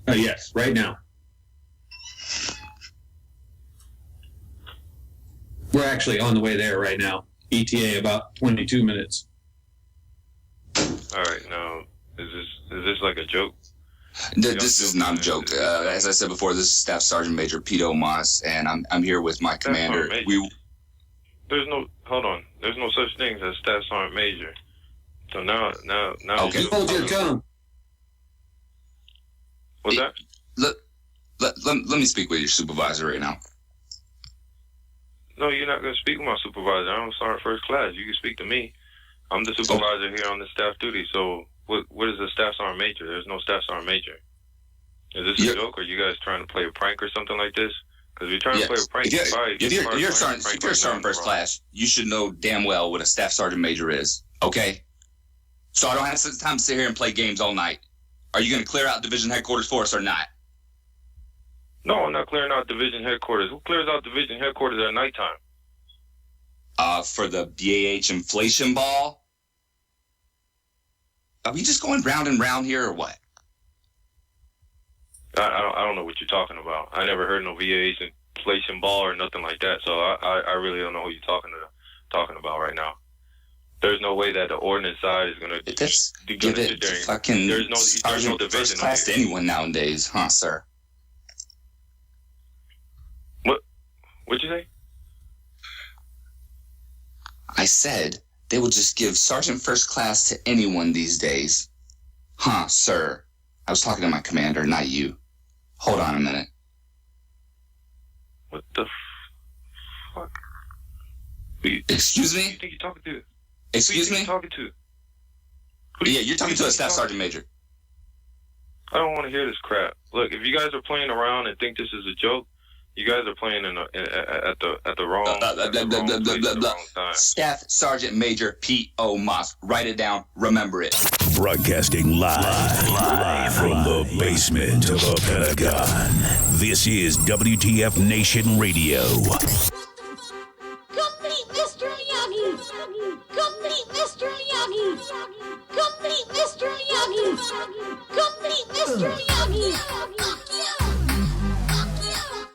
Yes, right now. We're actually on the way there right now. ETA about 22 minutes. All right, now, is this like a joke? This is not a joke. As I said before, this is Staff Sergeant Major P.O. Moss, and I'm here with my commander. Hold on. There's no such thing as Staff Sergeant Major. So now. Okay. Hold your tongue. What's that? Let me speak with your supervisor right now. No, you're not going to speak with my supervisor. I'm Sergeant First Class. You can speak to me. I'm the supervisor here on the staff duty. So what is a Staff Sergeant Major? There's no Staff Sergeant Major. Is this a joke, or are you guys trying to play a prank or something like this? Because if you're trying to play a prank, if you're Sergeant First Class, you should know damn well what a Staff Sergeant Major is, okay? So I don't have time to sit here and play games all night. Are you going to clear out division headquarters for us or not? No, I'm not clearing out division headquarters. Who clears out division headquarters at nighttime? For the BAH inflation ball? Are we just going round and round here or what? I don't know what you're talking about. I never heard no VAH inflation ball or nothing like that. So I really don't know who you're talking about right now. There's no way that the ordnance side is going to give it fucking there's no division first class to anyone nowadays, huh, sir? What'd you say? I said they will just give Sergeant First Class to anyone these days. Huh, sir? I was talking to my commander, not you. Hold on a minute. What the fuck? Excuse me? Who do you think you're talking to? Excuse me? Who do you think you're talking to? Yeah, you're talking to a Staff Sergeant Major. I don't want to hear this crap. Look, if you guys are playing around and think this is a joke, you guys are playing at the wrong time. Staff Sergeant Major P.O. Moss. Write it down. Remember it. Broadcasting live from the basement of a Pentagon. This is WTF Nation Radio. Come meet Mr. Miyagi. Come meet Mr. Miyagi. Come meet Mr. Miyagi. Come meet Mr. Miyagi. Fuck you. Fuck you.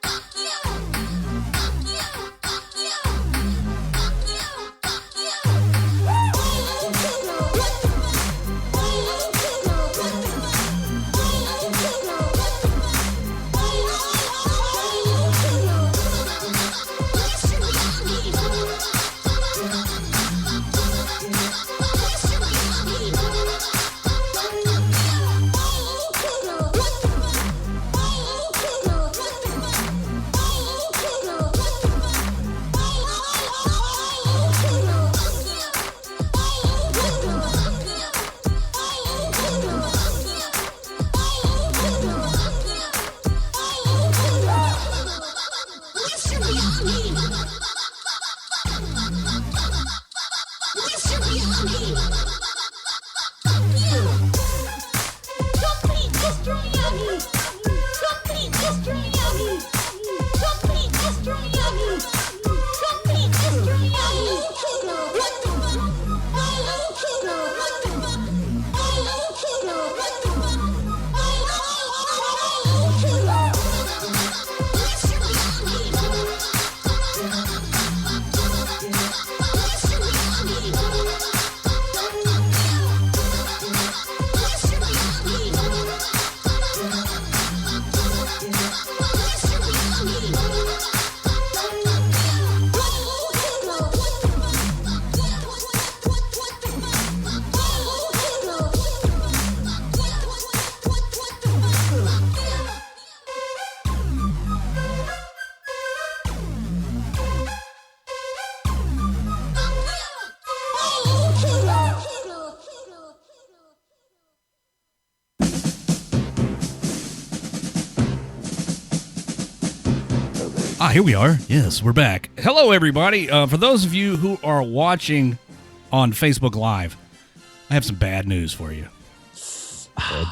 Here we are. Yes, we're back. Hello, everybody. For those of you who are watching on Facebook Live, I have some bad news for you.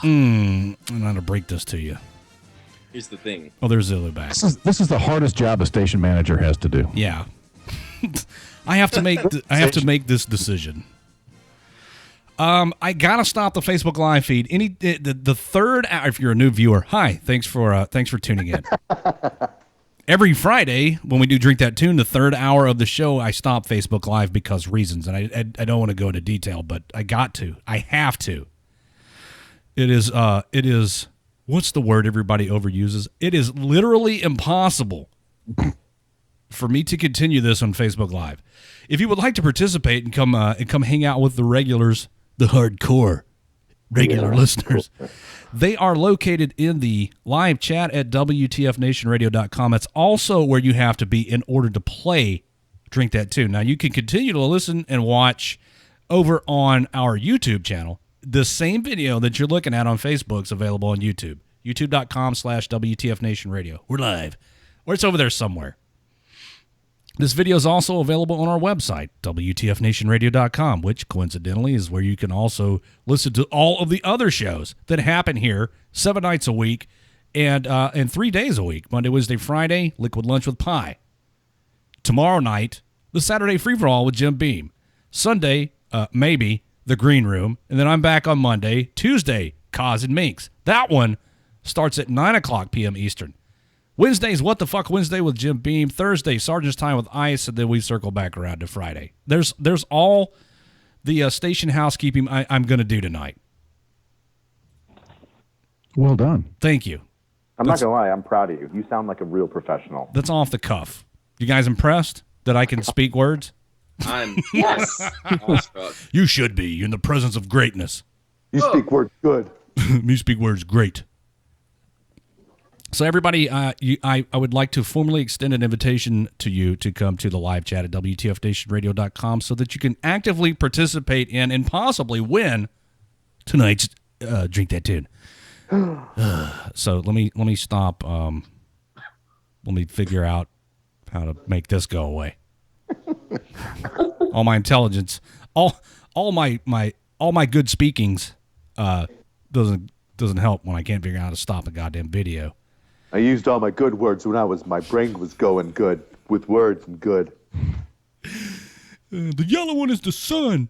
I'm going to break this to you. Here's the thing. Oh, there's Zulu back. This is the hardest job a station manager has to do. Yeah. I have to make this decision. I gotta stop the Facebook Live feed. The third hour, if you're a new viewer, hi, thanks for tuning in. Every Friday when we do Drink That Tune, the third hour of the show, I stop Facebook Live because reasons, and I don't want to go into detail, but I have to. It is. What's the word everybody overuses? It is literally impossible for me to continue this on Facebook Live. If you would like to participate and come hang out with the regulars, the hardcore regular listeners, they are located in the live chat at WTFNationRadio.com. That's also where you have to be in order to play Drink That Tune. Now, you can continue to listen and watch over on our YouTube channel. The same video that you're looking at on Facebook is available on YouTube. YouTube.com/WTF Nation Radio. We're live. Or it's over there somewhere. This video is also available on our website, WTFNationRadio.com, which coincidentally is where you can also listen to all of the other shows that happen here 7 nights a week and 3 days a week. Monday, Wednesday, Friday, Liquid Lunch with Pie. Tomorrow night, the Saturday Free-For-All with Jim Beam. Sunday, maybe, The Green Room. And then I'm back on Monday. Tuesday, Cause and Minks. That one starts at 9 o'clock p.m. Eastern. Wednesday's What the Fuck Wednesday with Jim Beam. Thursday, Sergeant's Time with Ice, and then we circle back around to Friday. There's all the station housekeeping I'm going to do tonight. Well done. Thank you. I'm not going to lie. I'm proud of you. You sound like a real professional. That's off the cuff. You guys impressed that I can speak words? Yes. You should be in the presence of greatness. You speak words good. You speak words great. So everybody, I would like to formally extend an invitation to you to come to the live chat at WTFNationRadio.com so that you can actively participate in and possibly win tonight's Drink That Tune. So let me stop. Let me figure out how to make this go away. All my intelligence, all my good speakings, doesn't help when I can't figure out how to stop a goddamn video. I used all my good words when my brain was going good with words and good. The yellow one is the sun.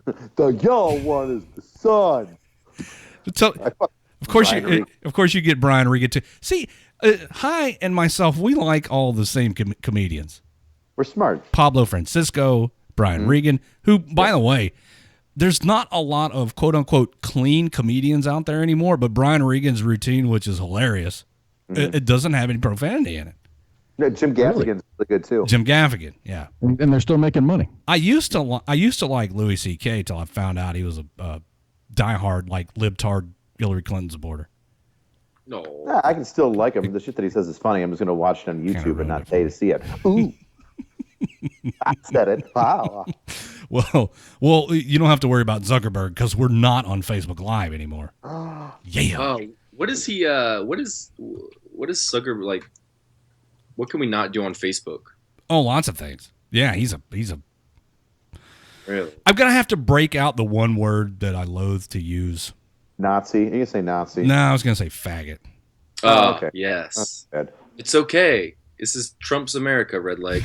The yellow one is the sun. Of course you get Brian Regan too. See, Hi and myself, we like all the same comedians. We're smart. Pablo Francisco, Brian Regan, who, by the way, there's not a lot of quote-unquote clean comedians out there anymore, but Brian Regan's routine, which is hilarious, it doesn't have any profanity in it. No, Jim Gaffigan's really good, too. Jim Gaffigan, yeah. And they're still making money. I used to like Louis C.K. till I found out he was a diehard, like, libtard Hillary Clinton supporter. No. Yeah, I can still like him. The shit that he says is funny. I'm just going to watch it on YouTube and not pay to see it. Ooh. I said it. Wow. Well, you don't have to worry about Zuckerberg because we're not on Facebook Live anymore. Yeah. What is he? What is Zuckerberg like? What can we not do on Facebook? Oh, lots of things. Yeah, he's a. Really? I'm gonna have to break out the one word that I loathe to use. Nazi. You can say Nazi. No, I was gonna say faggot. Oh, okay. Yes. It's okay. This is Trump's America, Redleg.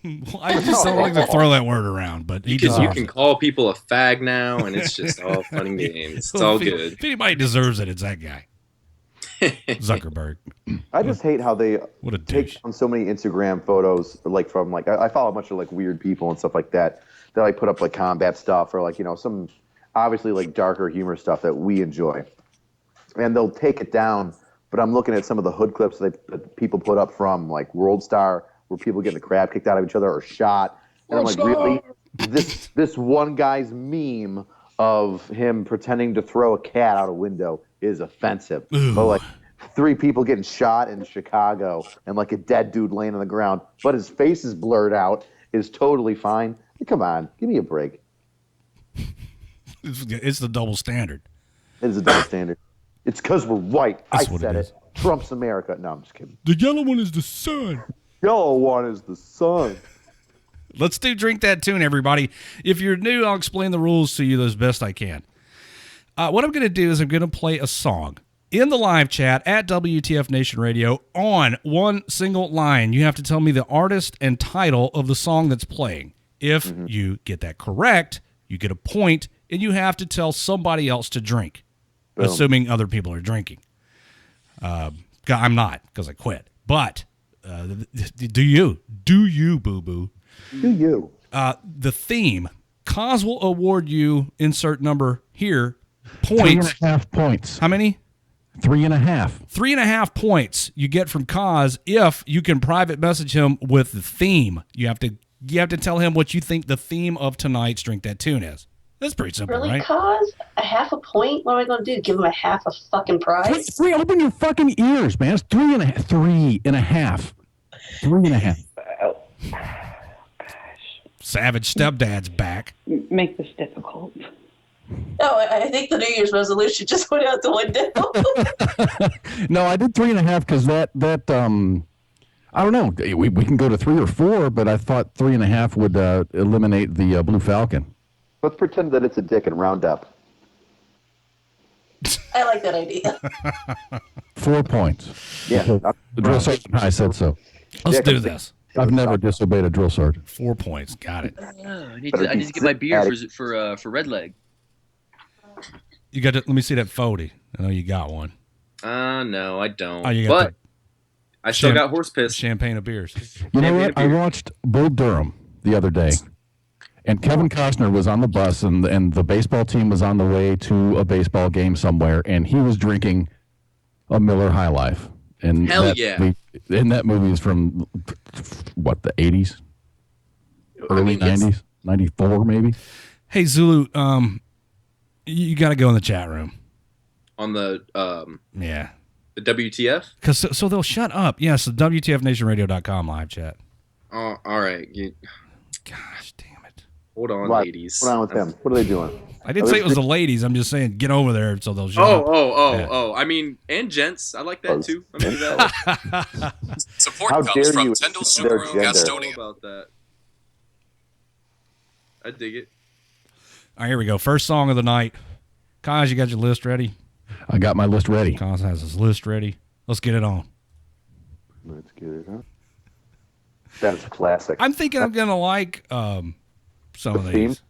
Well, I just don't like to throw that word around, but you can call people a fag now, and it's just all fun and games. It's all good. If anybody deserves it, it's that guy. Zuckerberg. I just hate how they take on so many Instagram photos, like from like I follow a bunch of like weird people and stuff like that. They like put up like combat stuff or like some obviously like darker humor stuff that we enjoy, and they'll take it down. But I'm looking at some of the hood clips that people put up from like World Star, where people getting the crap kicked out of each other or shot, and I'm like, really? This one guy's meme of him pretending to throw a cat out a window is offensive. Ooh. But like 3 people getting shot in Chicago and like a dead dude laying on the ground, but his face is blurred out, is totally fine. Come on, give me a break. It's the double standard. It is a double standard. It's because we're white. That's I said it. Trump's America. No, I'm just kidding. The yellow one is the sun. yellow one is the sun. Let's do Drink That Tune, everybody. If you're new, I'll explain the rules to you as best I can. What I'm going to do is I'm going to play a song in the live chat at WTF Nation Radio on one single line. You have to tell me the artist and title of the song that's playing. If you get that correct, you get a point, and you have to tell somebody else to drink, assuming other people are drinking. I'm not, because I quit. But do you, boo-boo? Do you? The theme, Cause will award you, insert number here, points. 3.5 points. How many? 3.5. 3.5 points you get from Cause if you can private message him with the theme. You have to tell him what you think the theme of tonight's Drink That Tune is. That's pretty simple, really, right? Cause? A half a point? What am I going to do? Give him a half a fucking prize? Open your fucking ears, man. It's 3.5. 3.5. 3.5. Savage stepdad's back. Make this difficult. Oh, I think the New Year's resolution just went out the window. No, I did 3.5 because that I don't know. We can go to 3 or 4, but I thought 3.5 would eliminate the Blue Falcon. Let's pretend that it's a dick and round up. I like that idea. 4 points. Yeah. The drill sergeant, I said so. Let's do this. I've never disobeyed a drill sergeant. 4 points. Got it. I need to get my beer for Redleg. You got to, let me see that 40. I know you got one. No, I don't. Oh, you got but I still got horse piss. Champagne of beers. You know what? I watched Bull Durham the other day, and Kevin Costner was on the bus, and the baseball team was on the way to a baseball game somewhere, and he was drinking a Miller High Life. And hell yeah! And that movie is from what, the 80s, early 90s, 94 maybe. Hey Zulu, you got to go in the chat room. On the yeah. The WTF? Because so they'll shut up. Yes, the WTFNationRadio.com live chat. Oh, all right. Gosh damn it. Hold on, What? ladies. What's wrong with them? What are they doing? I didn't say it was the ladies. I'm just saying get over there so they'll shut up. Oh. I mean, and gents. I like that too. I mean, that. Support How comes dare from you Tendel insult their Subaru gender? Gastonia. About that. I dig it. All right, here we go. First song of the night. Kaz, you got your list ready? I got my list ready. Kaz has his list ready. Let's get it on. Let's get it on. That is classic. I'm thinking I'm going to like some of these.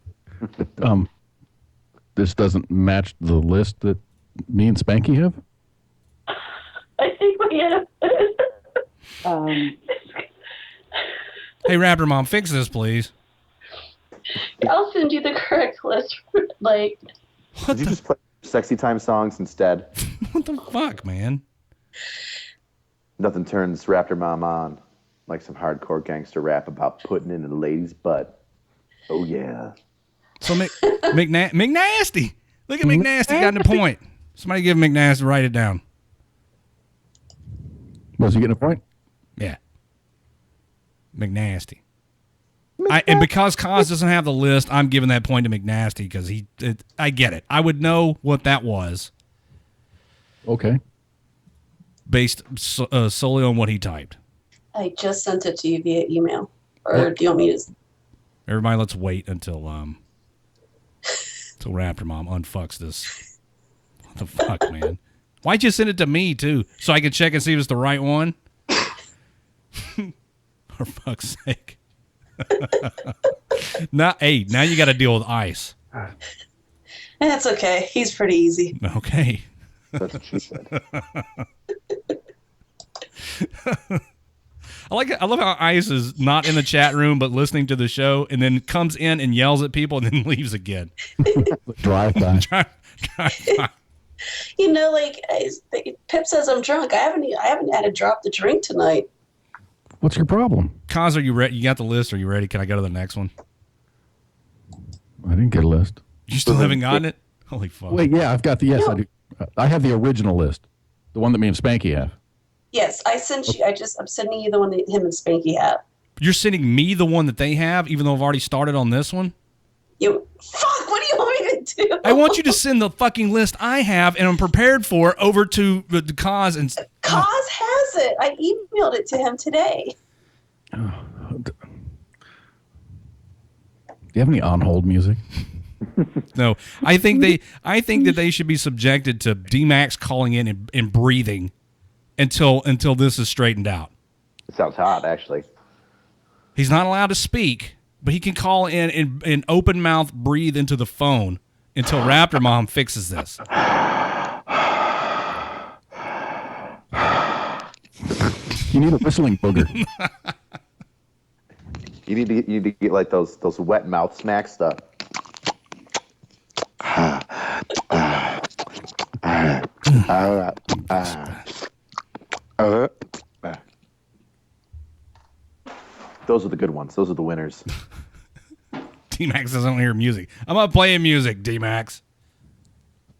This doesn't match the list that me and Spanky have? I think we have. Hey, Raptor Mom, fix this, please. I'll send you the correct list. Like, Did you just play sexy time songs instead? What the fuck, man? Nothing turns Raptor Mom on like some hardcore gangster rap about putting in a lady's butt. Oh yeah. So McNasty. Look at McNasty got the point. Somebody give McNasty, write it down. Was he getting a point? Yeah. McNasty. And because Kaz doesn't have the list, I'm giving that point to McNasty because I get it. I would know what that was. Okay. Based solely on what he typed. I just sent it to you via email. Or do you want me to? Everybody, let's wait until Raptor Mom unfucks this. What the fuck, man? Why'd you send it to me too? So I can check and see if it's the right one? For fuck's sake. Now you got to deal with Ice. That's okay. He's pretty easy. Okay. That's what she said. I love how Ice is not in the chat room but listening to the show and then comes in and yells at people and then leaves again. Drive by. Drive by. You know, like Pip says, I'm drunk. I haven't had a drop to drink tonight. What's your problem? Kaz, are you ready? You got the list? Are you ready? Can I go to the next one? I didn't get a list. You still haven't gotten it? Holy fuck. Wait, yeah, I've got the yes. I do. I have the original list, the one that me and Spanky have. Yes, I sent you. I'm sending you the one that him and Spanky have. You're sending me the one that they have, even though I've already started on this one? Fuck, what do you want me to do? I want you to send the fucking list I have and I'm prepared for over to the Kaz and... Kaz has it. I emailed it to him today. Do you have any on-hold music? No. I think that they should be subjected to D-Max calling in and breathing until this is straightened out. It sounds hot, actually. He's not allowed to speak, but he can call in and open mouth breathe into the phone until Raptor Mom fixes this. You need a whistling booger. You need to get like those wet mouth smack stuff. Those are the good ones. Those are the winners. D-Max doesn't hear music. I'm not playing music, D-Max.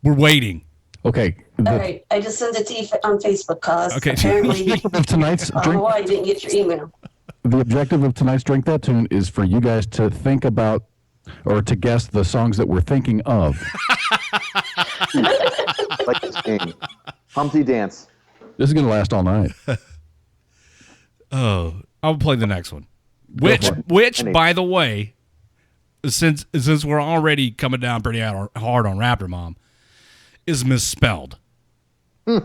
We're waiting. Okay. All right, I just sent it to you on Facebook, cause Okay. apparently Of tonight's I don't know drink, why you didn't get your email. the objective of tonight's Drink That Tune is for you guys to think about or to guess the songs that we're thinking of. Like this game. Humpty Dance. This is going to last all night. Oh, I'll play the next one. Which, by the way, since we're already coming down pretty hard on Raptor Mom, is misspelled. Use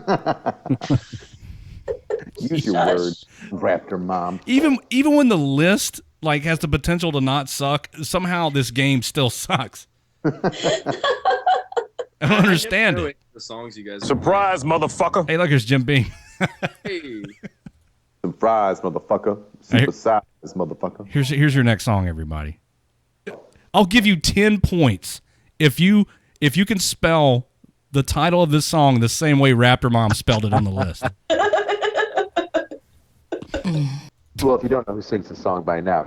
your words, Raptor Mom. Even when the list like has the potential to not suck, somehow this game still sucks. I don't understand it. The songs you guys Surprise, motherfucker! Hey, look, here's Jim Beam. Hey. Surprise, motherfucker. Super size, motherfucker. Here's your next song, everybody. I'll give you 10 points if you can spell the title of this song the same way Raptor Mom spelled it on the list. Well, if you don't know who sings the song by now,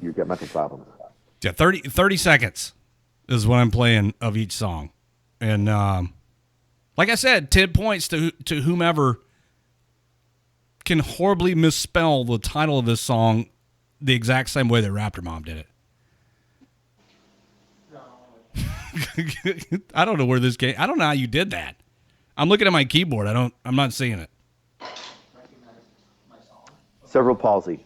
you've got mental problems. Yeah, 30 seconds is what I'm playing of each song. And like I said, 10 points to whomever can horribly misspell the title of this song the exact same way that Raptor Mom did it. I don't know where this game. I don't know how you did that. I'm looking at my keyboard. I'm not seeing it. Cerebral palsy.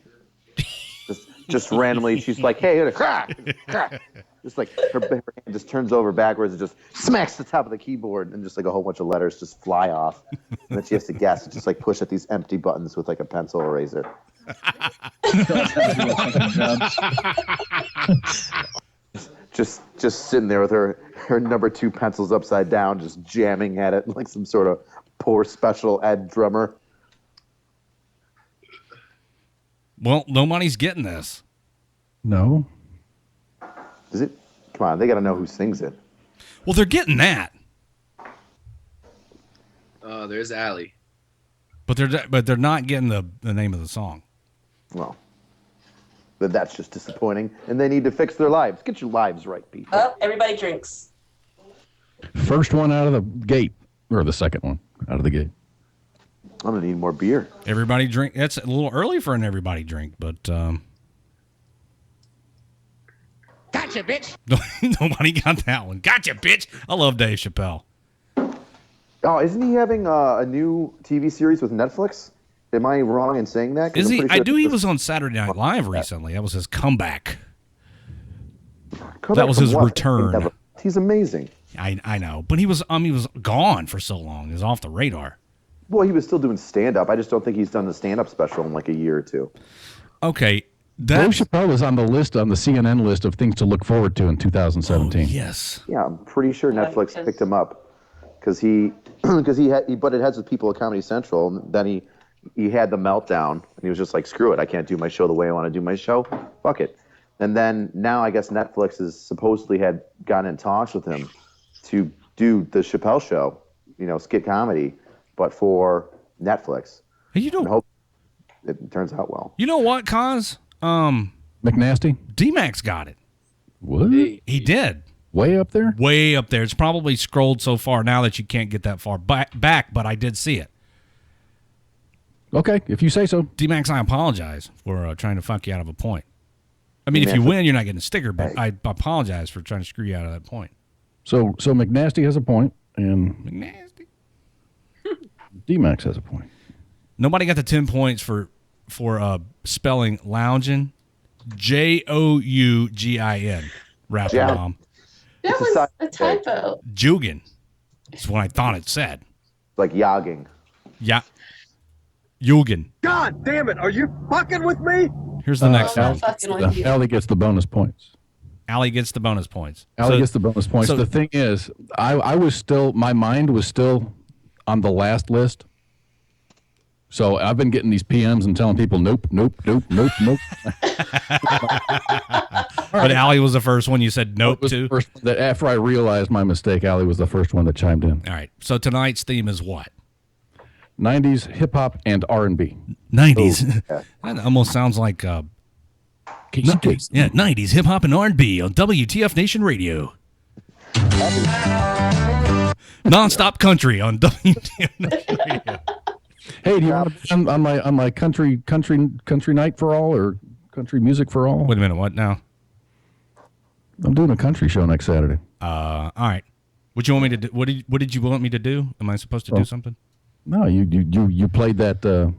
Just randomly, she's like, "Hey," crack, crack. Just like her hand just turns over backwards and just smacks the top of the keyboard, and just like a whole bunch of letters just fly off. And then she has to guess, and just like push at these empty buttons with like a pencil eraser. Just sitting there with her number 2 pencils upside down, just jamming at it like some sort of poor special ed drummer. Well, nobody's getting this. No. Is it? Come on, they got to know who sings it. Well, they're getting that. There's Allie. But they're not getting the name of the song. Well, but that's just disappointing, and they need to fix their lives. Get your lives right, people. Oh, everybody drinks. First one out of the gate, or the second one out of the gate. I'm gonna need more beer. Everybody drink. That's a little early for an everybody drink, but Gotcha, bitch. Nobody got that one. Gotcha, bitch. I love Dave Chappelle. Oh, isn't he having a new TV series with Netflix? Am I wrong in saying that? Is he? I knew he was on Saturday Night Live recently. That was his comeback. That was his return. He's amazing. I know, but he was gone for so long. He was off the radar. Well, he was still doing stand-up. I just don't think he's done the stand-up special in like a year or two. Okay. Dave Chappelle was on the CNN list of things to look forward to in 2017. Oh, yes. Yeah, I'm pretty sure Netflix picked him up because he butted heads with people at Comedy Central, and then he had the meltdown, and he was just like, screw it, I can't do my show the way I want to do my show. Fuck it. And then now I guess Netflix has supposedly had gotten in talks with him to do the Chappelle show, skit comedy, but for Netflix. You don't hope it turns out well. You know what, Cos? McNasty? D-Max got it. What? He did. Way up there? Way up there. It's probably scrolled so far now that you can't get that far back, but I did see it. Okay, if you say so. D-Max, I apologize for trying to fuck you out of a point. I mean, if you win, you're not getting a sticker, but I apologize for trying to screw you out of that point. So McNasty has a point, and McNasty. D-Max has a point. Nobody got the 10 points for for spelling loungin'. Jougin. Rapper Yeah. Mom. That was a typo. Jugin. That's what I thought it said. Like yogging. Yeah. Jugin. God damn it! Are you fucking with me? Here's the next I'm one. not fucking with you. Allie gets the bonus points. Allie gets the bonus points. Allie gets the bonus points. The thing is, I was still, my mind was still on the last list. So I've been getting these PMs and telling people, nope. But Allie was the first one you said nope to. That after I realized my mistake, Allie was the first one that chimed in. All right. So tonight's theme is what? 90s hip hop and R&B. 90s. That almost sounds like yeah, 90s hip hop and R&B on WTF Nation Radio. Non-stop country on WTF Nation Radio. Hey, do you want to be on my country night for all or country music for all? Wait a minute, what now? I'm doing a country show next Saturday. All right. What you want me to do? What did you want me to do? Am I supposed to do something? No, you played that. No,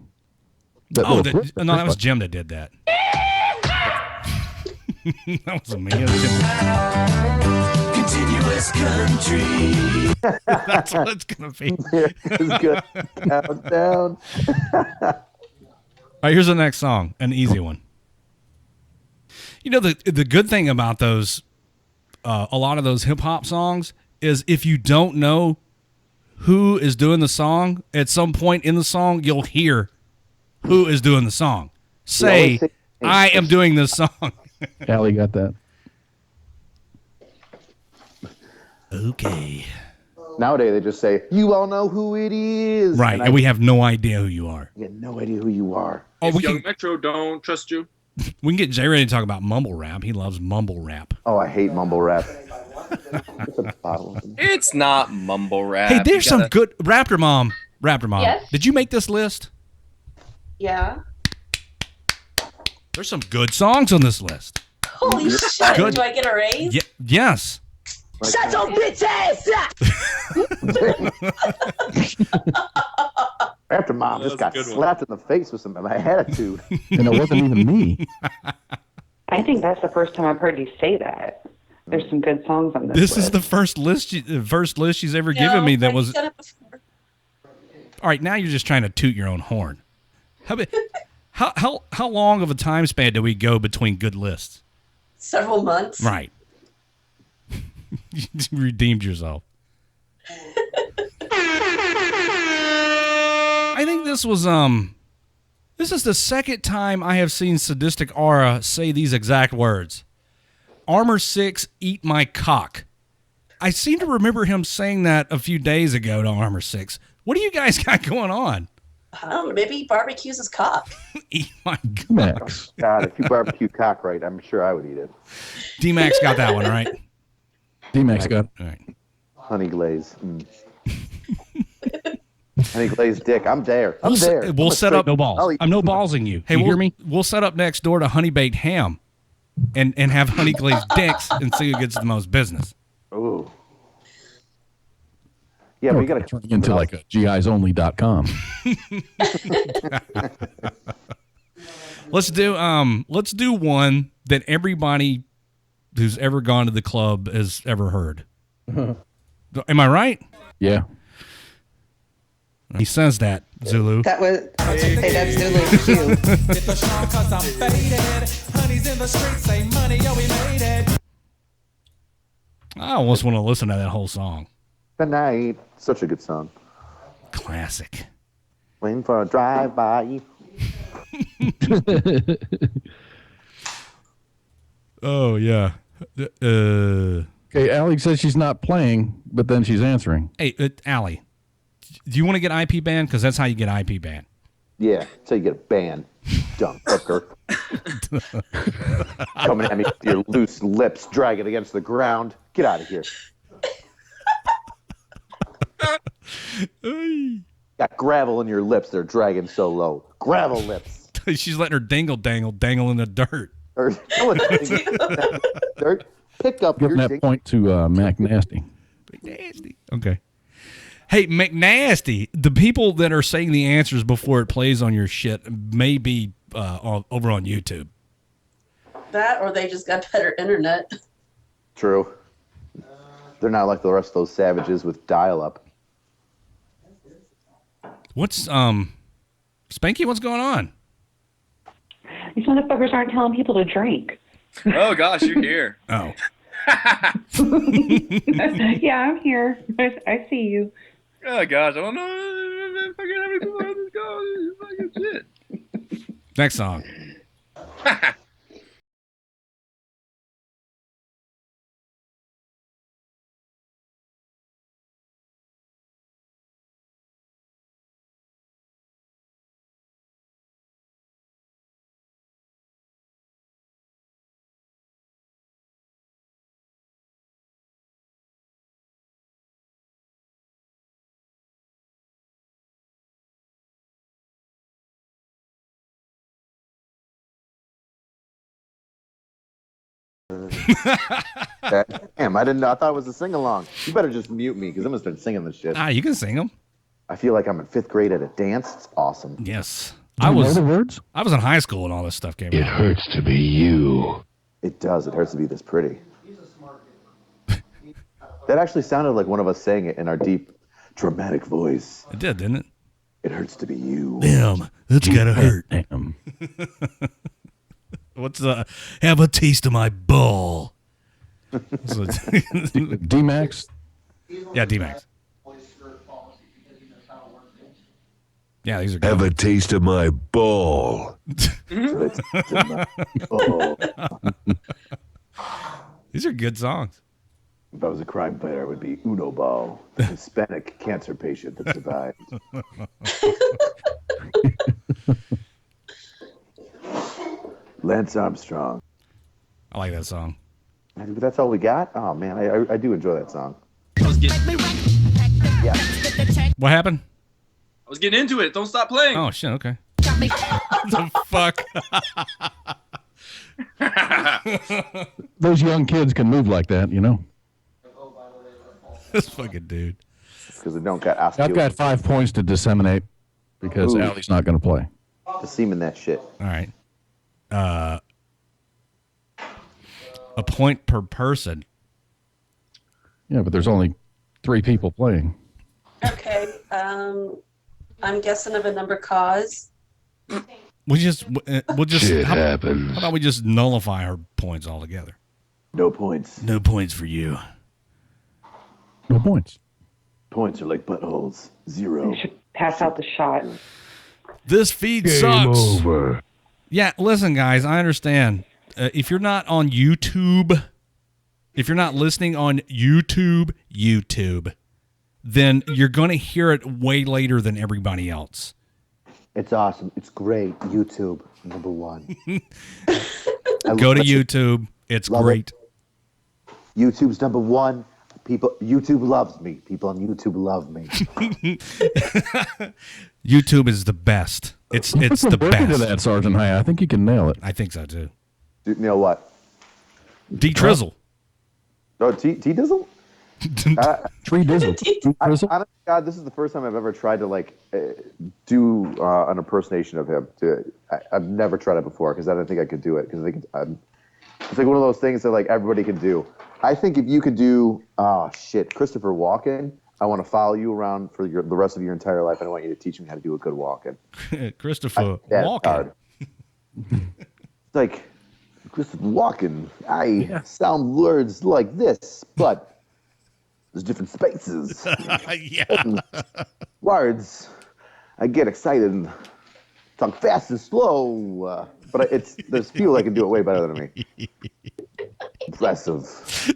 that was Jim that did that. That wasn't me. It was Jim. Continuous country. That's what it's gonna be. It's good. Countdown. All right, here's the next song, an easy one. You know, the good thing about those, a lot of those hip hop songs is if you don't know who is doing the song, at some point in the song, you'll hear who is doing the song. Say, I am doing this song. Allie got that. Okay. Nowadays, they just say, you all know who it is. Right, and we have no idea who you are. You have no idea who you are. If Young Metro don't trust you. We can get Jay ready to talk about mumble rap. He loves mumble rap. Oh, I hate mumble rap. It's not mumble rap. Hey, there's some good Raptor Mom. Yes? Did you make this list? Yeah. There's some good songs on this list. Holy shit. Good. Do I get a raise? Yes. Shut your bitch ass up! After Mom just got slapped in the face with some of my attitude. And it wasn't even me. I think that's the first time I've heard you say that. There's some good songs on this This list. is the first list she's ever given me that was. All right, now you're just trying to toot your own horn. How long of a time span do we go between good lists? Several months. Right. You redeemed yourself. I think this was this is the second time I have seen Sadistic Aura say these exact words. Armor 6, eat my cock. I seem to remember him saying that a few days ago to Armor 6. What do you guys got going on? I don't know. Maybe he barbecues his cock. Eat my cock. Max. God, if you barbecue cock right, I'm sure I would eat it. D-Max got that one, right? D-Max got it. All right. Honey glaze. Honey glazed dick. I'm there. We'll set up. No balls. I'm no ballsing you. Hey, you hear me? We'll set up next door to Honey Baked Ham and have honey glazed dicks and see who gets the most business. Ooh. Yeah, we got to turn into like a GIsOnly.com. Let's do one that everybody who's ever gone to the club has ever heard. Am I right? Yeah. He says that, Zulu. That was, I was going to say that's Zulu's cue. I almost want to listen to that whole song. The night. Such a good song. Classic. Waiting for a drive-by. Oh, yeah. Okay, Allie says she's not playing, but then she's answering. Hey, Allie, do you want to get IP banned? Because that's how you get IP banned. Yeah, so you get a ban. Dumb fucker. Coming at me with your loose lips dragging against the ground. Get out of here. Got gravel in your lips. They're dragging so low. Gravel lips. She's letting her dangle in the dirt. Dirt. Pick up Giving your that point to Mac Nasty. McNasty. Okay. Hey, McNasty, the people that are saying the answers before it plays on your shit may be over on YouTube. That, or they just got better internet. True. They're not like the rest of those savages with dial-up. What's Spanky? What's going on? These motherfuckers aren't telling people to drink. Oh gosh, you're here. Oh. Yeah, I'm here. I see you. Oh gosh, I don't know. Fucking how many people on this go? Fucking shit. Next song. Damn, I didn't know. I thought it was a sing-along. You better just mute me because I'm going to start singing this shit. You can sing them. I feel like I'm in 5th grade at a dance. It's awesome. Yes. Do you know the words? I was in high school when all this stuff came out. It hurts to be you. It does. It hurts to be this pretty. That actually sounded like one of us saying it in our deep, dramatic voice. It did, didn't it? It hurts to be you. Damn, that's gotta hurt. Damn. What's have a taste of my ball? D-Max? Yeah, D-Max. Yeah, these are good. Have a taste of my ball. These are good songs. If I was a crime fighter, I would be Uno Ball, the Hispanic cancer patient that survived. Lance Armstrong. I like that song. That's all we got? Oh, man, I do enjoy that song. Yeah. What happened? I was getting into it. Don't stop playing. Oh, shit, okay. What the fuck? Those young kids can move like that, you know? This fucking dude. Because they don't got I've got 5 points to disseminate because Allie's not going to play. To semen that shit. All right. A point per person. Yeah, but there's only 3 people playing. Okay. I'm guessing of a number cause. We'll just Shit how happens. about we just nullify our points altogether? No points. No points for you. No points. Points are like buttholes. 0. You should pass out the shot. This feed Game sucks. over. Yeah, listen, guys, I understand. If you're not on YouTube, if you're not listening on YouTube, then you're going to hear it way later than everybody else. It's awesome. It's great. YouTube, number 1. Go to YouTube. It's great. YouTube's number 1. YouTube loves me. People on YouTube love me. YouTube is the best. It's the Look best. into that, Sergeant High. I think you can nail it. I think so too. You know what? D Trizzle. Oh, T Dizzle? Tree Dizzle. Honest to God, this is the first time I've ever tried to do an impersonation of him. I've never tried it before because I don't think I could do it. Because it's like one of those things that everybody can do. I think if you could do Christopher Walken, I want to follow you around for the rest of your entire life, and I want you to teach me how to do a good Walken. Christopher Walken. It's like Christopher Walken. I sound words like this, but there's different spaces. Words. I get excited and talk fast and slow, but there's people that can do it way better than me. Impressive.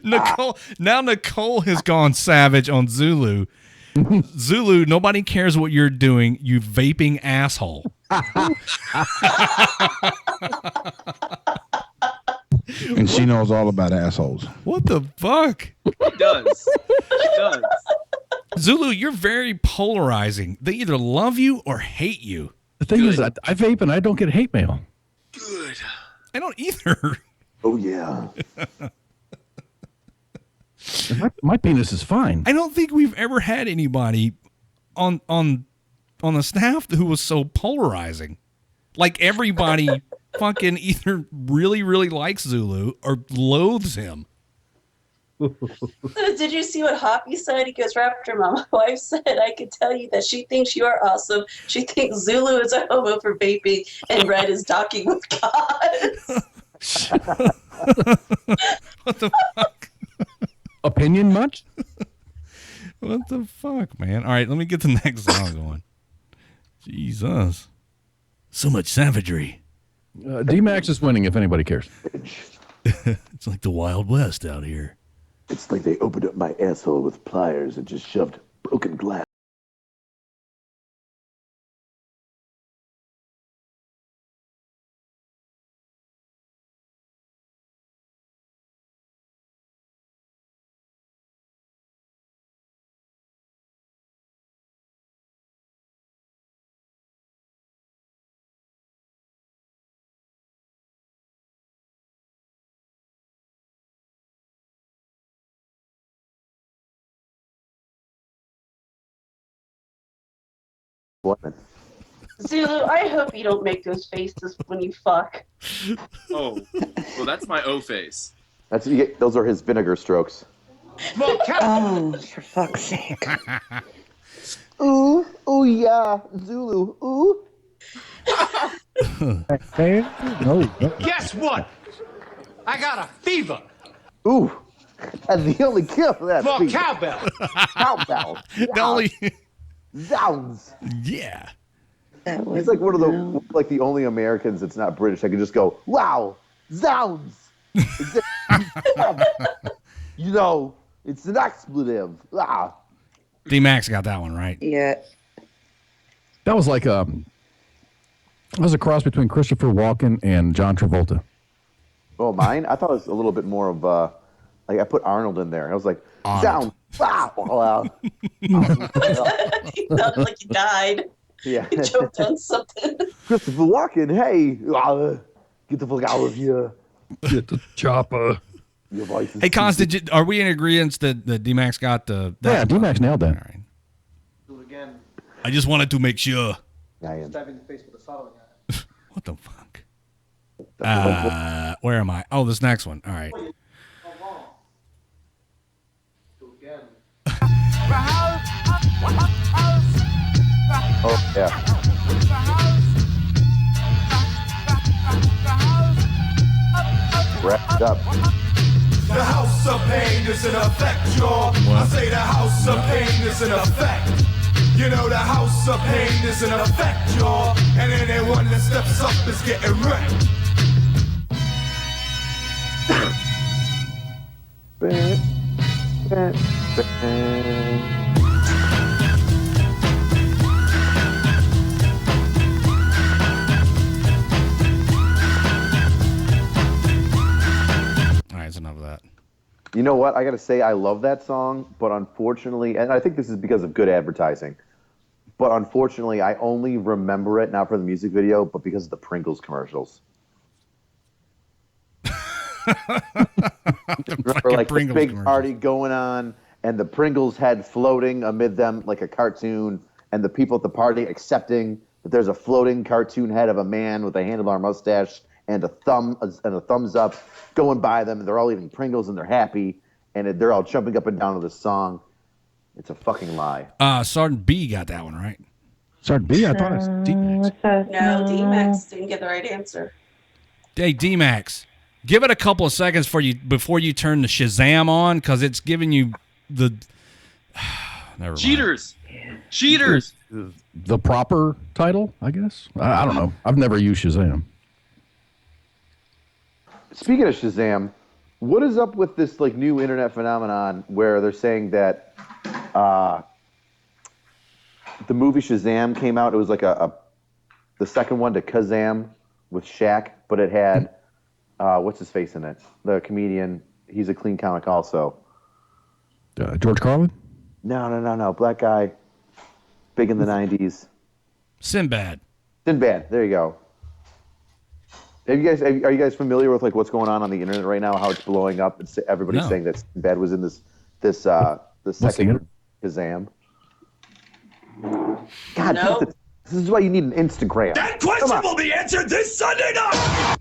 Now Nicole has gone savage on Zulu. Zulu, nobody cares what you're doing, you vaping asshole. And she knows all about assholes. What the fuck? She does. She does. Zulu, you're very polarizing. They either love you or hate you. The thing is, I vape and I don't get hate mail. Good. I don't either. Oh, yeah. My penis is fine. I don't think we've ever had anybody on the staff who was so polarizing. Like everybody fucking either really, really likes Zulu or loathes him. Did you see what Hoppy said? He goes, Raptor, my wife said I could tell you that she thinks you are awesome. She thinks Zulu is a homo for vaping and Red is docking with God. What the fuck? Opinion much? What the fuck, man? All right, let me get the next song going. Jesus. So much savagery. D-Max is winning if anybody cares. It's like the Wild West out here. It's like they opened up my asshole with pliers and just shoved broken glass. Zulu, I hope you don't make those faces when you fuck. Oh, well, that's my O face. That's you get. Those are his vinegar strokes. Oh, for fuck's sake. Ooh, ooh, yeah, Zulu, ooh. Guess what? I got a fever. Ooh, that's the only cure for that. For fever. cowbell. Cowbell. The only... Zounds. Yeah. He's like one of the only Americans that's not British. I can just go, wow, zounds. You know, it's an expletive. Ah. D-Max got that one right. Yeah. That was like that was a cross between Christopher Walken and John Travolta. Oh, mine? I thought it was a little bit more of like I put Arnold in there. I was like, zounds. Ah. He sounded like he died. Yeah. He choked on something. Christopher Walken, hey, get the fuck out of here. Get the chopper. Your voice is Hey, Cons, are we in agreement that D-Max got the... Yeah, D-Max nailed that. All right. Do it again. I just wanted to make sure. Stab in the face with a following at What the fuck? Where am I? Oh, this next one. All right. Do it again. Oh, yeah. Wrapped up. The house of pain is in effect, y'all. I say the house of pain is in effect. You know the house of pain is in effect, y'all. And anyone that steps up is getting wrecked. All right, it's enough of that. You know what? I got to say, I love that song, but unfortunately, and I think this is because of good advertising, but unfortunately, I only remember it, not for the music video, but because of the Pringles commercials. Remember, like, the big party going on, and the Pringles head floating amid them like a cartoon, and the people at the party accepting that there's a floating cartoon head of a man with a handlebar mustache and a thumbs up going by them, and they're all eating Pringles and they're happy, and they're all jumping up and down to this song. It's a fucking lie. Sergeant B got that one right. Sergeant B? I thought it was D-Max. No, D-Max didn't get the right answer. Hey, D-Max, give it a couple of seconds before you turn the Shazam on, because it's giving you the... Never mind. Cheaters! Cheaters! The proper title, I guess? I don't know. I've never used Shazam. Speaking of Shazam, what is up with this like new internet phenomenon where they're saying that the movie Shazam came out? It was like the second one to Kazam with Shaq, but it had what's his face in it? The comedian. He's a clean comic also. George Carlin? No. Black guy, big in the '90s. Sinbad. There you go. Are you guys familiar with like what's going on the internet right now? How it's blowing up? Everybody's saying that Sinbad was in the second Kazam. God, Nope. This is why you need an Instagram. That question will be answered this Sunday night.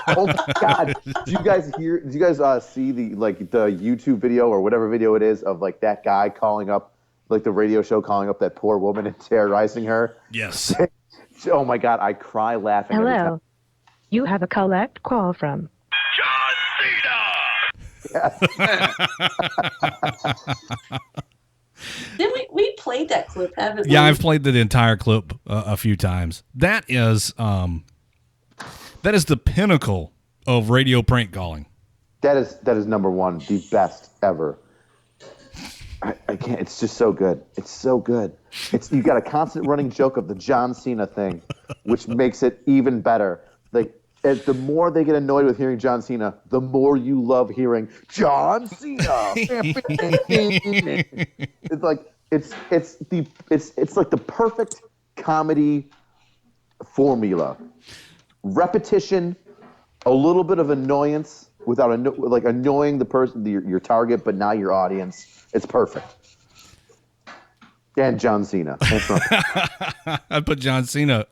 Oh my God! Did you guys see the YouTube video or whatever video it is of like that guy calling up, like the radio show calling up that poor woman and terrorizing her? Yes. Oh my God! I cry laughing. every time. Hello. You have a collect call from Didn't we played that clip, haven't we? Yeah, I've played the entire clip a few times. That is the pinnacle of radio prank calling. That is number one, the best ever. I can't. It's just so good. It's so good. You got a constant running joke of the John Cena thing, which makes it even better. Like, as the more they get annoyed with hearing John Cena, the more you love hearing John Cena. It's like it's like the perfect comedy formula. Repetition, a little bit of annoyance without annoying the person, your target, but not your audience. It's perfect. And John Cena. I put John Cena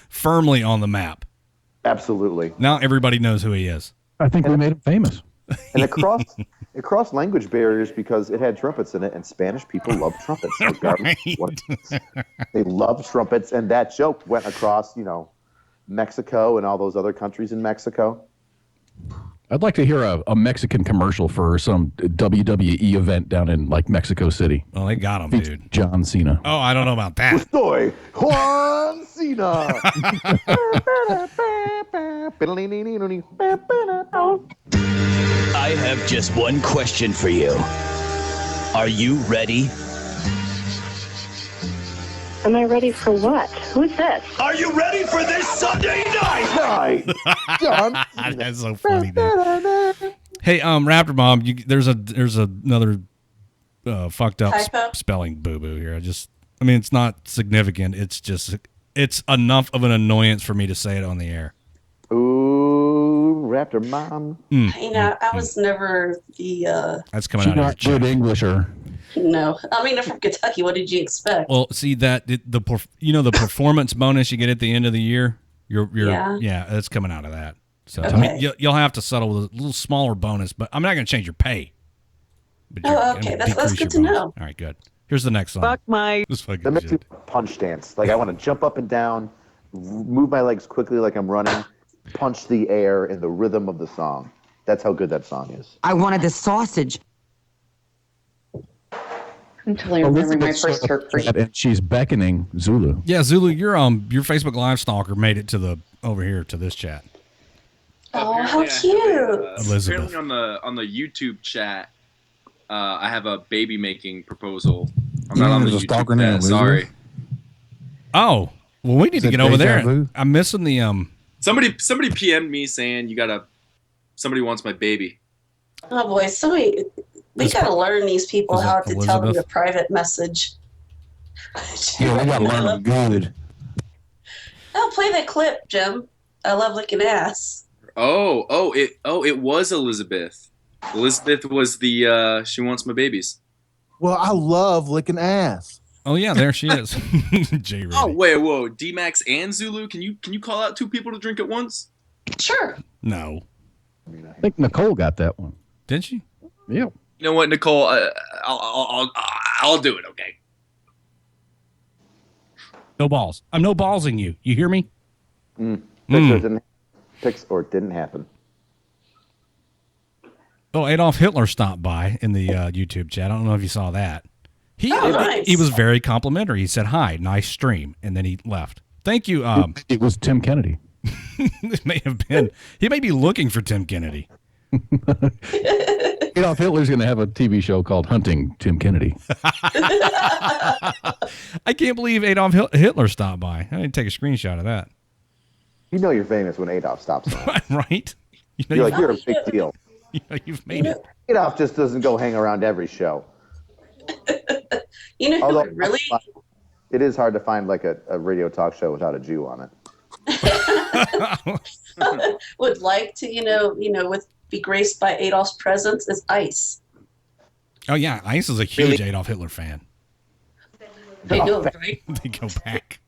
firmly on the map. Absolutely. Now everybody knows who he is. I think we made him famous. And it crossed language barriers because it had trumpets in it, and Spanish people love trumpets. Regardless of what it is. They love trumpets, and that joke went across, Mexico and all those other countries in Mexico. I'd like to hear a Mexican commercial for some WWE event down in like Mexico City. Well, they got him, dude. John Cena. Oh, I don't know about that. Soy Juan Cena. I have just one question for you. Are you ready? Am I ready for what? Who's this? Are you ready for this Sunday night? That's so funny, dude. Hey, Raptor Mom, there's another fucked up spelling boo-boo here. It's not significant. It's enough of an annoyance for me to say it on the air. Ooh, Raptor Mom. I was never the. That's coming out of your chin. Good Englisher. No, I'm from Kentucky. What did you expect? Well, see that the performance bonus you get at the end of the year. Yeah, that's coming out of that. So Okay. you'll have to settle with a little smaller bonus, but I'm not going to change your pay. Okay, that's good to know. All right, good. Here's the next song. That fucking makes me punch dance. Like I want to jump up and down, move my legs quickly like I'm running, punch the air in the rhythm of the song. That's how good that song is. I wanted the sausage. Until I remember my first heartbreak. And she's beckoning Zulu. Yeah, Zulu, your Facebook Live stalker made it over here to this chat. Oh, how cute! Elizabeth. Apparently on the YouTube chat, I have a baby making proposal. I'm not on the YouTube chat. Sorry. Oh, well, we need to get over there. I'm missing the Somebody PM'd me saying somebody wants my baby. Oh boy, we got to learn these people how to tell them the private message. Yeah, we got to learn them good. I'll play that clip, Jim. I love licking ass. It was Elizabeth. Elizabeth was the she wants my babies. Well, I love licking ass. Oh yeah, there she is. J. Rudy. Oh wait, whoa, D-Max and Zulu. Can you call out two people to drink at once? Sure. No. I think Nicole got that one. Did she? Yeah. You know what, Nicole? I'll do it. Okay. No balls. I'm no ballsing you. You hear me? Picks or didn't happen. Oh, Adolf Hitler stopped by in the YouTube chat. I don't know if you saw that. Nice. He was very complimentary. He said, "Hi, nice stream," and then he left. Thank you. It was Tim Kennedy. It may have been. He may be looking for Tim Kennedy. Adolf Hitler's going to have a TV show called Hunting Tim Kennedy. I can't believe Adolf Hitler stopped by. I didn't take a screenshot of that. You know you're famous when Adolf stops by. Right? You're a big deal. You've made it. Adolf just doesn't go hang around every show. Although, really? It is hard to find like a radio talk show without a Jew on it. Would like to, be graced by Adolf's presence is Ice. Oh yeah, Ice is a huge Adolf Hitler fan. They do, right? They go back.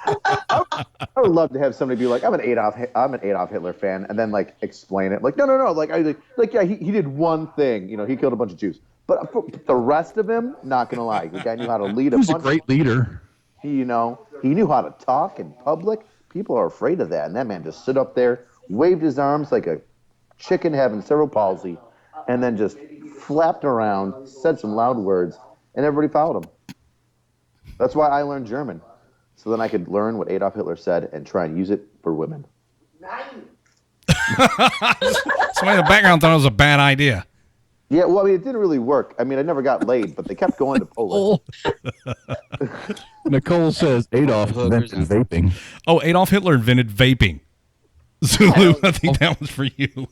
I would love to have somebody be like, I'm an Adolf Hitler fan, and then like explain it. Like, no. Like, yeah, he did one thing. You know, he killed a bunch of Jews. But the rest of him, not gonna lie, the guy knew how to lead a bunch. He was a great leader. He knew how to talk in public. People are afraid of that, and that man just stood up there, waved his arms like a chicken having cerebral palsy, and then just flapped around, said some loud words, and everybody followed him. That's why I learned German, so then I could learn what Adolf Hitler said and try and use it for women. Somebody in the background thought it was a bad idea. Yeah, well, I mean, it didn't really work. I mean, I never got laid, but they kept going to Poland. Nicole says Adolf invented vaping. Oh, Adolf Hitler invented vaping. Zulu, I think that was for you.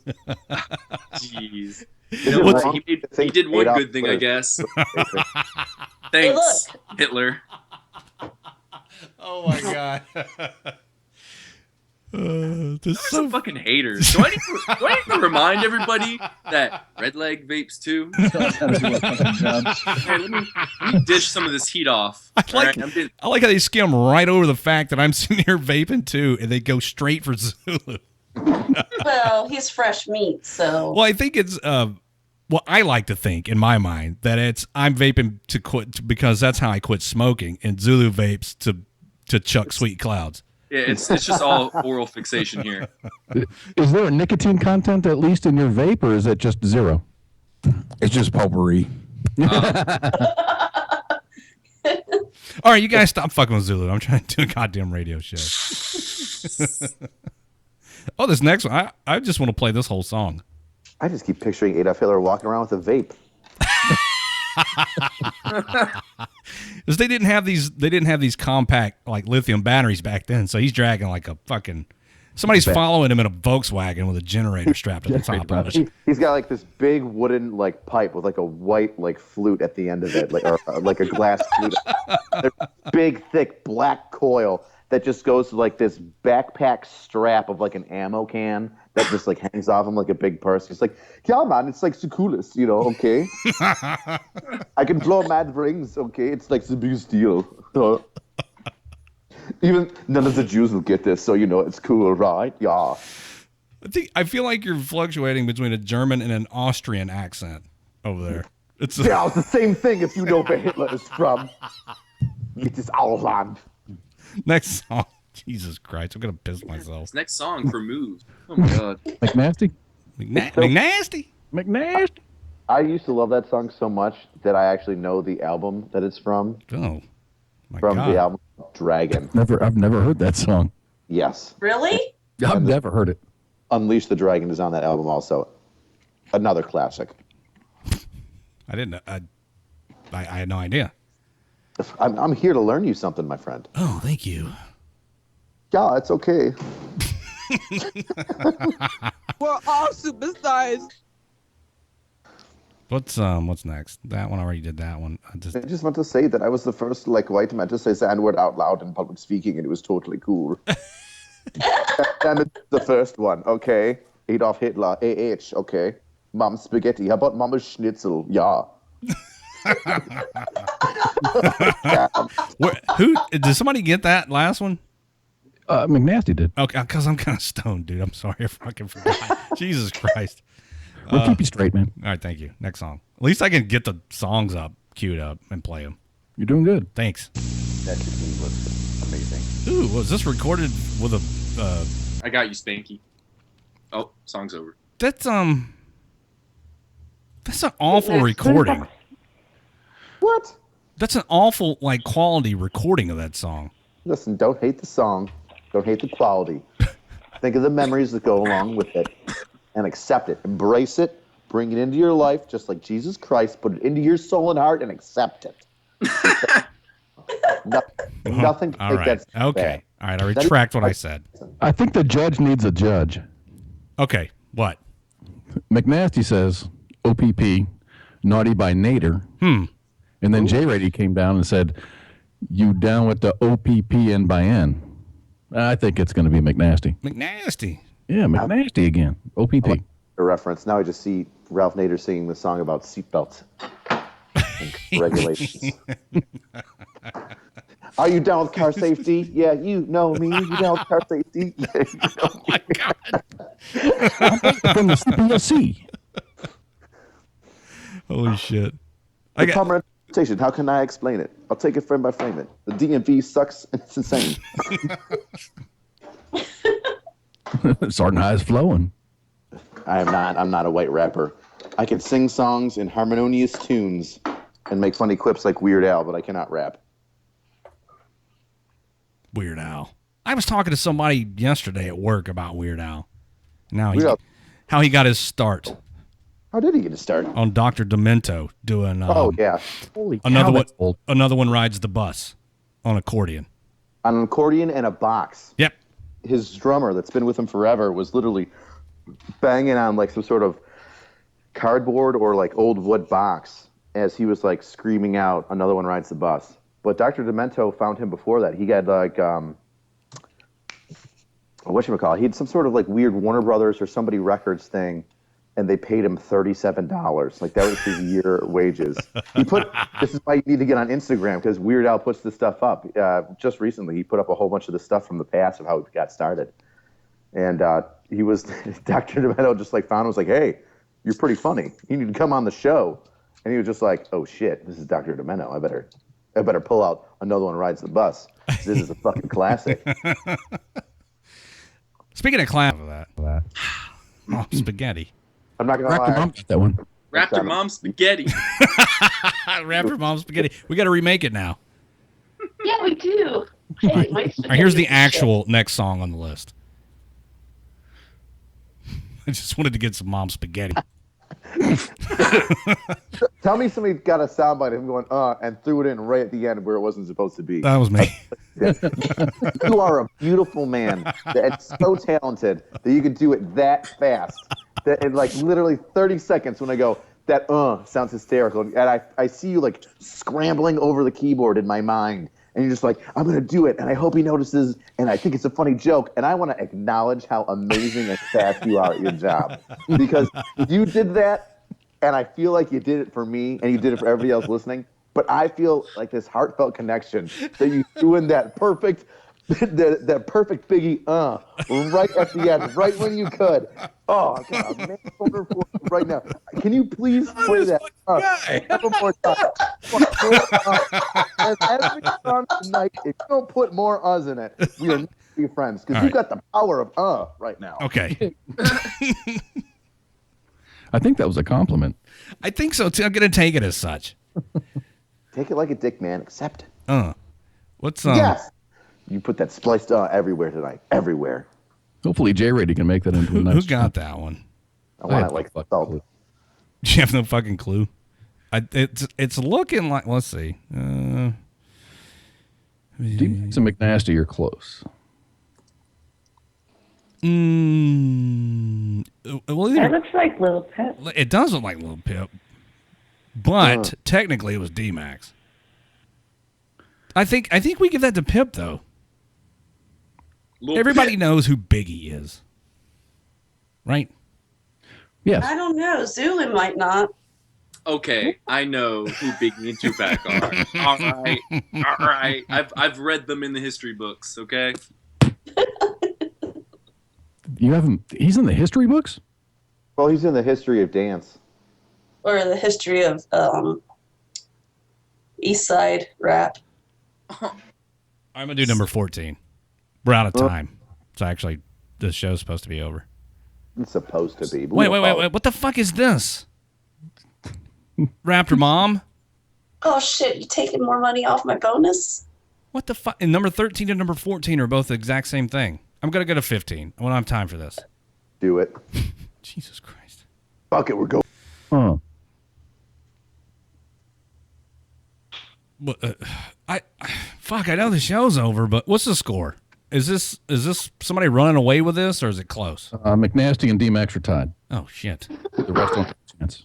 Jeez. He did one good thing, I guess. Thanks, Hitler. Oh, my God. There's some fucking haters. Do I need to remind everybody that Redleg vapes too? Hey, let me dish some of this heat off. I like how they skim right over the fact that I'm sitting here vaping too, and they go straight for Zulu. Well, he's fresh meat, so. Well, I think it's well, I like to think in my mind that I'm vaping to quit because that's how I quit smoking, and Zulu vapes to chuck sweet clouds. Yeah, it's just all oral fixation here. Is there a nicotine content at least in your vape, or is it just zero? It's just potpourri. All right, you guys stop fucking with Zulu. I'm trying to do a goddamn radio show. Oh, this next one. I just want to play this whole song. I just keep picturing Adolf Hitler walking around with a vape. Because they didn't have these compact like lithium batteries back then, so he's dragging like a fucking somebody's following him in a Volkswagen with a generator strapped to the top of it. He's got like this big wooden like pipe with like a white like flute at the end of it, like or like a glass flute. Big thick black coil that just goes to like this backpack strap of like an ammo can that just like hangs off him like a big purse. He's like, yeah, man, it's like the coolest, you know, okay? I can blow mad rings, okay? It's like the biggest deal. Even none of the Jews will get this, so you know it's cool, right? Yeah. I feel like you're fluctuating between a German and an Austrian accent over there. It's the same thing if you know where Hitler is from. It is our land. Next song. Jesus Christ, I'm going to piss myself. This next song for Move. Oh, my God. McNasty? McNasty? I used to love that song so much that I actually know the album that it's from. Oh, from God. The album Dragon. I've never heard that song. Yes. Really? I've never heard it. Unleash the Dragon is on that album also. Another classic. I didn't know. I had no idea. I'm here to learn you something, my friend. Oh, thank you. Yeah, it's okay. We're all superstars. What's next? That one already did that one. I just want to say that I was the first like white man to say the N-word out loud in public speaking, and it was totally cool. Damn it, the first one, okay? Adolf Hitler, AH, okay? Mom spaghetti. How about Mama's schnitzel? Yeah. Who did somebody get that last one? McNasty did. Okay, because I'm kind of stoned, dude. I'm sorry, I fucking forgot. Jesus Christ. We'll keep you straight, man. All right, thank you. Next song. At least I can get the songs up, queued up, and play them. You're doing good. Thanks. That was amazing. Ooh, was this recorded with a? I got you, Spanky. Oh, song's over. That's an awful recording. What? That's an awful like quality recording of that song. Listen, don't hate the song. Don't hate the quality. Think of the memories that go along with it and accept it. Embrace it. Bring it into your life just like Jesus Christ. Put it into your soul and heart and accept it. Nothing to all take right. that Okay. bad. All right. I retract what I said. I think the judge needs a judge. Okay. What? McNasty says OPP, naughty by Nader. And then J-Rady came down and said, you down with the OPPN by N? I think it's going to be McNasty. McNasty. Yeah, McNasty again. OPP. A reference. Now I just see Ralph Nader singing the song about seatbelts. and regulations. Are you down with car safety? Yeah, you know me. You down with car safety? Yeah, you know me. Oh my God. From the CPSC. Holy shit. Palmer reputation. How can I explain it? I'll take it frame by frame it. The DMV sucks and it's insane. Sergeant High is flowing. I'm not a white rapper. I can sing songs in harmonious tunes and make funny quips like Weird Al, but I cannot rap. Weird Al. I was talking to somebody yesterday at work about Weird Al. Now how he got his start. How did he get his start? On Dr. Demento doing. Oh yeah. Holy another one rides the bus on accordion. On an accordion and a box. Yep. His drummer that's been with him forever was literally banging on like some sort of cardboard or like old wood box as he was like screaming out, "Another one rides the bus." But Dr. Demento found him before that. He had like whatchamacallit? He had some sort of like weird Warner Brothers or somebody records thing, and they paid him $37. Like that was his year wages. This is why you need to get on Instagram, because Weird Al puts this stuff up. Just recently, he put up a whole bunch of the stuff from the past of how he got started. And he was, Dr. Demento just like found him, was like, "Hey, you're pretty funny. You need to come on the show." And he was just like, "Oh shit, this is Dr. Demento. I better pull out Another One Rides the Bus. This is a fucking classic." Speaking of class, spaghetti. I'm not gonna lie. Mom got that one. Raptor Mom Spaghetti. Raptor Mom Spaghetti. We got to remake it now. Yeah, we do. Hey, All right, here's the actual next song on the list. I just wanted to get some Mom Spaghetti. Tell me somebody got a soundbite of him going, and threw it in right at the end where it wasn't supposed to be. That was me. You are a beautiful man that's so talented that you can do it that fast. That in like literally 30 seconds when I go, that sounds hysterical. And I see you like scrambling over the keyboard in my mind. And you're just like, "I'm going to do it. And I hope he notices. And I think it's a funny joke." And I want to acknowledge how amazing and fast you are at your job. Because you did that, and I feel like you did it for me, and you did it for everybody else listening. But I feel like this heartfelt connection that you threw in that perfect, that perfect Biggie, right at the end, right when you could. Oh, I got a man over for you right now. Can you please play that? One more time. And every song tonight, if you don't put more uhs in it, we are not be friends, because you got the power of right now. Okay. I think that was a compliment. I think so too. I'm gonna take it as such. Take it like a dick, man. Accept it. What's Yes. You put that spliced everywhere tonight. Everywhere. Hopefully J-Rated can make that into a nice. Who got that one? I want it like salt. You have no fucking clue. It's looking like. Let's see. D-Max and McNasty are close. Well, That looks like Lil Pip. It does look like Lil Pip, but technically it was D-Max. I think we give that to Pip though. Everybody knows who Biggie is, right? Yes. I don't know. Zulu might not. Okay, I know who Biggie and Tupac are. All right. I've read them in the history books. Okay. You haven't? He's in the history books? Well, he's in the history of dance. Or the history of East Side rap. I'm gonna do number 14. We're out of time. So actually, this show's supposed to be over. It's supposed to be. Wait. What the fuck is this? Raptor Mom? Oh shit! You taking more money off my bonus? What the fuck? And number 13 and number 14 are both the exact same thing. I'm gonna go to 15. I don't have time for this. Do it. Jesus Christ. Fuck it, we're going. I know the show's over, but what's the score? Is this somebody running away with this, or is it close? McNasty and D-Max are tied. Oh shit! The rest don't have a chance.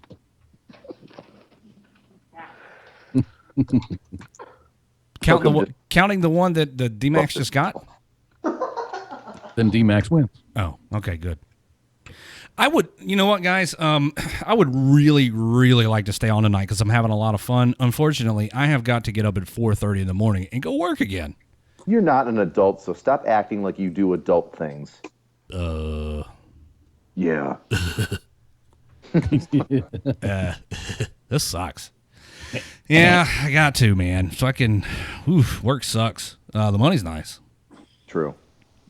Counting the one that the D-Max just got. Then D-Max wins. Oh, okay, good. I would, you know what, guys? I would really, really like to stay on tonight because I'm having a lot of fun. Unfortunately, I have got to get up at 4:30 in the morning and go work again. You're not an adult, so stop acting like you do adult things. Yeah. This sucks. Yeah, I got to, man. Fucking, work sucks. The money's nice. True.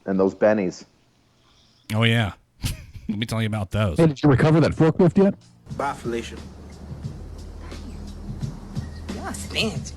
And those bennies. Oh, yeah. Let me tell you about those. Hey, did you recover that forklift yet? Bye, Felicia. Y'all stingy.